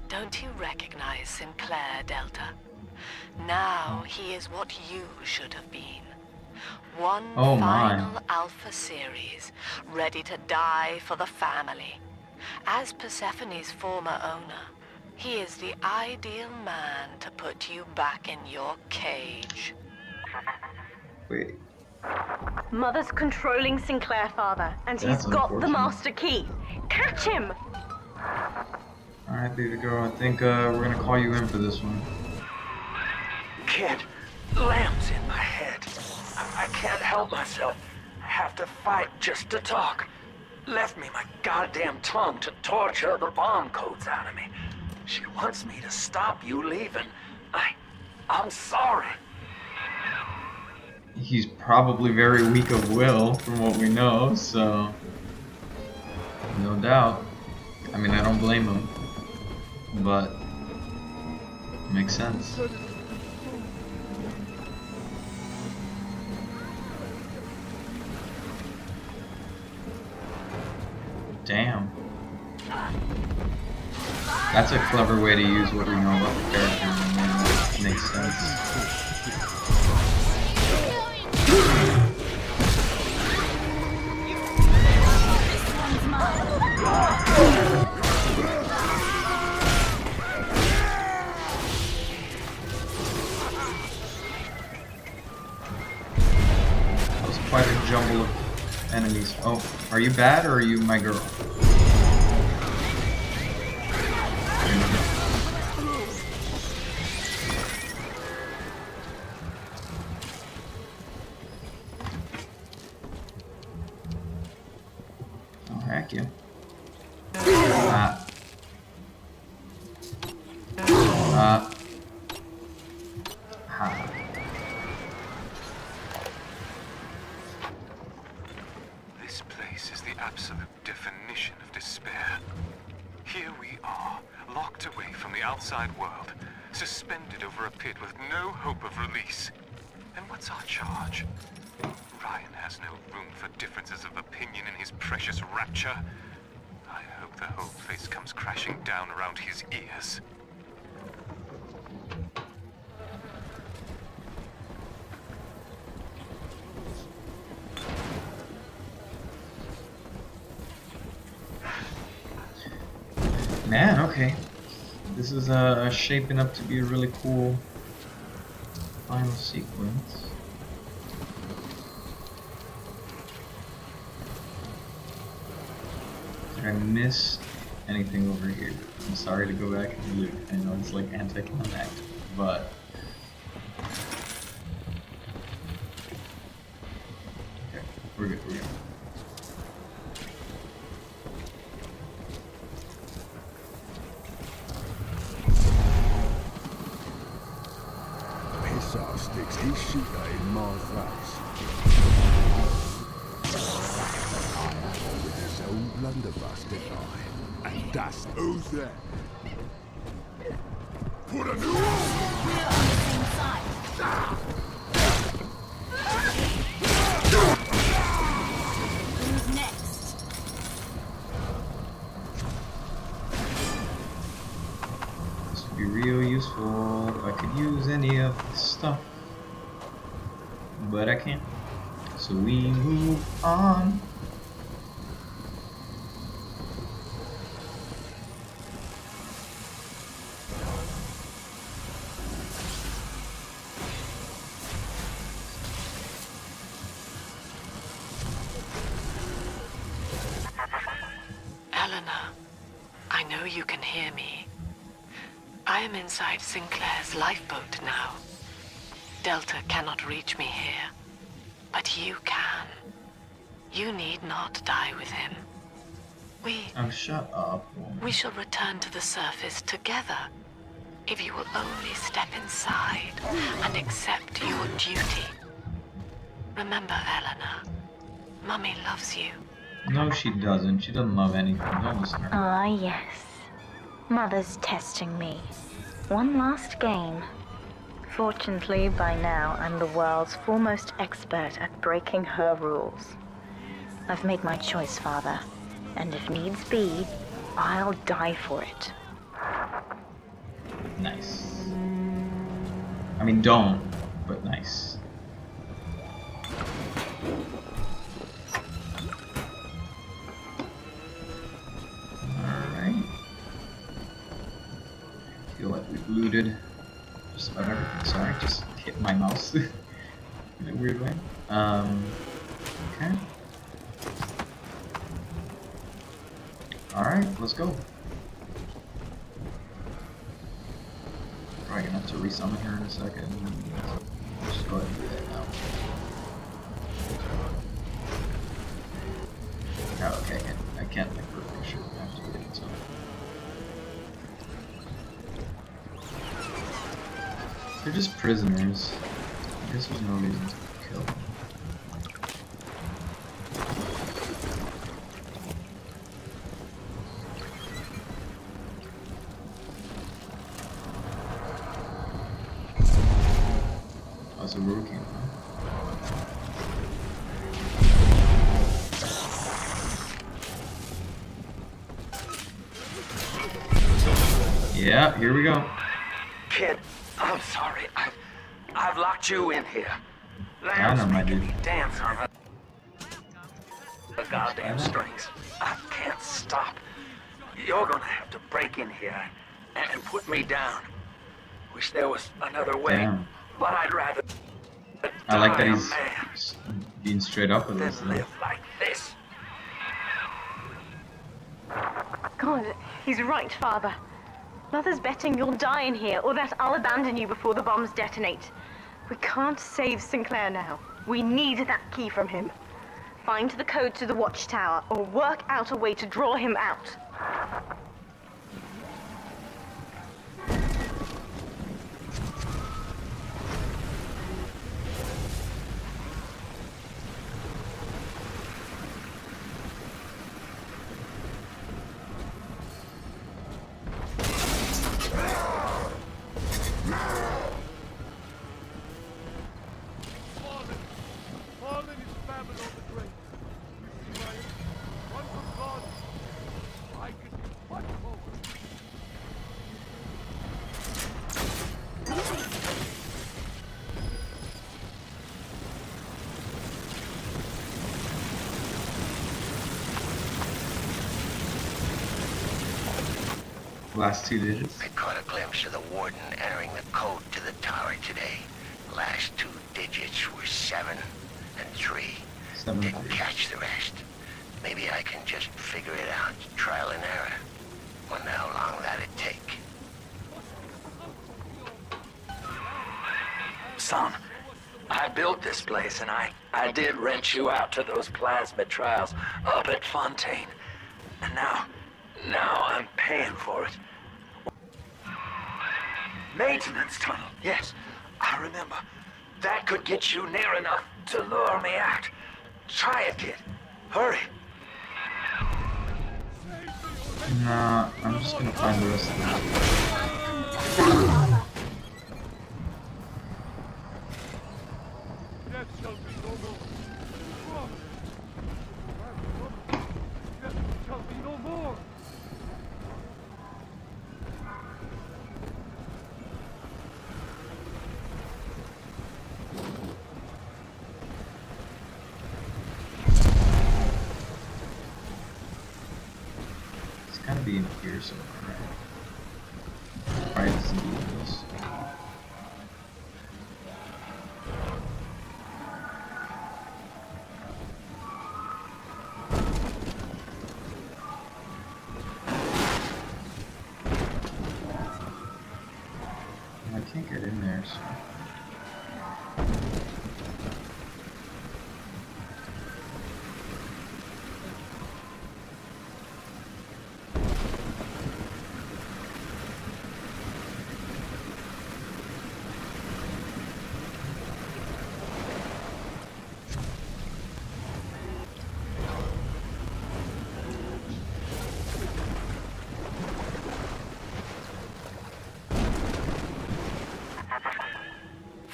Don't you recognize Sinclair, Delta? Now he is what you should have been. One final Alpha series, ready to die for the family. As Persephone's former owner, he is the ideal man to put you back in your cage. Wait. Mother's controlling Sinclair, father, and he's got the master key. Catch him! Alright, baby girl, I think we're gonna call you in for this one. Kid, lamb's in my head. I can't help myself. I have to fight just to talk. Left me my goddamn tongue to torture the bomb codes out of me. She wants me to stop you leaving. I'm sorry. He's probably very weak of will, from what we know, so... No doubt. I mean, I don't blame him. But... makes sense. Damn. That's a clever way to use what we know about the character, and makes sense. That was quite a jumble of enemies. Oh, are you bad or are you my girl? Oh, heck yeah. This place is the absolute definition of despair. Here we are, locked away from the outside world, suspended over a pit with no hope of release. And what's our charge? Ryan has no room for differences of opinion in his precious rapture. I hope the whole place comes crashing down around his ears. Man, okay. This is shaping up to be a really cool final sequence. Did I miss anything over here? I'm sorry to go back and look. I know it's like anticlimactic, but okay, we're good. Sticks his shooter in my face. I have with his own blunderbuss, didn't I? And that's who's that? Put a new Who's next? This would be real useful if I could use any of this stuff. But I can't. So we move on. Eleanor, I know you can hear me. I am inside Sinclair's lifeboat now. Delta cannot reach me here, but you can. You need not die with him. Oh, shut up. We shall return to the surface together, if you will only step inside and accept your duty. Remember, Eleanor, Mummy loves you. No, she doesn't. She doesn't love anything. Don't listen to her. Ah, yes. Mother's testing me. One last game. Fortunately, by now, I'm the world's foremost expert at breaking her rules. I've made my choice, Father, and if needs be, I'll die for it. Nice. I mean, don't, but nice. Alright. Feel like we've looted just about everything. Sorry, just hit my mouse in a weird way. Okay. Alright, let's go. Probably gonna have to resummon her in a second. Just go ahead and do that now. Oh, okay, I can't make perfect sure. I have to do it, so. They're just prisoners. I guess there's no reason to kill them. Oh, it's a rookie, huh? Yeah, here we go. Kid, I'm sorry. I've locked you in here. I know, my dude. Dance on the goddamn strings. I can't stop. You're gonna have to break in here and put me down. Wish there was another way, Damn. but I'd rather. I like that die a he's man being straight up with than us. live like this. God, he's right, Father. Mother's betting you'll die in here, or that I'll abandon you before the bombs detonate. We can't save Sinclair now. We need that key from him. Find the code to the watchtower, or work out a way to draw him out. Last 2 digits. I caught a glimpse of the warden entering the code to the tower today. Last 2 digits were 7 and 3. 7 Didn't 3. catch the rest. Maybe I can just figure it out. Trial and error. Wonder how long that'd take. Son, I built this place and I did rent you out to those plasmid trials up at Fontaine. And now I'm paying for it. Maintenance tunnel, yes, I remember. That could get you near enough to lure me out. Try it, kid. Hurry. Nah, I'm just gonna find the rest of that. It's gotta be in here somewhere, right? Probably the CDs. I can't get in there, so.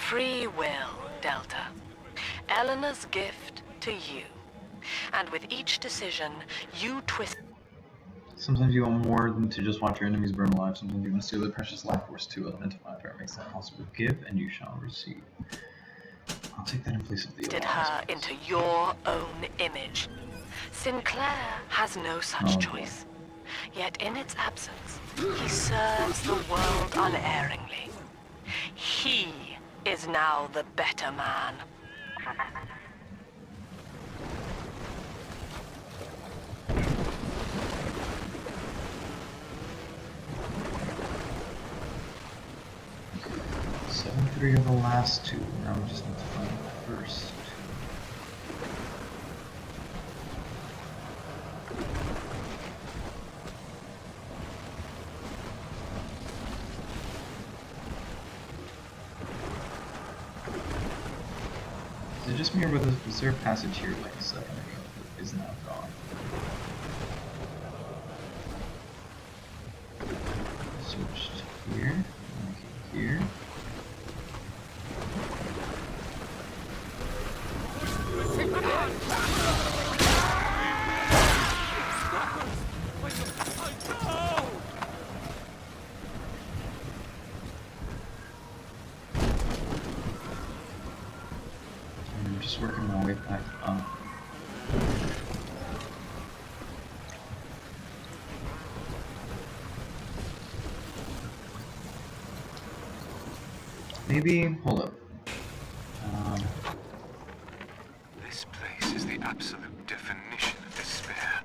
Free will, Delta. Eleanor's gift to you. And with each decision, you twist... Sometimes you want more than to just watch your enemies burn alive. Sometimes you want to steal their precious life force too. Identify where it makes that possible. Give and you shall receive. I'll take that in place of the her into your own image. Sinclair has no such choice. Yet in its absence, he serves the world unerringly. He is now the better man. Three of the last two. Now we just need to find the first. Is it just me, or was there a passage here like a second ago that is now gone? Searched here, okay, here. I'm just working my way back up. Maybe, hold up. This place is the absolute definition of despair.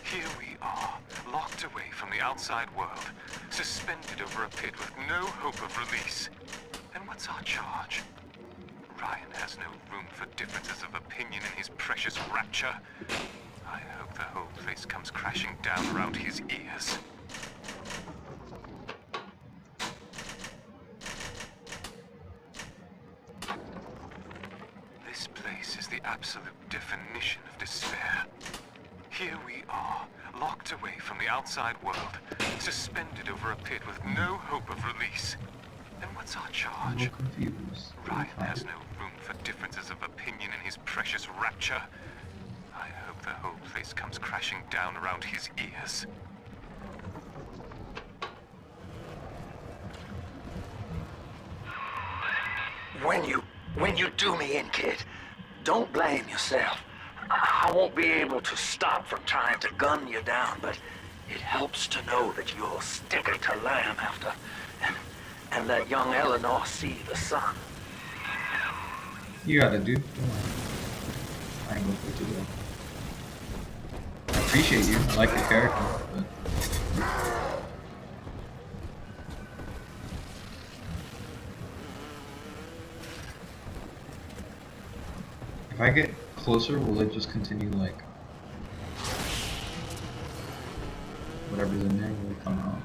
Here we are, locked away from the outside world, suspended over a pit with no hope of release. And what's our charge? Ryan has no room for differences of opinion in his precious rapture. I hope the whole place comes crashing down around his ears. This place is the absolute definition of despair. Here we are, locked away from the outside world, suspended over a pit with no hope of release. And what's our charge? Ryan has no room for differences of opinion in his precious rapture. I hope the whole place comes crashing down around his ears. When you do me in, kid, don't blame yourself. I won't be able to stop from trying to gun you down, but it helps to know that you'll stick it to Lamb after, and let young Eleanor see the sun. You got it, dude. I ain't gonna put you there. I appreciate you. I like your character, but... If I get closer, will it just continue, like... whatever's in there will come out?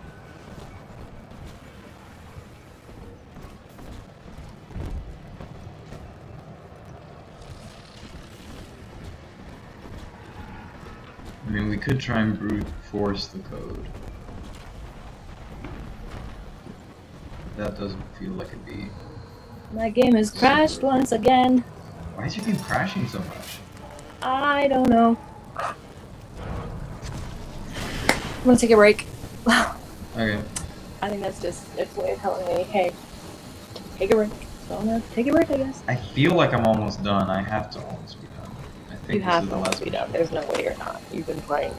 I mean, we could try and brute force the code. That doesn't feel like it'd be... My game has crashed once again. Why is your game crashing so much? I don't know. I'm gonna take a break. Okay. I think that's just its way of telling me, hey, take a break. So I'm gonna take a break, I guess. I feel like I'm almost done. I have to almost be done. I think You this have is to the last be done. There's no way you're not. You've been playing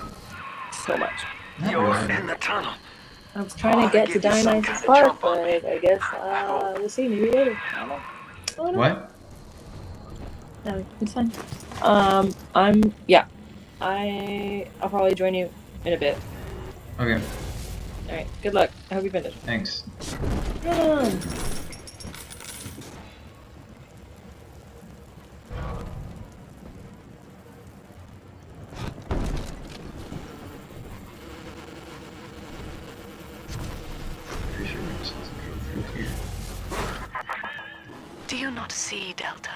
so much. You're in the tunnel. I was trying to get to Dionysus Park, but I guess we'll see. Maybe later. I don't know. What? No, it's fine. I'll probably join you in a bit. Okay. Alright, good luck. I hope you finish. Thanks. Run! Do you not see, Delta?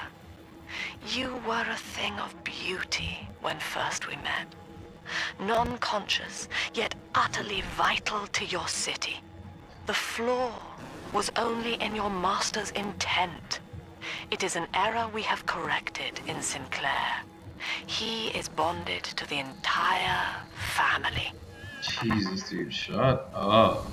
You were a thing of beauty when first we met. Non-conscious, yet utterly vital to your city. The flaw was only in your master's intent. It is an error we have corrected in Sinclair. He is bonded to the entire family. Jesus, dude, shut up.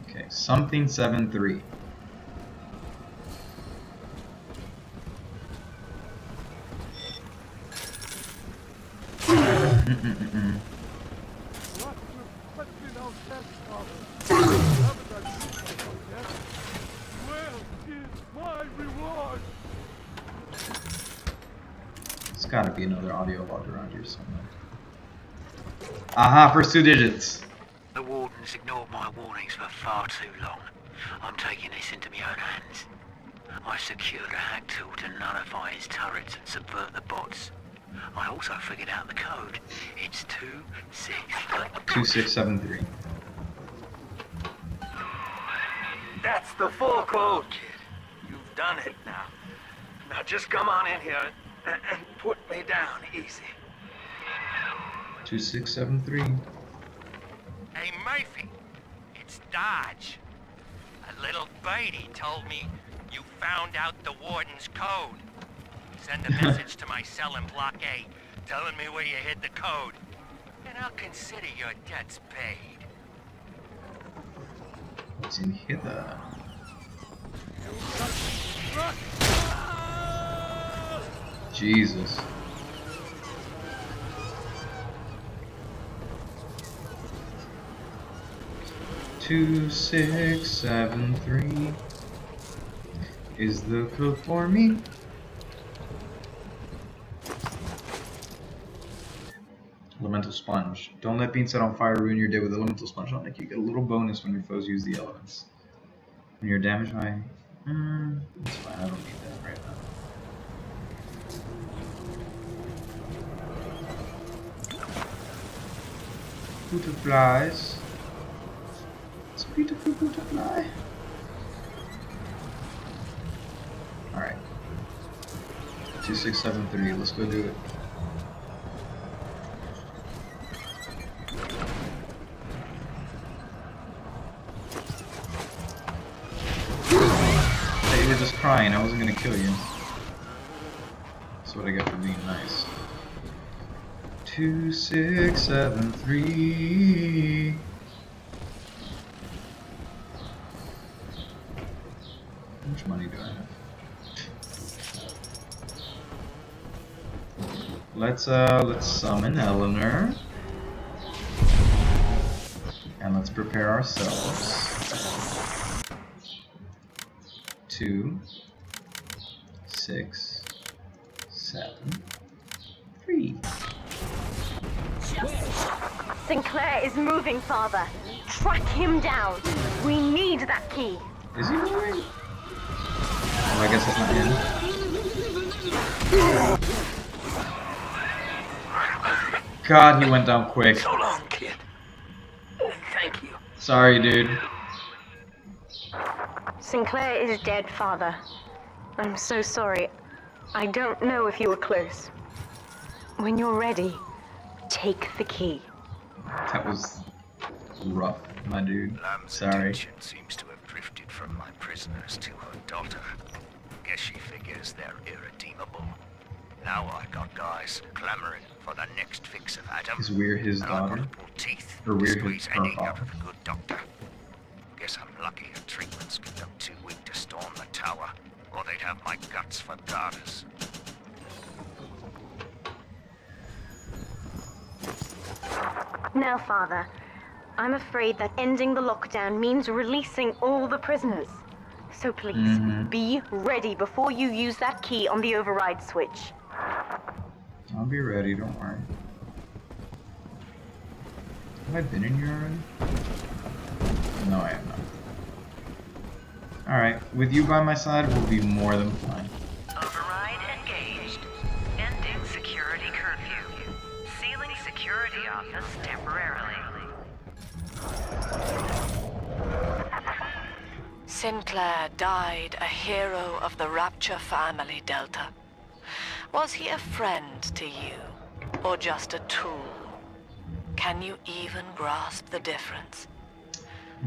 Okay, something 7-3. There's gotta be another audio log around here somewhere. Aha, first 2 digits. The warden's ignored my warnings for far too long. I'm taking this into my own hands. I secured a hack tool to nullify his turrets and subvert the bots. I also figured out the code. It's 2673. That's the full code, kid. You've done it now. Now just come on in here and put me down easy. 2673. Hey, Murphy. It's Dodge. A little birdie told me you found out the warden's code. Send a message to my cell in Block A, telling me where you hid the code, and I'll consider your debts paid. What's in here? Jesus. Two, 6, 7, 3 is the code for me. Elemental Sponge. Don't let being set on fire ruin your day with Elemental Sponge on Nick. You get a little bonus when your foes use the elements. When you're damaged by... That's fine, I don't need that right now. Butterflies. It's a beautiful butterfly. Alright. 2673, let's go do it. You were just crying, I wasn't gonna kill you. That's what I get for being nice. 2673. How much money do I have? Let's summon Eleanor. And let's prepare ourselves. 2, 6, 7, 3. Sinclair is moving, Father. Track him down. We need that key. Is he moving? Oh, I guess that's not him. God, he went down quick. So long, kid. Thank you. Sorry, dude. Sinclair is dead, Father. I'm so sorry. I don't know if you were close. When you're ready, take the key. That was rough, my dude. Lamb's Sorry. attention seems to have drifted from my prisoners to her daughter. Guess she figures they're irredeemable. Now I got guys clamoring for the next fix of Adam. Is Weir his daughter? Teeth Or Weir his squeeze her any out father? of a good doctor. Guess I'm lucky her treatments get them too weak to storm the tower, or they'd have my guts for garters. Now, Father, I'm afraid that ending the lockdown means releasing all the prisoners. So please, be ready before you use that key on the override switch. I'll be ready, don't worry. Have I been in here already? No, I have not. Alright, with you by my side, we'll be more than fine. Override engaged. Ending security curfew. Sealing security office temporarily. Sinclair died a hero of the Rapture family, Delta. Was he a friend to you? or just a tool? Can you even grasp the difference?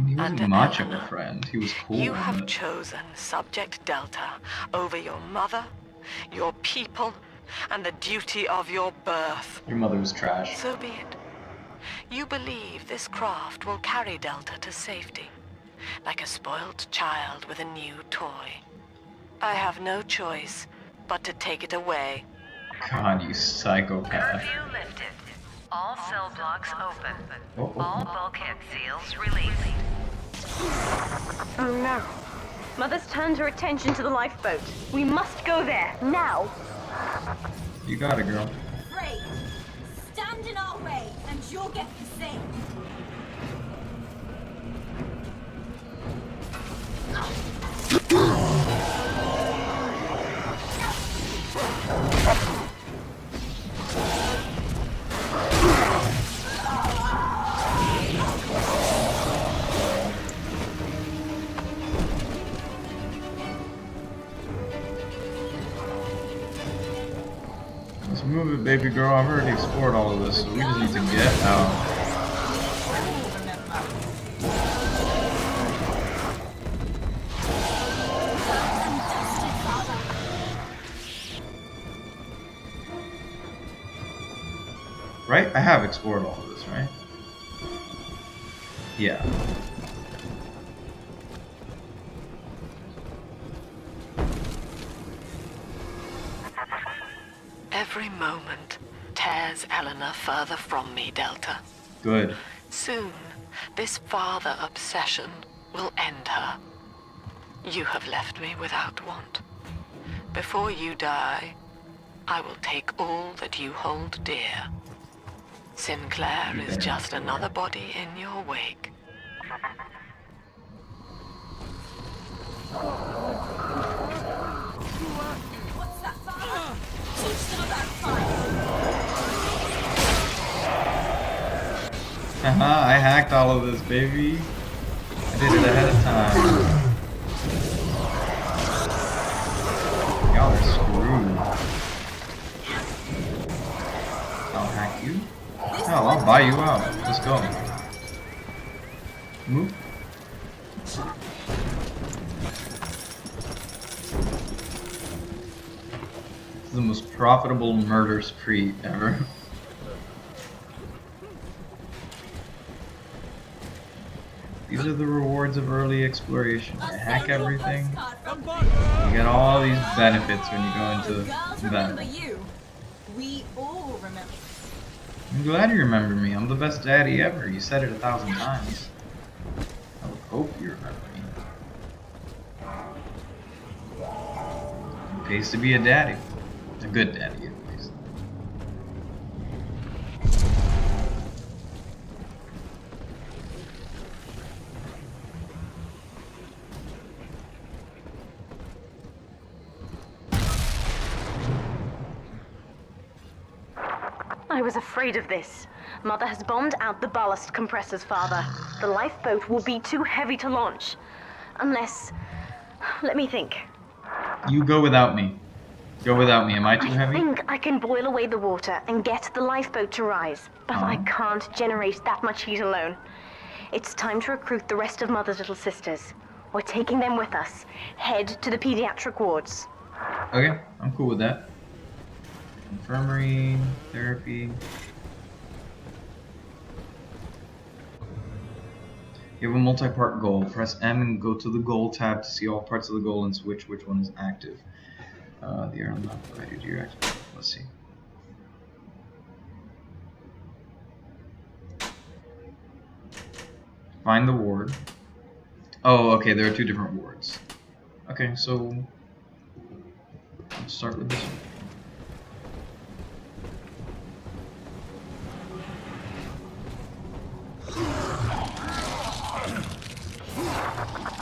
He wasn't much of a friend. He was cool. You have chosen Subject Delta over your mother, your people, and the duty of your birth. Your mother was trash. So be it. You believe this craft will carry Delta to safety, like a spoiled child with a new toy. I have no choice but to take it away. God, you psychopath. Curfew lifted. All cell blocks open. All bulkhead seals released. Oh no. Mother's turned her attention to the lifeboat. We must go there, now. You got it, girl. Great. Stand in our way, and you'll get the same. Let's move it, baby girl. I've already explored all of this, so we just need to get out. Right? I have explored all of this, right? Yeah. Every moment tears Eleanor further from me, Delta. Good. Soon, this father obsession will end her. You have left me without want. Before you die, I will take all that you hold dear. Sinclair is just another body in your wake. What's that, Father? Teach them about fire. Haha, I hacked all of this, baby. I did it ahead of time. Y'all are screwed. I'll hack you. Hell, I'll buy you out. Let's go. Move. This is the most profitable murder spree ever. These are the rewards of early exploration. You hack everything. You get all these benefits when you go into battle. We all remember. I'm glad you remember me. I'm the best daddy ever. You said it 1,000 times. I would hope you remember me. It pays to be a daddy. A good daddy, at least. I was afraid of this. Mother has bombed out the ballast compressors, Father. The lifeboat will be too heavy to launch. Unless... Let me think. You go without me. Go without me. Am I too heavy? I think I can boil away the water and get the lifeboat to rise. But I can't generate that much heat alone. It's time to recruit the rest of Mother's little sisters. We're taking them with us. Head to the pediatric wards. Okay, I'm cool with that. Infirmary, therapy. You have a multi-part goal. Press M and go to the goal tab to see all parts of the goal and switch which one is active. The arrow not provided to your active. Let's see. Find the ward. Oh, okay, there are two different wards. Okay, so let's start with this one.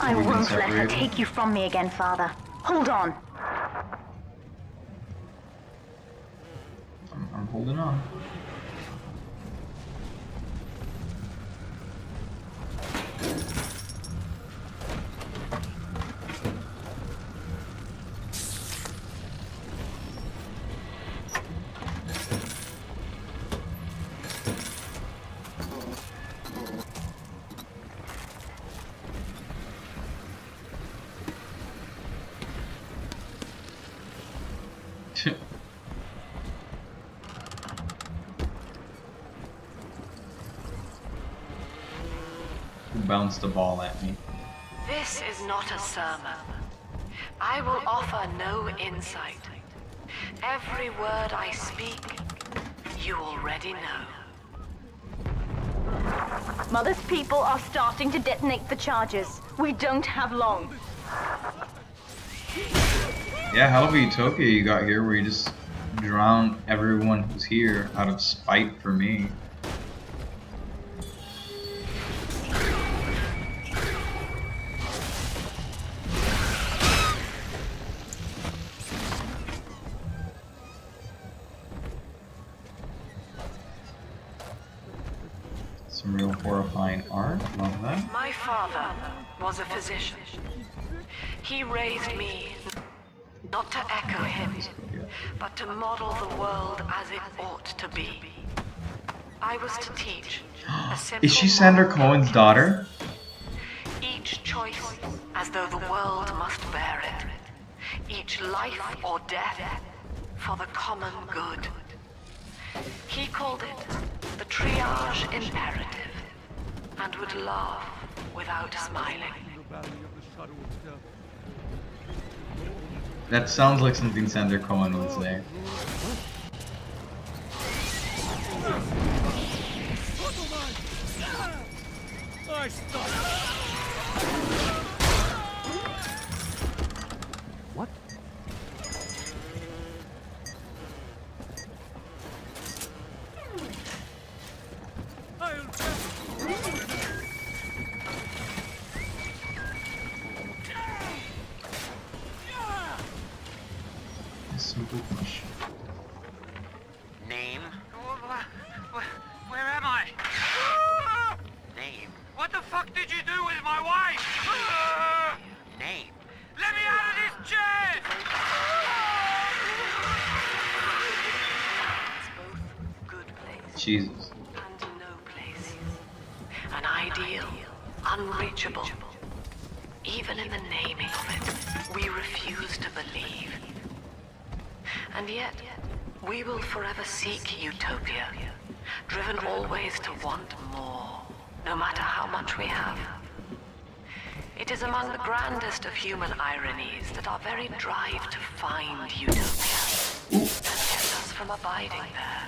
I won't let her take you from me again, Father. Hold on. I'm holding on. who bounced a ball at me. This is not a sermon. I will offer no insight. Every word I speak, you already know. Mother's people are starting to detonate the charges. We don't have long. Yeah, hell of a utopia you got here where you just drown everyone who's here out of spite for me. Some real horrifying art, love that. My father was a physician. He raised me not to echo him, but to model the world as it ought to be. I was to teach a simple Is she Sandra Cohen's daughter? each choice as though the world must bear it. Each life or death for the common good. He called it the triage imperative, and would laugh without smiling. That sounds like something Sandra Cohen would say. What? A simple question. Name? Where am I? Name? What the fuck did you do with my wife? Name? Let me out of this chair! Jesus. And no places. An ideal, unreachable. Even in the naming of it, we refuse to believe. And yet, we will forever seek utopia, driven always to want more, no matter how much we have. It is among the grandest of human ironies that our very drive to find utopia has kept us from abiding there.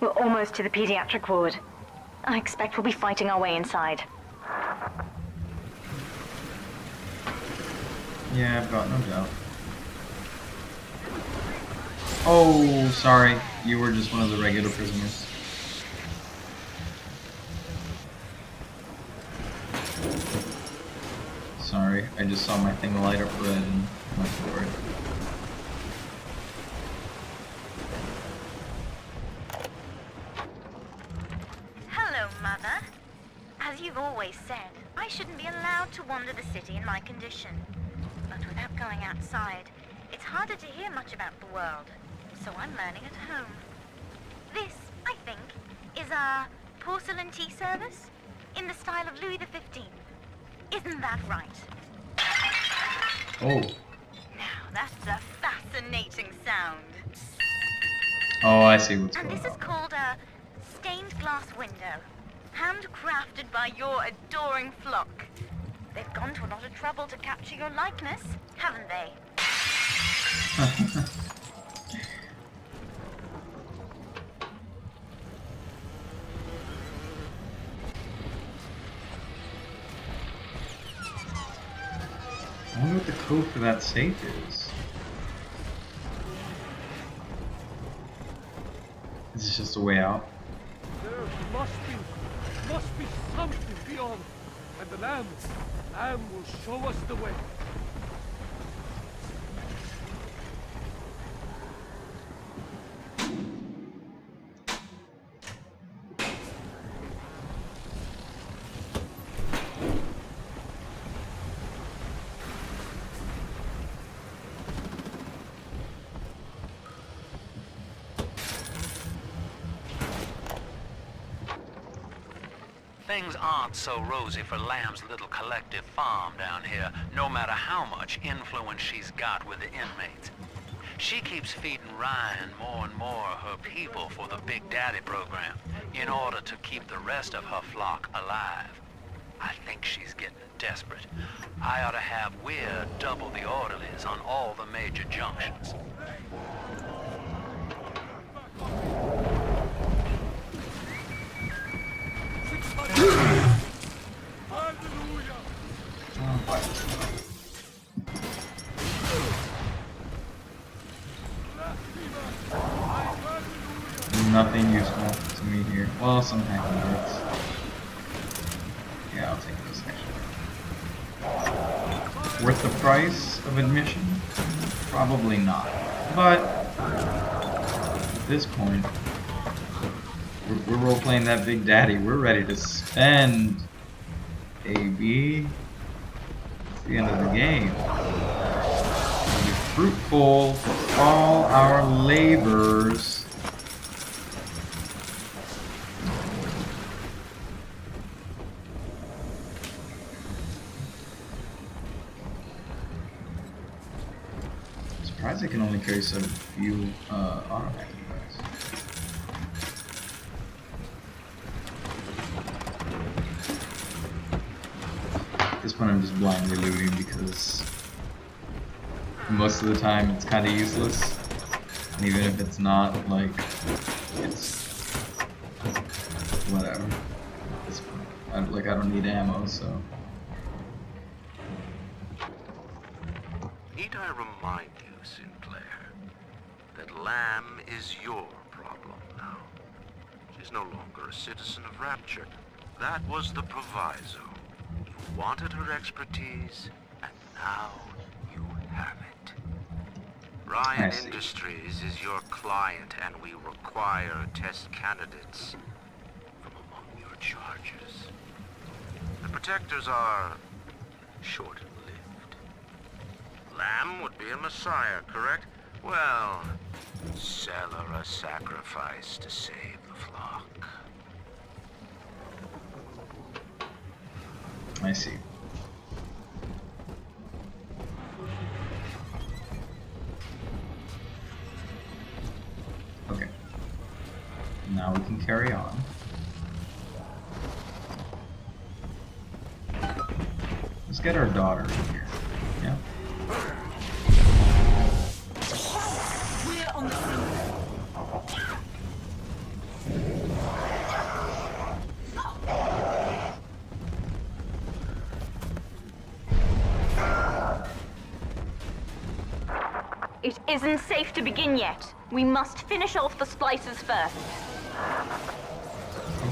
We're almost to the pediatric ward. I expect we'll be fighting our way inside. Yeah, I've got no doubt. Oh, sorry. You were just one of the regular prisoners. Sorry, I just saw my thing light up red and went for it. Hello, Mother. As you've always said, I shouldn't be allowed to wander the city in my condition. But without going outside, it's harder to hear much about the world. So I'm learning at home. This, I think, is a porcelain tea service in the style of Louis XV. Isn't that right? Oh. Now, that's a fascinating sound. Oh, I see what's And going this is on. called a stained glass window, handcrafted by your adoring flock. They've gone to a lot of trouble to capture your likeness, haven't they? I wonder what the code for that safe is. Is this just a way out? There must be something beyond. And the Lamb will show us the way. Things aren't so rosy for Lamb's little collective farm down here, no matter how much influence she's got with the inmates. She keeps feeding Ryan more and more of her people for the Big Daddy program in order to keep the rest of her flock alive. I think she's getting desperate. I ought to have Weir double the orderlies on all the major junctions. Nothing useful to me here. Well, some hacking darts. Yeah, I'll take those actually. Worth the price of admission? Probably not. But at this point, we're role playing that Big Daddy. We're ready to spend. AB. It's the end of the game. It'll be fruitful for all our labors. Surprised I can only carry so few auto hacking darts. At this point I'm just blindly looting because most of the time it's kind of useless. And even if it's not, like, it's whatever. At this point, I don't need ammo, so. Need I remind you, Sinclair, that Lamb is your problem now. She's no longer a citizen of Rapture. That was the proviso. You wanted her expertise, and now you have it. Ryan Industries is your client, and we require test candidates from among your charges. The protectors are short-lived. Lamb would be a messiah, correct? Well, sell her a sacrifice to save the flock. I see. Okay. Now we can carry on. Let's get our daughter in here. Yeah. We're on the scene. It isn't safe to begin yet. We must finish off the splicers first.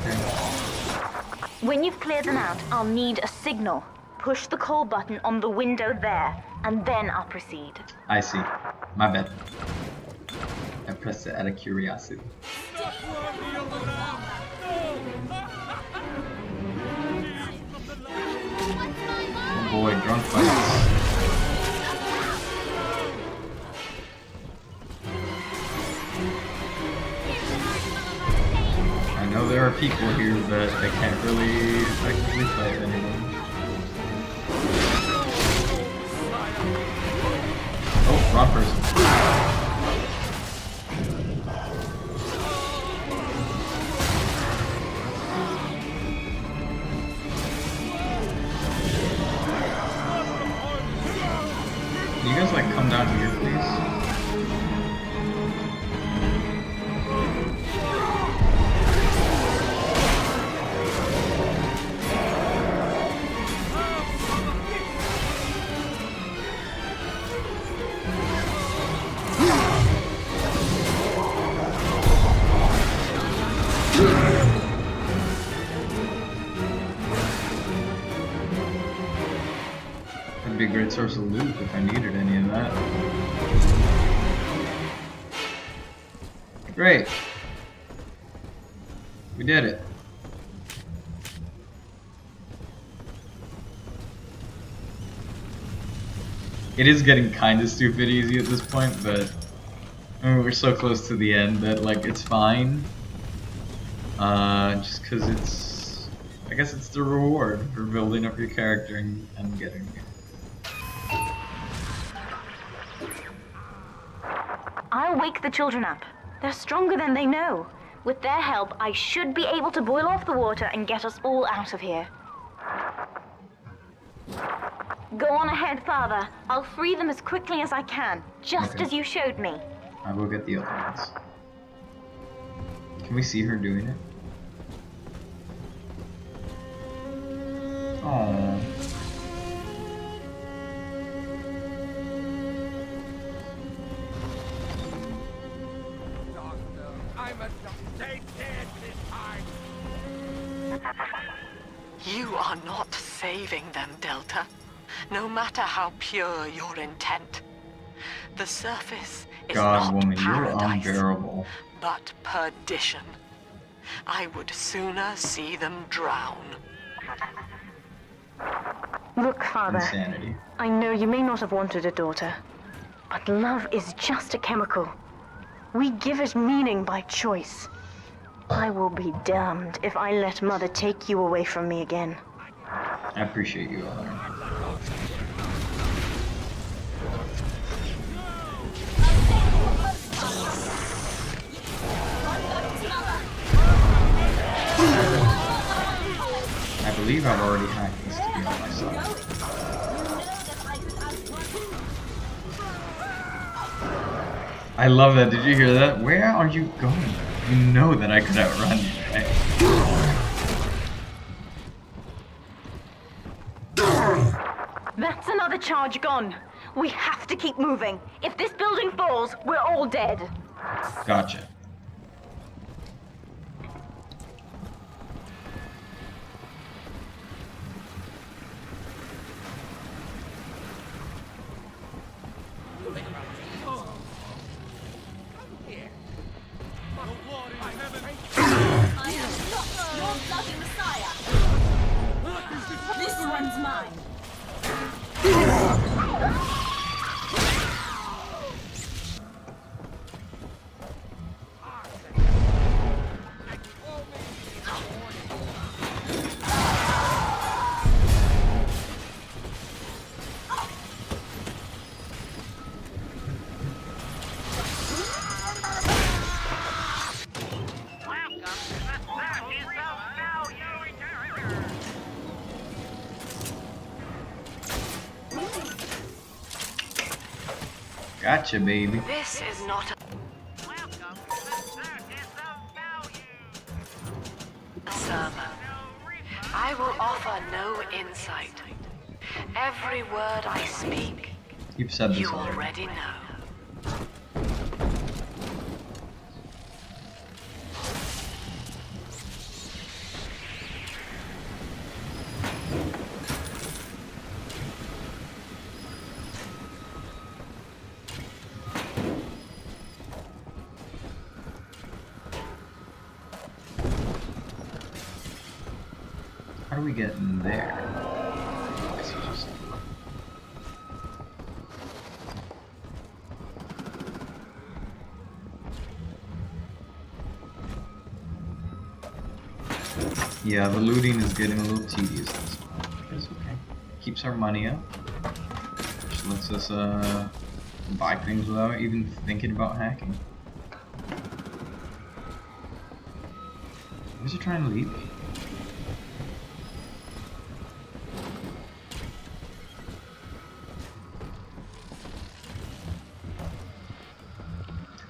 Okay. When you've cleared them out, I'll need a signal. Push the call button on the window there, and then I'll proceed. I see. My bad. I pressed it out of curiosity. Oh boy, drunk fights. I know there are people here, but I can't really effectively fight anyone. Oh, wrong person. Can you guys like come down here, please? That'd be a great source of loot if I needed any of that. Great. We did it. It is getting kind of stupid easy at this point, but I mean, we're so close to the end that like it's fine. Just because it's, I guess it's the reward for building up your character and getting here. the children up. They're stronger than they know. With their help, I should be able to boil off the water and get us all out of here. Go on ahead, Father. I'll free them as quickly as I can, just as you showed me. I will get the other ones. Can we see her doing it? Oh. You are not saving them, Delta. No matter how pure your intent. The surface is God, not woman, you're paradise, unbearable. but perdition. I would sooner see them drown. Look, Father. Insanity. I know you may not have wanted a daughter, but love is just a chemical. We give it meaning by choice. I will be damned if I let Mother take you away from me again. I appreciate you, Eleanor. I believe I've already hacked this to be on my side. I love that. Did you hear that? Where are you going? You know that I could outrun you, right? That's another charge gone. We have to keep moving. If this building falls, we're all dead. Gotcha. I am not your bloody messiah. This one's mine. Gotcha, baby. This is not a sermon. I will offer no insight. Every word I speak, You've said this you already. already know. How do we get in there? I guess you just... Yeah, the looting is getting a little tedious this one. It's okay. Keeps our money up. Just lets us buy things without even thinking about hacking. Where's he trying to lead me?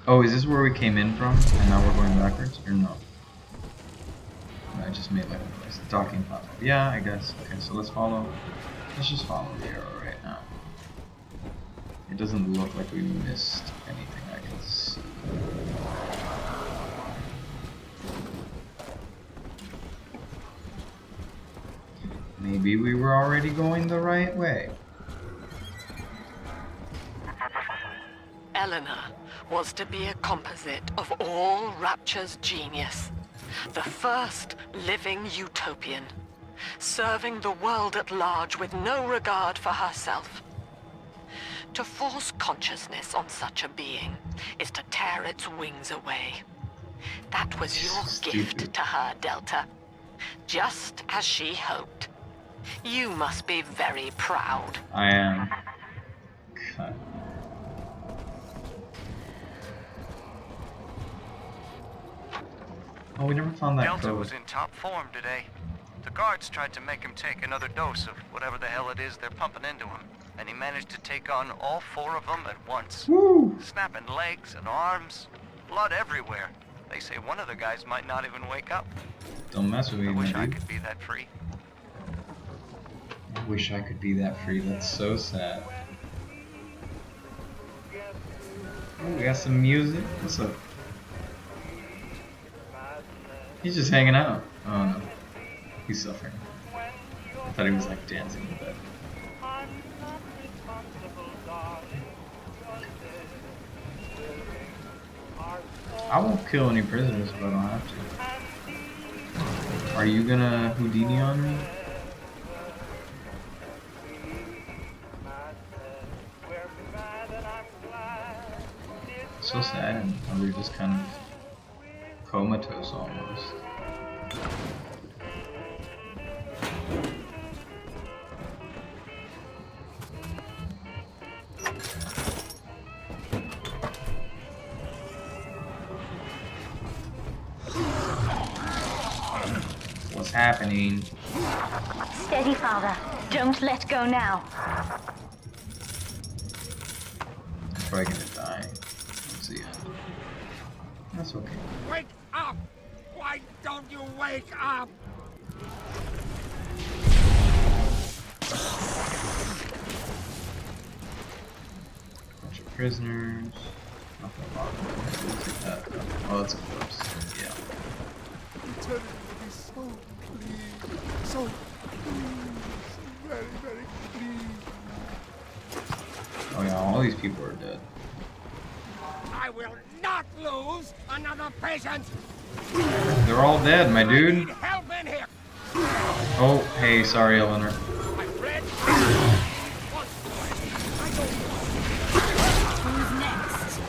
Oh, is this where we came in from, and now we're going backwards, or no? I just made like a noise. Docking platform. Yeah, I guess. Okay, so let's follow. Let's just follow the arrow right now. It doesn't look like we missed anything I can see. Maybe we were already going the right way. Eleanor was to be a composite of all Rapture's genius. The first living utopian, serving the world at large with no regard for herself. To force consciousness on such a being is to tear its wings away. That was your gift to her, Delta. Just as she hoped. You must be very proud. I am. Okay. Oh, we never found that Delta code. was in top form today. The guards tried to make him take another dose of whatever the hell it is they're pumping into him, and he managed to take on all 4 of them at once. Woo! Snapping legs and arms, blood everywhere. They say one of the guys might not even wake up. Don't mess with me, I wish my I dude. could be that free. I wish I could be that free. That's so sad. Oh, we got some music. What's up? He's just hanging out. Oh no. He's suffering. I thought he was like dancing in bed. I won't kill any prisoners if I don't have to. Are you gonna Houdini on me? So sad. How we're just kind of comatose almost. What's happening? Steady, Father. Don't let go now. I'm probably gonna die. That's the end. That's okay. Wake up! Why don't you wake up? Bunch of prisoners. Nothing wrong with that. Oh, that's a corpse. Yeah. Eternity will be so pleased. So pleased. Very, very pleased. Oh yeah, all these people are dead. I will not lose another patient. They're all dead, my I dude. need help in here. Oh, hey, sorry, Eleanor. I'm ready. Who's next?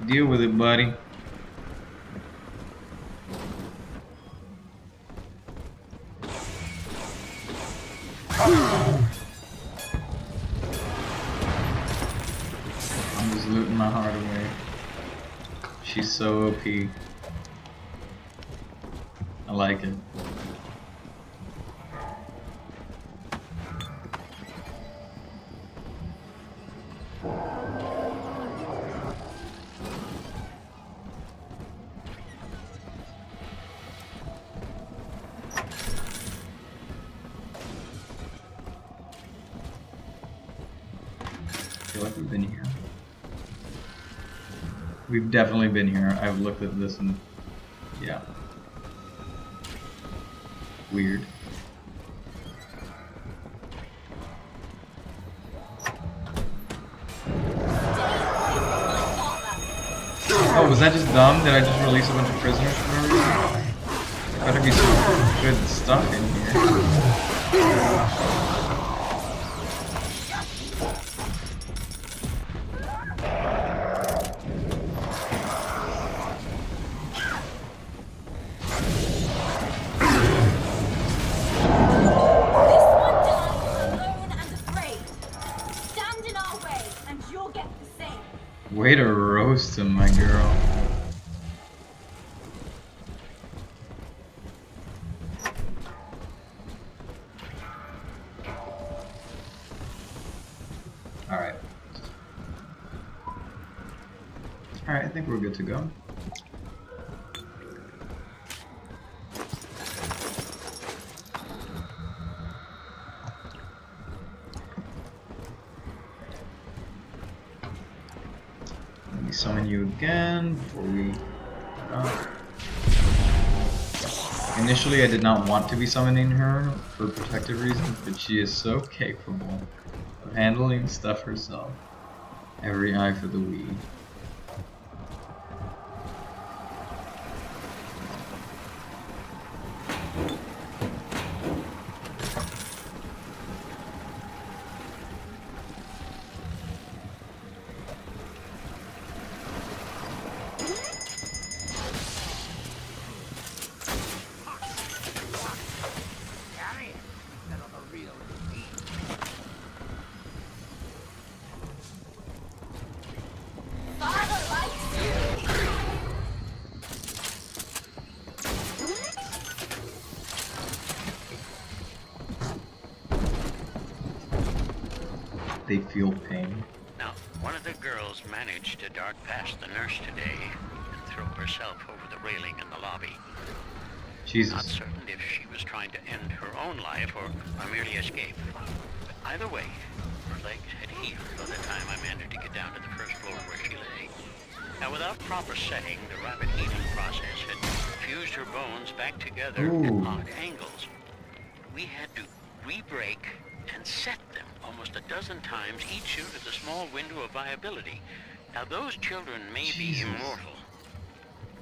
Deal with it, buddy. I'm just looting my heart away. She's so OP. I like it. I feel like we've been here. We've definitely been here. I've looked at this and yeah. Weird. Oh, was that just dumb? Did I just release a bunch of prisoners for no reason? There better be some good stuff in here. Way to roast him, my girl. Alright. Alright, I think we're good to go. Summon you again before we Initially I did not want to be summoning her for protective reasons, but she is so capable of handling stuff herself. Every eye for the weed. they feel pain. Now, one of the girls managed to dart past the nurse today and throw herself over the railing in the lobby. Jesus. Not certain if she was trying to end her own life or merely escape. But either way, her legs had healed by the time I managed to get down to the first floor where she lay. Now, without proper setting, the rapid healing process had fused her bones back together at odd angles. We had to re-break and set them almost a dozen times, each into the small window of viability. Now, those children may be immortal,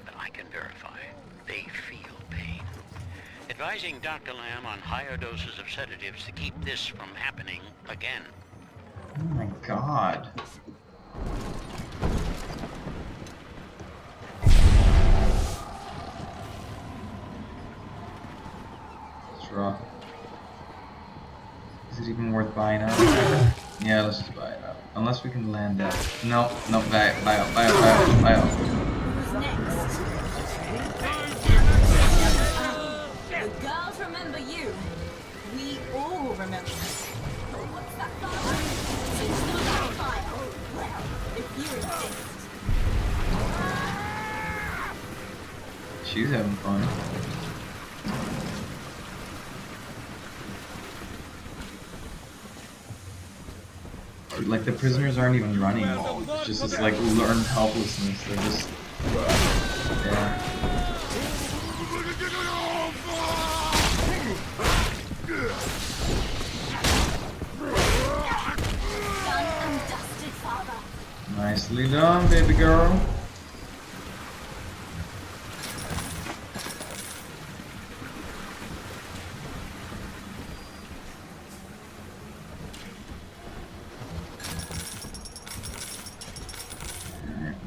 but I can verify they feel pain. Advising Dr. Lamb on higher doses of sedatives to keep this from happening again. Oh my god. It's rough. Is it even worth buying up? Yeah, let's just buy it up. Unless we can land that. No, buy out. Who's next? The girls remember you. We all remember. What's that father? Since the fire. Well, if you insist. She's having fun. Like, the prisoners aren't even running walls. It's just this, like, learned helplessness. They're just... Yeah. Done and dusted, father. Nicely done, baby girl.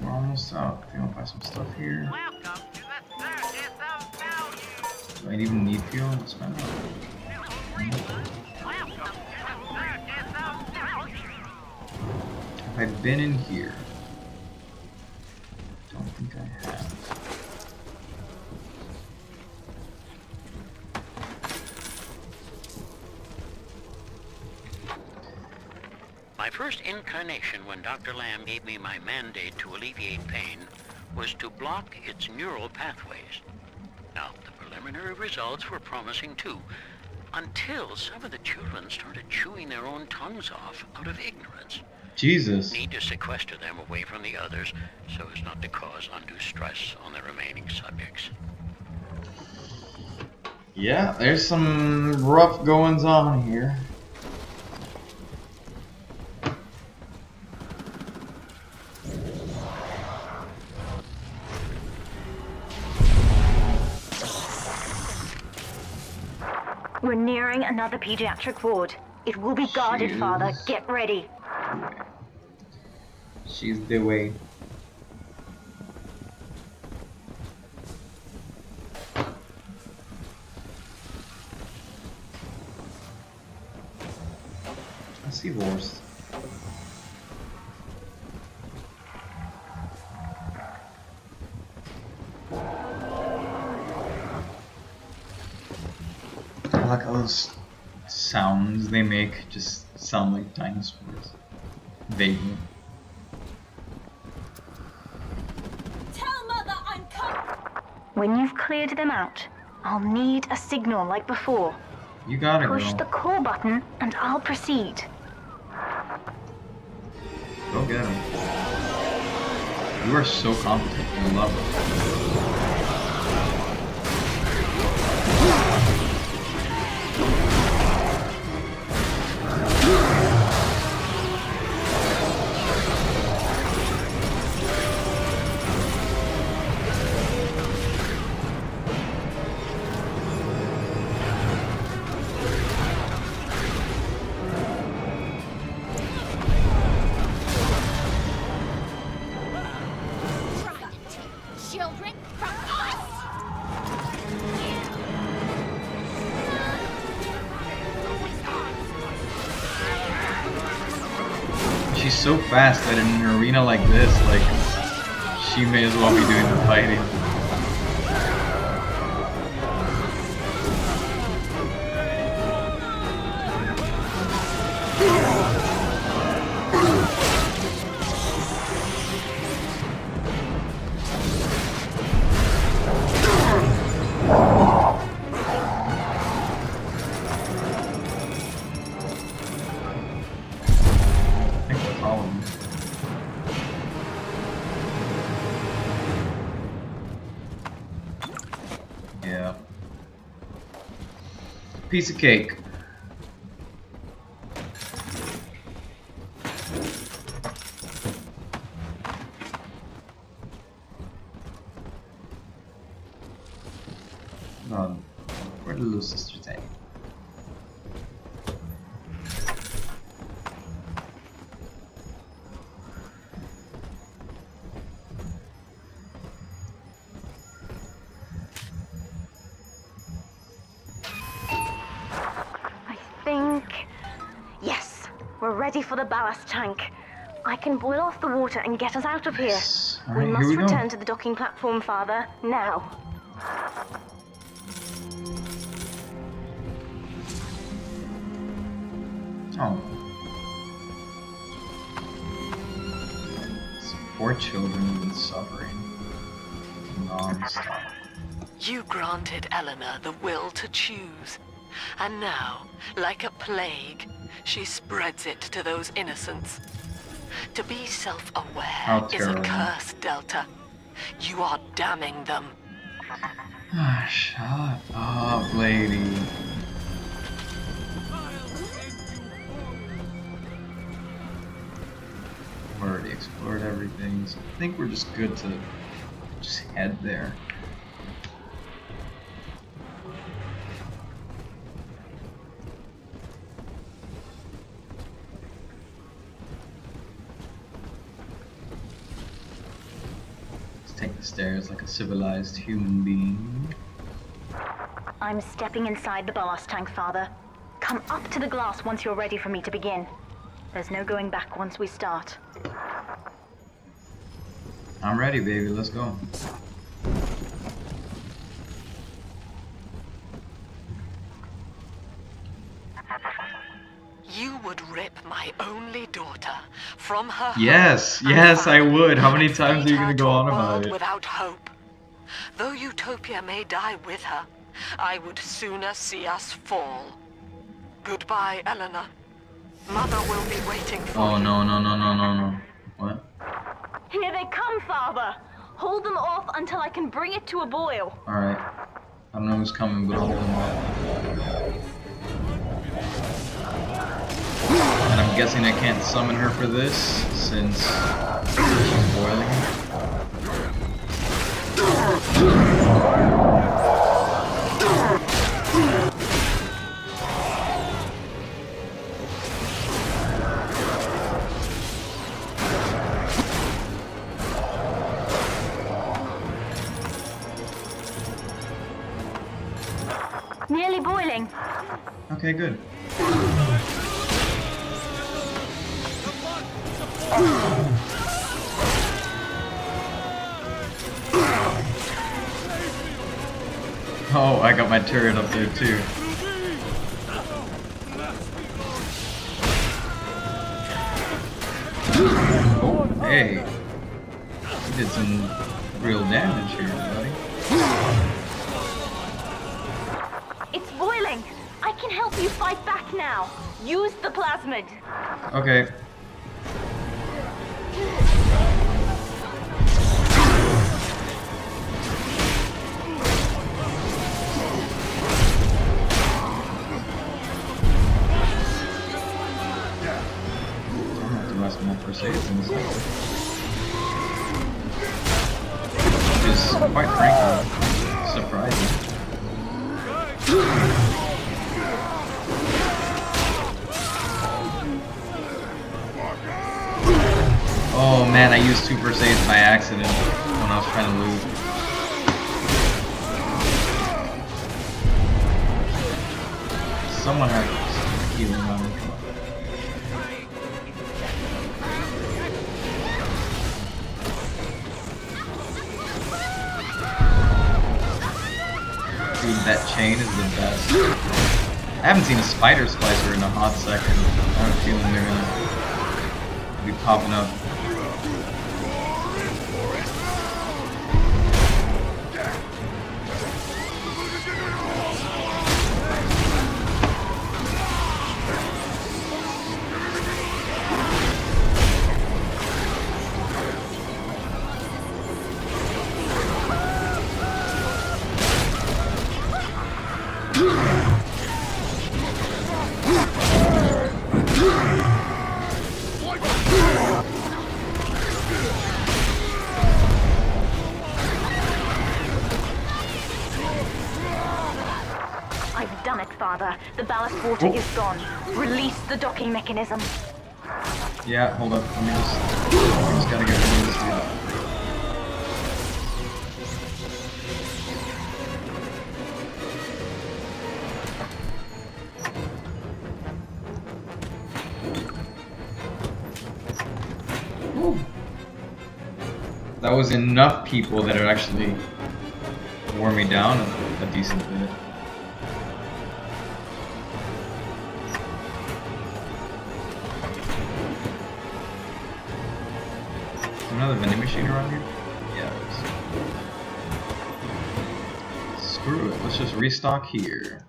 We're almost out. If you want to buy some stuff here. Do I even need fuel? Let's find out. Have I been in here? Don't think I have. My first incarnation when Dr. Lamb gave me my mandate to alleviate pain was to block its neural pathways. Now, the preliminary results were promising too, until some of the children started chewing their own tongues off out of ignorance. Jesus. Need to sequester them away from the others so as not to cause undue stress on the remaining subjects. Yeah, there's some rough goings on here. We're nearing another pediatric ward. It will be guarded, Father. Get ready. She's the way. I see horse. I like all those sounds they make, just sound like dinosaurs. Vaguely. Tell Mother I'm coming. When you've cleared them out, I'll need a signal like before. You got it, Push girl. the call button and I'll proceed. Go get him. You are so competent. I love it. Children from us. She's so fast that in an arena like this, like, she may as well be doing the fighting. Piece of cake. No, where did the little sister take? Yes, we're ready for the ballast tank. I can boil off the water and get us out of here. All We right, must here we return go. to the docking platform, Father, now. Oh. Poor children have been suffering non-stop. You granted Eleanor the will to choose. And now, like a plague, she spreads it to those innocents. To be self-aware is a terrible. curse, Delta. You are damning them. Ah, shut up, lady. I've already explored everything, so I think we're just good to just head there. Take the stairs like a civilized human being. I'm stepping inside the ballast tank, Father. Come up to the glass once you're ready for me to begin. There's no going back once we start. I'm ready, baby. Let's go. You would rip my only daughter from her Yes, home yes, I and would. How many and times are feed you her gonna to go a on about world it? without hope. Though Utopia may die with her, I would sooner see us fall. Goodbye, Eleanor. Mother will be waiting for Oh you. no, no, no, no, no, no. What? Here they come, Father! Hold them off until I can bring it to a boil. Alright. I don't know who's coming, but I'll hold them up. And I'm guessing I can't summon her for this, since she's boiling. Nearly boiling. Okay, good. Oh, I got my turret up there too. Oh, hey. You did some real damage here, buddy. It's boiling. I can help you fight back now. Use the plasmid. Okay. More Crusades in this one. Which is, quite frankly, surprising. Oh man, I used 2 Crusades by accident when I was trying to loot. Someone had healing on me. Dude, that chain is the best. I haven't seen a spider splicer in a hot second. I have a feeling they're gonna be popping up. Father. The ballast water is gone. Release the docking mechanism. Yeah, hold up. I just gotta get rid of this dude. That was enough people that it actually wore me down a decent bit. Another vending machine around here? Yeah, there is. Screw it, let's just restock here.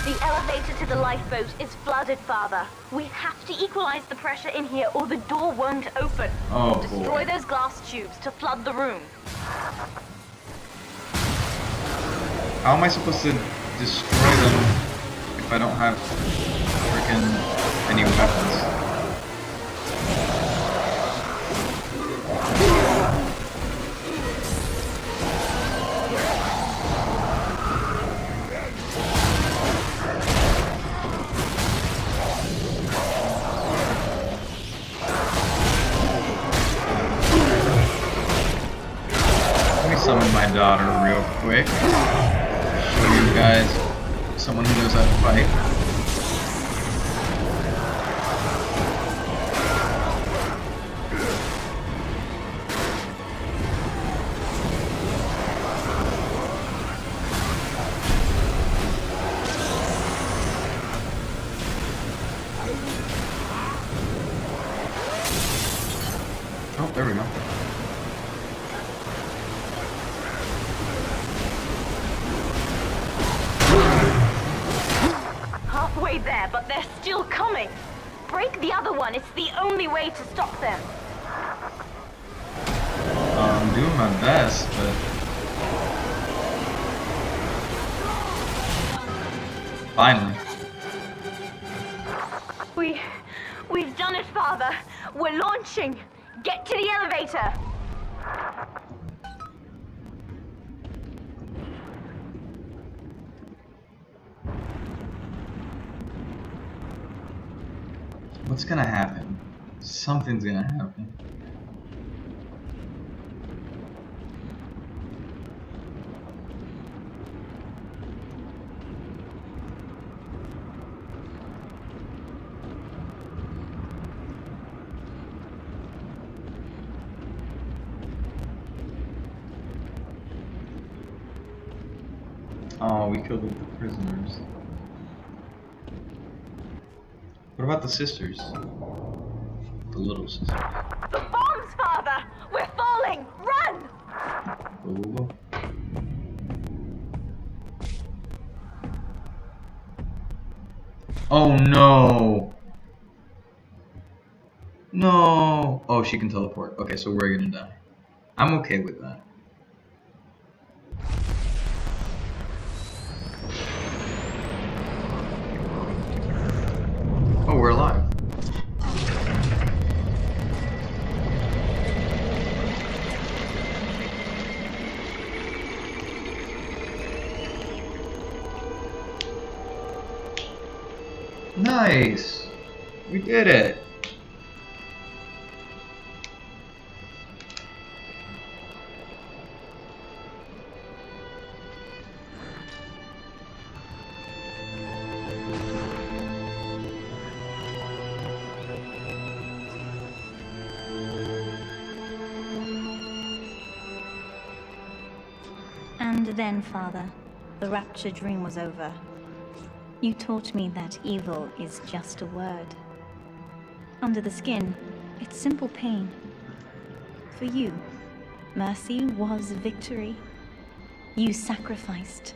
The elevator to the lifeboat is flooded, Father. We have to equalize the pressure in here or the door won't open. Oh, Destroy boy. those glass tubes to flood the room. How am I supposed to destroy them if I don't have freaking any weapons? Summon my daughter real quick. Show you guys someone who knows how to fight. Oh, there we go. Halfway there, but they're still coming. Break the other one. It's the only way to stop them. I'm doing my best, but finally. We've done it, Father. We're launching. Get to the elevator. What's gonna happen? Something's gonna happen. Oh, we killed the prisoners. What about the sisters? The little sisters. The bombs, Father! We're falling! Run! Oh. Oh no! No! Oh, she can teleport. Okay, so we're gonna die. I'm okay with that. Oh, we're alive. Nice! We did it! And then, Father, the rapture dream was over. You taught me that evil is just a word. Under the skin, it's simple pain. For you, mercy was victory. You sacrificed,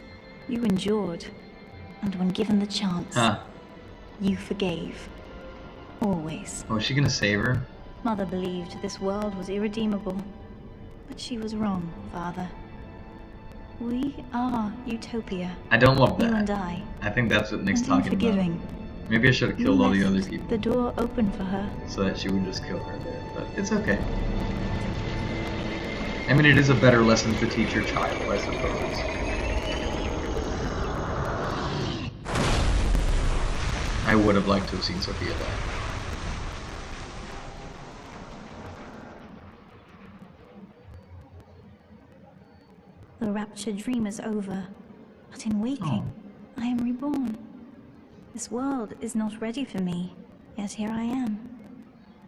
you endured, and when given the chance, you forgave. Always. Oh, is she gonna save her? Mother believed this world was irredeemable, but she was wrong, Father. We are Utopia. I don't love that. You and I. I think that's what Nick's And talking forgiving. about. Maybe I should have killed all the other people. The door open for her. So that she would just kill her there, but it's okay. I mean, it is a better lesson to teach your child, I suppose. I would have liked to have seen Sophia die. The rapture dream is over, but in waking, I am reborn. This world is not ready for me, yet here I am.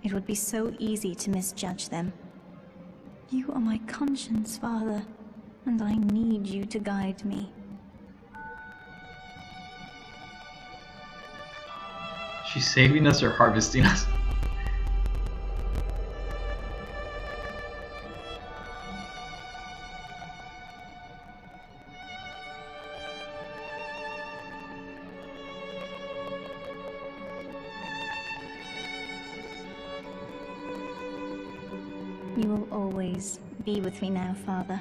It would be so easy to misjudge them. You are my conscience, Father, and I need you to guide me. She's saving us or harvesting us? You will always be with me now, Father.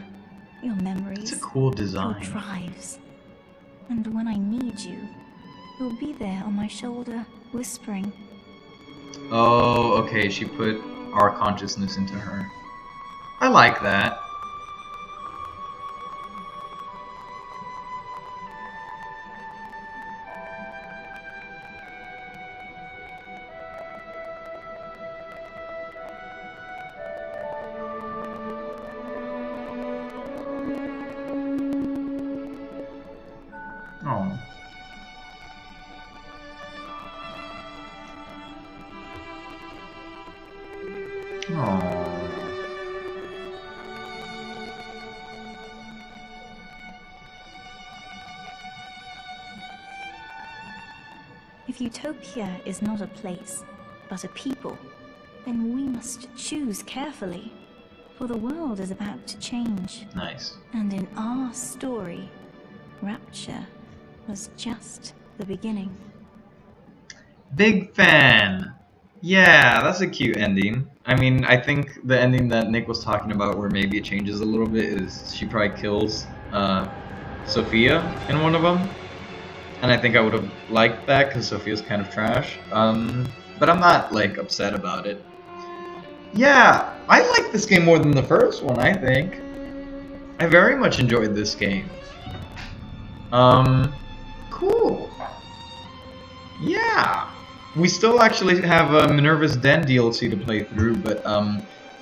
Your memories. It's a cool design. Your drives. And when I need you, you'll be there on my shoulder, whispering. Oh, okay, she put our consciousness into her. I like that. Oh. If Utopia is not a place, but a people, then we must choose carefully, for the world is about to change. Nice. And in our story, Rapture was just the beginning. Big fan! Yeah, that's a cute ending. I mean, I think the ending that Nick was talking about, where maybe it changes a little bit, is she probably kills Sophia in one of them. And I think I would have liked that, because Sophia's kind of trash. But I'm not, like, upset about it. Yeah, I like this game more than the first one, I think. I very much enjoyed this game. Cool. Yeah. We still actually have a Minerva's Den DLC to play through, but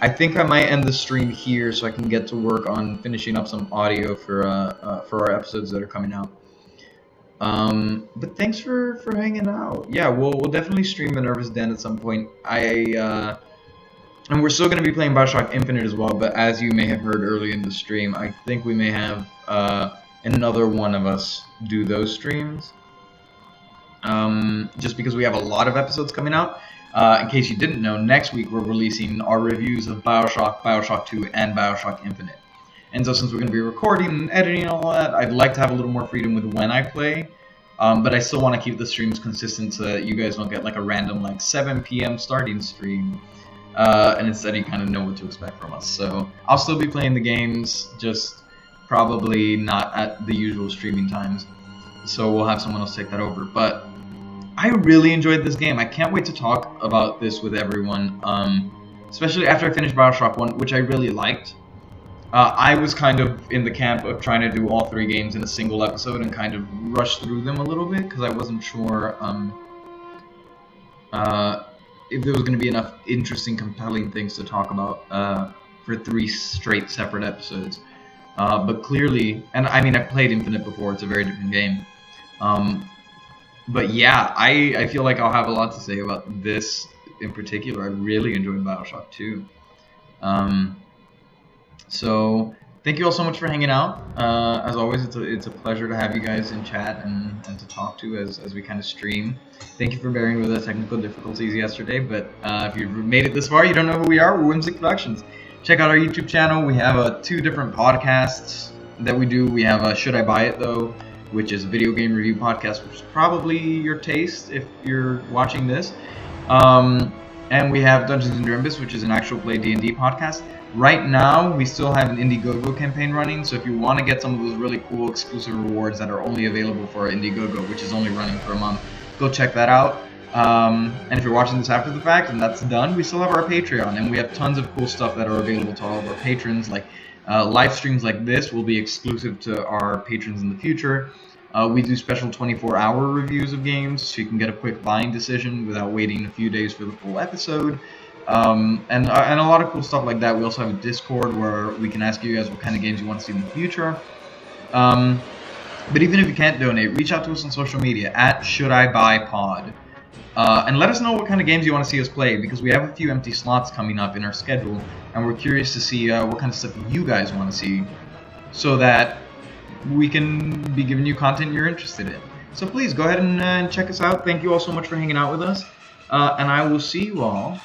I think I might end the stream here so I can get to work on finishing up some audio for our episodes that are coming out. But thanks for hanging out. Yeah, we'll definitely stream Minerva's Den at some point. And we're still going to be playing BioShock Infinite as well, but as you may have heard early in the stream, I think we may have another one of us do those streams. Just because we have a lot of episodes coming out. In case you didn't know, next week we're releasing our reviews of BioShock, BioShock 2, and BioShock Infinite. And so since we're going to be recording and editing and all that, I'd like to have a little more freedom with when I play. But I still want to keep the streams consistent so that you guys don't get like a random like 7 p.m. starting stream. And instead you kind of know what to expect from us. So I'll still be playing the games, just probably not at the usual streaming times. So we'll have someone else take that over. But I really enjoyed this game. I can't wait to talk about this with everyone. Especially after I finished BioShock 1, which I really liked. I was kind of in the camp of trying to do all 3 games in a single episode and kind of rush through them a little bit because I wasn't sure if there was going to be enough interesting, compelling things to talk about for 3 straight separate episodes. But clearly, and I mean, I've played Infinite before, it's a very different game. But yeah, I feel like I'll have a lot to say about this in particular. I really enjoyed BioShock 2. So thank you all so much for hanging out. As always, it's a pleasure to have you guys in chat and to talk to as we kind of stream. Thank you for bearing with the technical difficulties yesterday, but if you've made it this far, you don't know who we are. We're Whimsic Productions. Check out our YouTube channel. We have 2 different podcasts that we do. We have Should I Buy It Though, which is a video game review podcast, which is probably your taste if you're watching this. And we have Dungeons & Dragons, which is an actual play D&D podcast. Right now, we still have an Indiegogo campaign running, so if you want to get some of those really cool exclusive rewards that are only available for Indiegogo, which is only running for a month, go check that out. And if you're watching this after the fact and that's done, we still have our Patreon, and we have tons of cool stuff that are available to all of our patrons. Like live streams like this will be exclusive to our patrons in the future. We do special 24-hour reviews of games, so you can get a quick buying decision without waiting a few days for the full episode. And a lot of cool stuff like that. We also have a Discord where we can ask you guys what kind of games you want to see in the future. But even if you can't donate, reach out to us on social media at ShouldIBuyPod. And let us know what kind of games you want to see us play, because we have a few empty slots coming up in our schedule, and we're curious to see what kind of stuff you guys want to see, so that we can be giving you content you're interested in. So please go ahead and check us out. Thank you all so much for hanging out with us, and I will see you all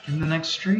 in the next stream.